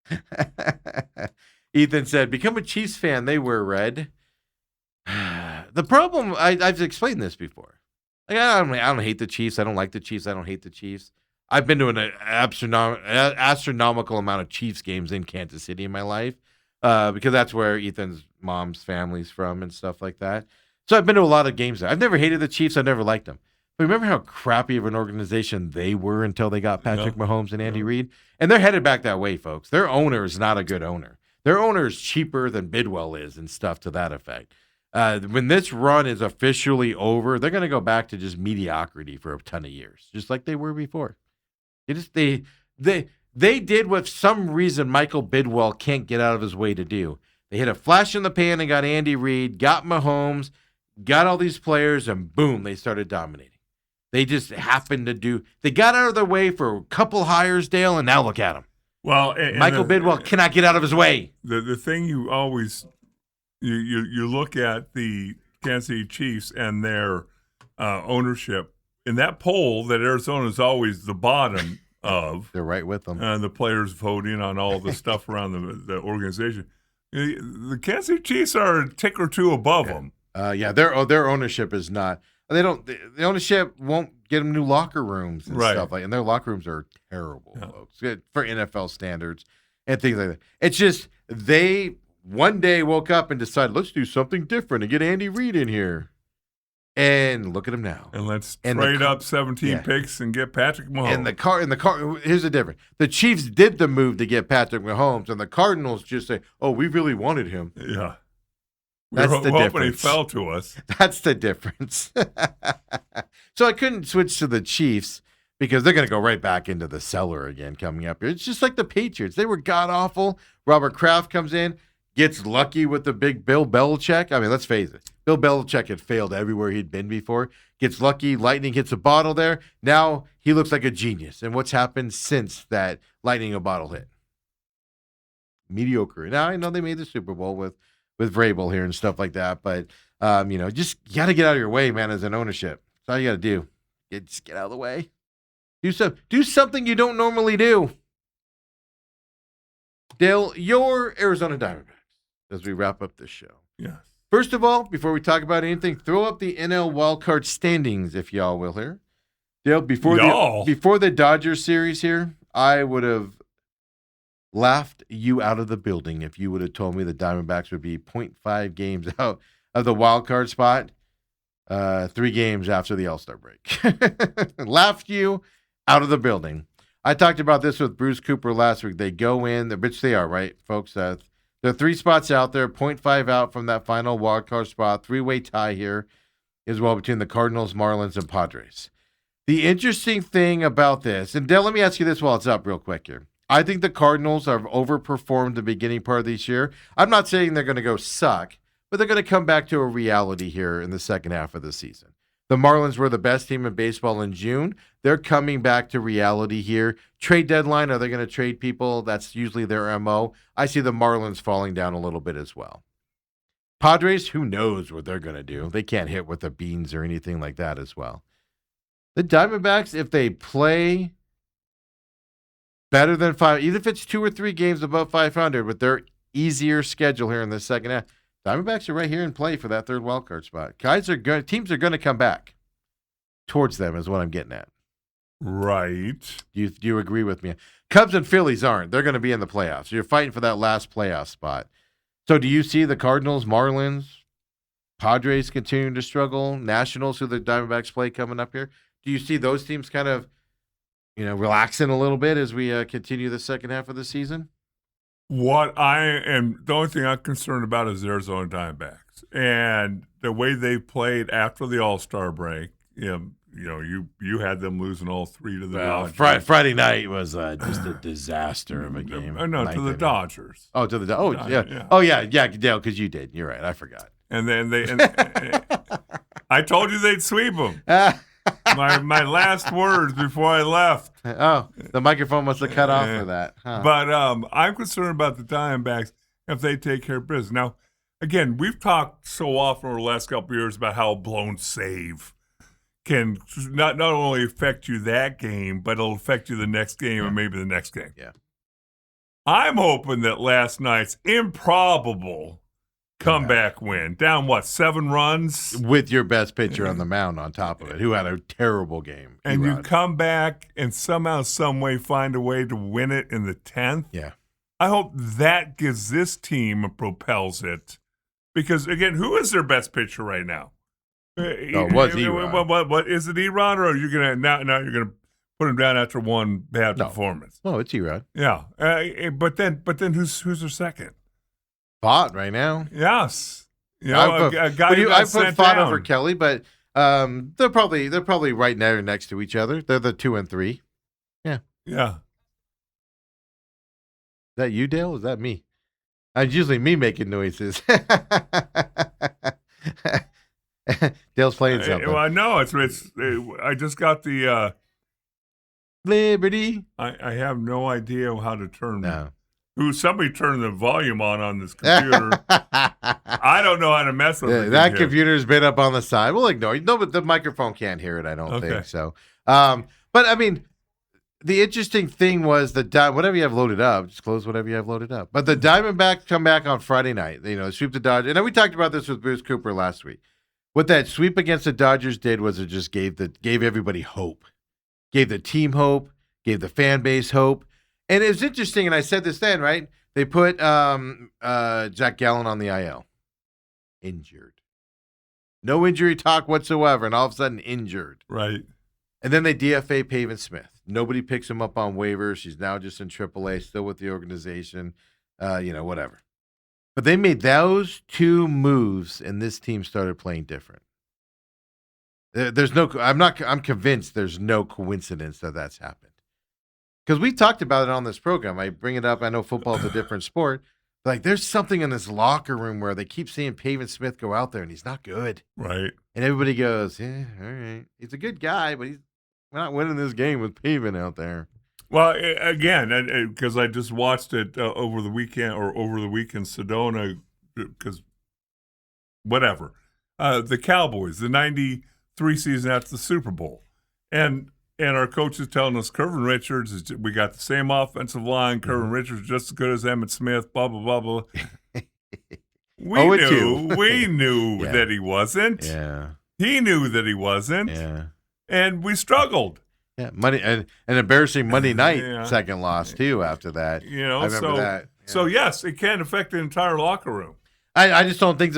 it. Ethan said, become a Chiefs fan. They wear red. The problem, I've explained this before. Like, I don't hate the Chiefs. I don't like the Chiefs. I don't hate the Chiefs. I've been to an astronomical amount of Chiefs games in Kansas City in my life because that's where Ethan's mom's family's from and stuff like that. So I've been to a lot of games there. I've never hated the Chiefs. I've never liked them. But remember how crappy of an organization they were until they got Patrick Mahomes and Andy Reid? And they're headed back that way, folks. Their owner is not a good owner. Their owner is cheaper than Bidwell is and stuff to that effect. When this run is officially over, they're going to go back to just mediocrity for a ton of years, just like they were before. They did what some reason Michael Bidwell can't get out of his way to do. They hit a flash in the pan and got Andy Reid, got Mahomes, got all these players, and boom, they started dominating. They just happened to they got out of their way for a couple hires, Dale, and now look at them. Well, Michael Bidwell cannot get out of his way. The thing you always you look at the Kansas City Chiefs and their ownership in that poll that Arizona is always the bottom of. They're right with them. And the players voting on all the stuff around the organization. The Kansas City Chiefs are a tick or two above them. Their ownership is not. They don't. The ownership won't get them new locker rooms and Right. stuff and their locker rooms are terrible, folks, for NFL standards and things like that. It's just they one day woke up and decided, let's do something different and get Andy Reid in here. And look at him now. And let's trade up 17 picks and get Patrick Mahomes. And the car. Here's the difference. The Chiefs did the move to get Patrick Mahomes, and the Cardinals just say, "Oh, we really wanted him." Yeah, that's the difference. Hoping he fell to us. That's the difference. So I couldn't switch to the Chiefs because they're going to go right back into the cellar again coming up here. It's just like the Patriots. They were god awful. Robert Kraft comes in. Gets lucky with the big Bill Belichick. I mean, let's face it. Bill Belichick had failed everywhere he'd been before. Gets lucky. Lightning hits a bottle there. Now he looks like a genius. And what's happened since that lightning a bottle hit? Mediocre. Now, I know they made the Super Bowl with Vrabel here and stuff like that. But, just you got to get out of your way, man, as an ownership. That's all you got to do. Just get out of the way. Do something you don't normally do. Dale, your Arizona Diamondbacks. As we wrap up this show. Yes. First of all, before we talk about anything, throw up the NL wildcard standings, if y'all will here. Dale, before the Dodgers series here, I would have laughed you out of the building if you would have told me the Diamondbacks would be 0.5 games out of the wildcard spot 3 games after the All-Star break. Laughed you out of the building. I talked about this with Bruce Cooper last week. They go in, which they are, right, folks? There are 3 spots out there, 0.5 out from that final wildcard spot. 3-way tie here as well between the Cardinals, Marlins, and Padres. The interesting thing about this, and Dale, let me ask you this while it's up real quick here. I think the Cardinals have overperformed the beginning part of this year. I'm not saying they're going to go suck, but they're going to come back to a reality here in the second half of the season. The Marlins were the best team in baseball in June. They're coming back to reality here. Trade deadline, are they going to trade people? That's usually their MO. I see the Marlins falling down a little bit as well. Padres, who knows what they're going to do? They can't hit with the beans or anything like that as well. The Diamondbacks, if they play better than 5, even if it's 2 or 3 games above 500 with their easier schedule here in the second half, Diamondbacks are right here in play for that third wildcard spot. Teams are going to come back towards them is what I'm getting at. Right. Do you agree with me? Cubs and Phillies aren't. They're going to be in the playoffs. You're fighting for that last playoff spot. So do you see the Cardinals, Marlins, Padres continuing to struggle, Nationals, who the Diamondbacks play coming up here? Do you see those teams kind of, relaxing a little bit as we continue the second half of the season? The only thing I'm concerned about is the Arizona Diamondbacks and the way they played after the All-Star break. You had them losing all 3 to the Dodgers. Friday night was just a disaster of a game. No, to the Dodgers. Oh, to the Dodgers. Yeah. Oh, yeah, Dale, because you did. You're right. I forgot. And then I told you they'd sweep them. My last words before I left. Oh, the microphone must have cut off for that. Huh. But I'm concerned about the Diamondbacks if they take care of business. Now, again, we've talked so often over the last couple of years about how a blown save can not only affect you that game, but it'll affect you the next game and maybe the next game. Yeah. I'm hoping that last night's improbable comeback win, down 7 runs? With your best pitcher on the mound on top of it, who had a terrible game. And you come back and somehow, some way find a way to win it in the 10th? Yeah. I hope that gives this team and propels it. Because, again, who is their best pitcher right now? Was Erod. What is it, Erod, or are you gonna now you're gonna put him down after one bad performance? No, it's Erod. Yeah, but then who's their second? Fott right now. Yes, a guy who got I put sent Fott down over Kelly, but they're probably right there next to each other. They're the 2 and 3. Yeah. Yeah. Is that you, Dale? Is that me? It's usually me making noises. Dale's playing something. Well, no, it's I just got the Liberty. I have no idea how to turn. No. Somebody turned the volume on this computer. I don't know how to mess with it. That computer's been up on the side. We'll ignore it. No, but the microphone can't hear it, I don't think so. But I mean, the interesting thing was whatever you have loaded up, just close whatever you have loaded up. But the Diamondbacks come back on Friday night. Sweep the Dodgers. And we talked about this with Bruce Cooper last week. What that sweep against the Dodgers did was it just gave everybody hope, gave the team hope, gave the fan base hope. And it was interesting, and I said this then, right? They put Zach Gallen on the IL. Injured. No injury talk whatsoever, and all of a sudden injured. Right. And then they DFA Pavin Smith. Nobody picks him up on waivers. She's now just in AAA, still with the organization, whatever. But they made those two moves, and this team started playing different. I'm convinced there's no coincidence that that's happened. Because we talked about it on this program. I bring it up. I know football's a different sport. But like, there's something in this locker room where they keep seeing Pavin Smith go out there, and he's not good. Right. And everybody goes, yeah, all right. He's a good guy, but we're not winning this game with Pavin out there. Well, again, because I just watched it over the week in Sedona, because whatever. The Cowboys, the 93 season after the Super Bowl. And our coach is telling us Kervin Richards, we got the same offensive line. Kervin Richards just as good as Emmitt Smith, blah, blah, blah, blah. We knew that he wasn't. Yeah. He knew that he wasn't. Yeah. And we struggled. Yeah, an embarrassing Monday night second loss too. After that, I remember that. Yeah. So yes, it can affect the entire locker room. I just don't think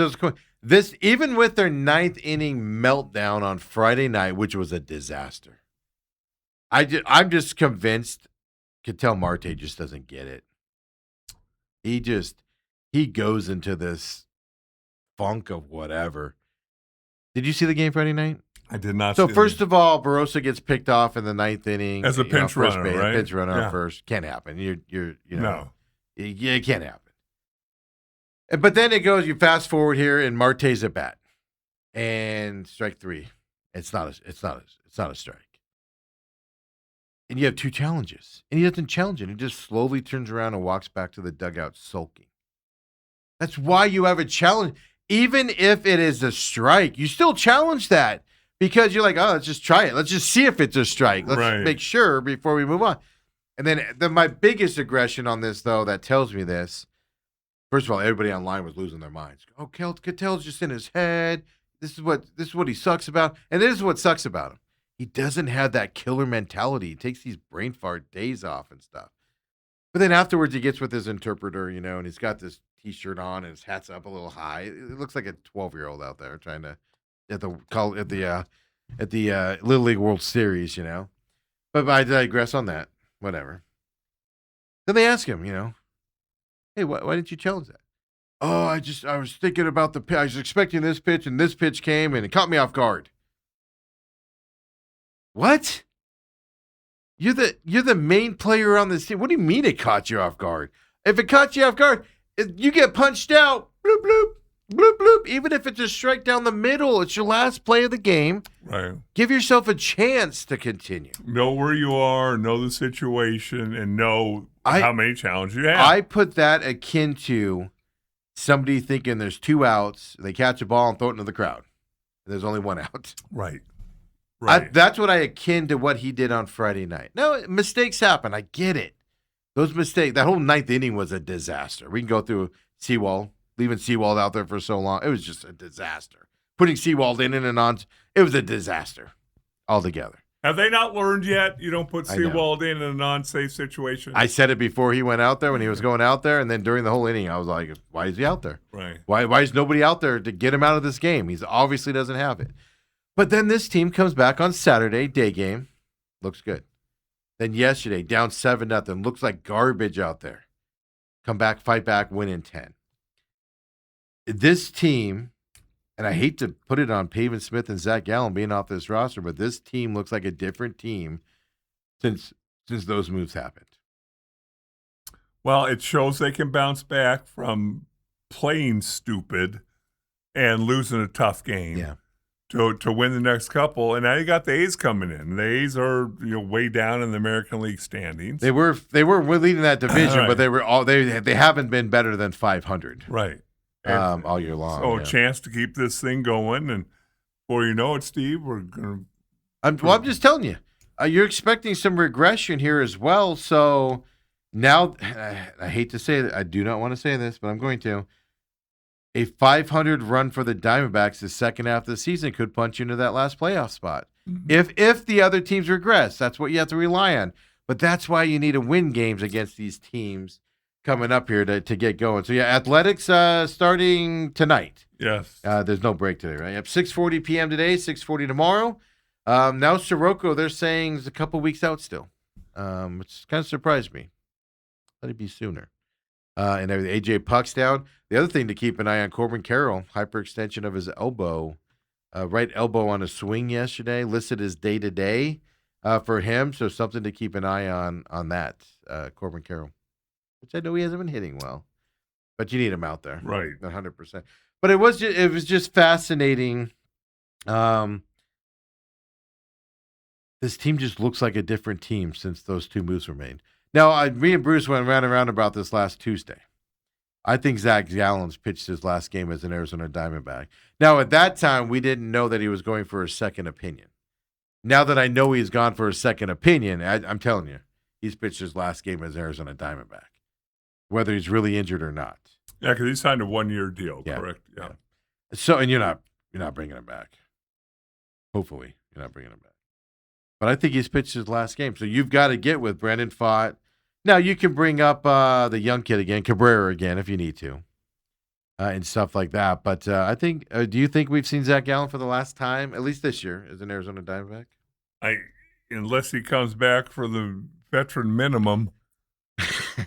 this. Even with their ninth inning meltdown on Friday night, which was a disaster. I'm just convinced. Ketel Marte just doesn't get it. He goes into this funk of whatever. Did you see the game Friday night? I did not. So first of all, Barossa gets picked off in the ninth inning as a pinch runner, right? Pinch runner first can't happen. No, it can't happen. But then it goes. You fast forward here, and Marte's at bat, and strike three. It's not a strike. And you have two challenges, and he doesn't challenge it. He just slowly turns around and walks back to the dugout sulking. That's why you have a challenge. Even if it is a strike, you still challenge that. Because you're like, oh, let's just try it. Let's just see if it's a strike. Let's make sure before we move on. And then my biggest aggression on this, though, that tells me this. First of all, everybody online was losing their minds. Oh, Ketel's just in his head. This is what he sucks about. And this is what sucks about him. He doesn't have that killer mentality. He takes these brain fart days off and stuff. But then afterwards, he gets with his interpreter, and he's got this T-shirt on and his hat's up a little high. It looks like a 12-year-old out there trying to. At the Little League World Series, But I digress on that. Whatever. Then they ask him, hey, why didn't you challenge that? Oh, I was thinking about the pitch. I was expecting this pitch, and this pitch came, and it caught me off guard. What? You're the main player on this team. What do you mean it caught you off guard? If it caught you off guard, you get punched out. Bloop, bloop. Bloop, bloop. Even if it's a strike down the middle, it's your last play of the game. Right. Give yourself a chance to continue. Know where you are, know the situation, and know how many challenges you have. I put that akin to somebody thinking there's two outs, they catch a ball and throw it into the crowd. And there's only one out. Right. That's what I akin to what he did on Friday night. No, mistakes happen. I get it. Those mistakes, that whole ninth inning was a disaster. We can go through Seawald. Leaving Seawald out there for so long, it was just a disaster. Putting Seawald in and on, it was a disaster altogether. Have they not learned yet? You don't put Seawald in a non-safe situation? I said it before he went out there when he was going out there, and then during the whole inning, I was like, why is he out there? Right. Why is nobody out there to get him out of this game? He obviously doesn't have it. But then this team comes back on Saturday, day game, looks good. Then yesterday, down 7-0, looks like garbage out there. Come back, fight back, win in 10. This team, and I hate to put it on Pavin Smith and Zach Gallen being off this roster, but this team looks like a different team since those moves happened. Well, it shows they can bounce back from playing stupid and losing a tough game to win the next couple. And now you got the A's coming in. The A's are way down in the American League standings. They were leading that division, but they haven't been better than 500. Right. All year long. So a chance to keep this thing going, and before you know it, Steve, we're going to. I'm just telling you, you're expecting some regression here as well. So now, I hate to say that, I do not want to say this, but I'm going to. a 500 run for the Diamondbacks the second half of the season could punch you into that last playoff spot. Mm-hmm. If the other teams regress, that's what you have to rely on. But that's why you need to win games against these teams coming up here to get going. So, yeah, Athletics starting tonight. Yes. There's no break today, right? Yep, 6:40 p.m. today, 6:40 tomorrow. Now Sirocco, they're saying is a couple weeks out still, which kind of surprised me. Let it be sooner. And everything. AJ Puck's down. The other thing to keep an eye on, Corbin Carroll, hyperextension of his elbow, right elbow on a swing yesterday, listed as day-to-day for him. So something to keep an eye on that, Corbin Carroll, which I know he hasn't been hitting well, but you need him out there, Right, 100%. But it was just fascinating. This team just looks like a different team since those two moves were made. Now, me and Bruce went around about this last Tuesday. I think Zach Gallen's pitched his last game as an Arizona Diamondback. Now, at that time, we didn't know that he was going for a second opinion. Now that I know he's gone for a second opinion, I'm telling you, he's pitched his last game as Arizona Diamondback, whether he's really injured or not. Yeah, because he signed a 1-year deal, correct? Yeah. So, and you're not bringing him back. Hopefully, you're not bringing him back. But I think he's pitched his last game. So you've got to get with Brandon Pfaadt. Now, you can bring up the young kid again, Cabrera again, if you need to, and stuff like that. But I think, do you think we've seen Zach Gallen for the last time, at least this year, as an Arizona Diamondback? Unless he comes back for the veteran minimum.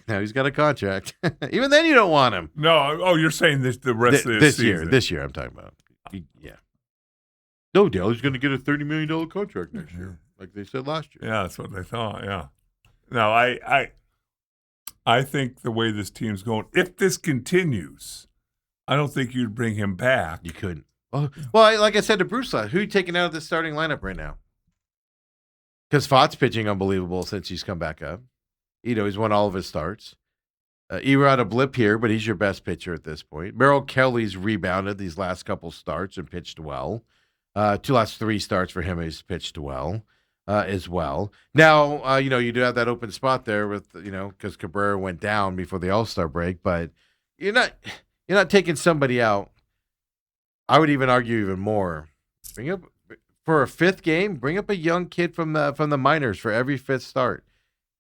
Now he's got a contract. Even then, you don't want him. No, you're saying the rest of this season. This year, I'm talking about. Yeah. No, Dale, he's going to get a $30 million contract next year, like they said last year. Yeah, that's what they thought, yeah. Now, I think the way this team's going, if this continues, I don't think you'd bring him back. You couldn't. Well, like I said to Bruce, who are you taking out of the starting lineup right now? Because Pfaadt's pitching unbelievable since he's come back up. He's won all of his starts. Erod a blip here, but he's your best pitcher at this point. Merrill Kelly's rebounded these last couple starts and pitched well. Last 3 starts for him, he's pitched well as well. Now, you do have that open spot there with, because Cabrera went down before the All-Star break, but you're not taking somebody out. I would even argue even more. Bring up for a 5th game. Bring up a young kid from the minors for every 5th start,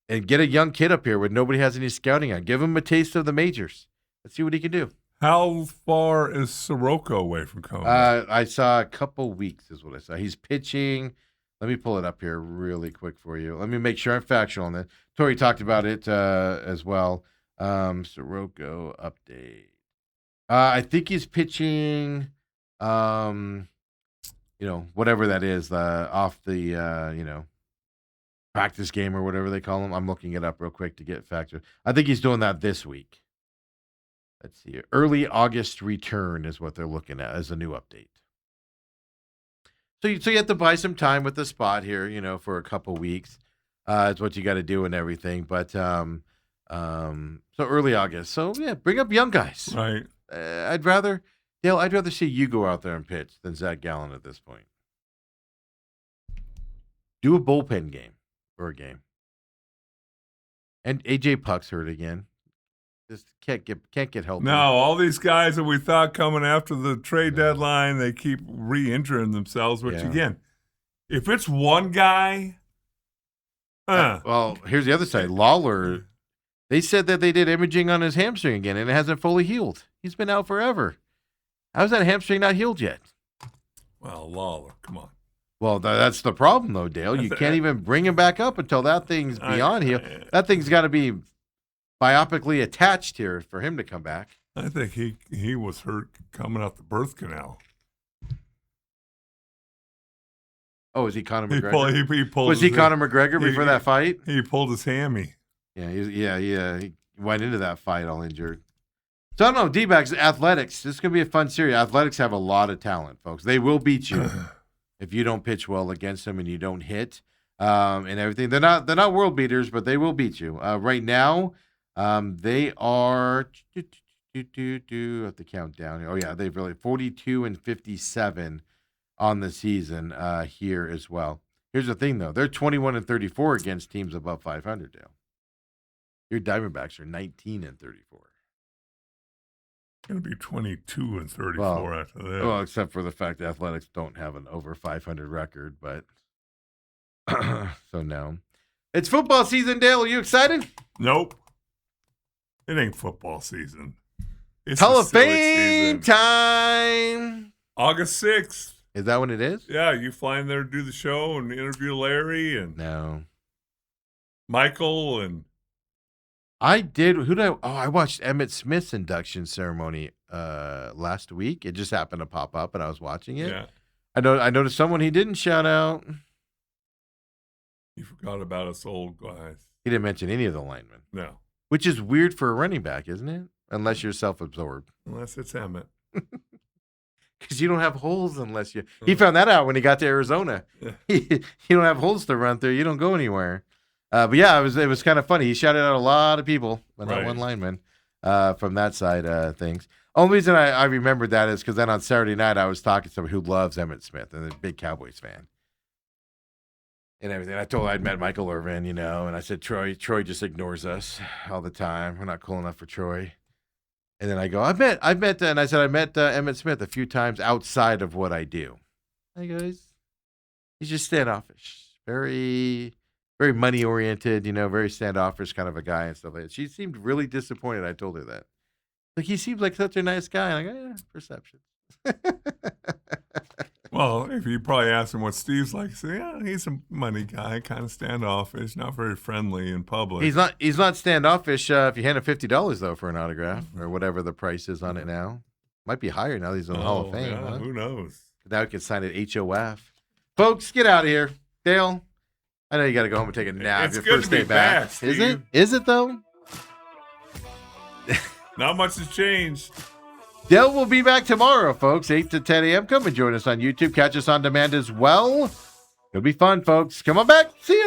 and get a young kid up here when nobody has any scouting on. Give him a taste of the majors. Let's see what he can do. How far is Sirocco away from coming? I saw a couple weeks is what I saw. He's pitching. Let me pull it up here really quick for you. Let me make sure I'm factual on that. Tori talked about it as well. Sirocco update. I think he's pitching, whatever that is, off the, practice game or whatever they call them. I'm looking it up real quick to get factual. I think he's doing that this week. Let's see. Early August return is what they're looking at as a new update. So you have to buy some time with the spot here, for a couple weeks. It's what you got to do and everything. But so early August. So yeah, bring up young guys. Right. I'd rather see you go out there and pitch than Zach Gallen at this point. Do a bullpen game or a game. And AJ Puck's hurt again. Just can't get help. No, all these guys that we thought coming after the trade deadline, they keep re-injuring themselves, which again, if it's one guy. Well, here's the other side. Lawler, they said that they did imaging on his hamstring again, and it hasn't fully healed. He's been out forever. How's that hamstring not healed yet? Well, Lawler, come on. Well, that's the problem, though, Dale. You can't even bring him back up until that thing's beyond healed. That thing's got to be myopically attached here for him to come back. I think he was hurt coming out the birth canal. Oh, is he Conor McGregor? He pulled was he Conor McGregor before that fight? He pulled his hammy. Yeah, he went into that fight all injured. So I don't know, D-backs, Athletics. This is going to be a fun series. Athletics have a lot of talent, folks. They will beat you if you don't pitch well against them and you don't hit and everything. They're not world beaters, but they will beat you. Right now, they are. I have to count down here. Oh yeah, they've really 42-57 on the season here as well. Here's the thing, though: they're 21-34 against teams above 500. Dale, your Diamondbacks are 19-34. Going to be 22 and 34 after this. Well, except for the fact the Athletics don't have an over 500 record, but so no. It's football season, Dale. Are you excited? Nope. It ain't football season. It's Hall a of silly Fame season. time. August 6th. Is that when it is? Yeah, you flying there to do the show and interview Larry and No. Michael and I did. I watched Emmitt Smith's induction ceremony last week. It just happened to pop up, and I was watching it. yeah. I noticed someone he didn't shout out. You forgot about us old guys. He didn't mention any of the linemen, No, which is weird for a running back, isn't it? Unless you're self-absorbed. unless it's Emmett. Because you don't have holes unless you. He found that out when he got to Arizona. Yeah. You don't have holes to run through. You don't go anywhere. But yeah, it was kind of funny. He shouted out a lot of people, but not Right. one lineman from that side of things. Only reason I remembered that is because then on Saturday night I was talking to someone who loves Emmitt Smith and a big Cowboys fan. And everything. I told her I'd met Michael Irvin, and I said Troy just ignores us all the time. We're not cool enough for Troy. And then I go, I met, and I said I met Emmitt Smith a few times outside of what I do. He goes, he's just standoffish, very, very money oriented, very standoffish kind of a guy and stuff like that. She seemed really disappointed. I told her that. Like, he seems like such a nice guy. And I go, yeah, perception. Well, if you probably ask him what Steve's like, say, yeah, he's a money guy, kind of standoffish, not very friendly in public. He's not standoffish. If you hand him $50 though for an autograph or whatever the price is on it now, might be higher now that he's in the Hall of Fame. Yeah, Huh? who knows? Now he can sign it HOF. Folks, get out of here, Dale. I know you got to go home and take a nap. It's Your good first to be day back. back, Is it? Steve. Is it though? Not much has changed. Dale will be back tomorrow, folks, 8 to 10 a.m. Come and join us on YouTube. Catch us on demand as well. It'll be fun, folks. Come on back. See ya.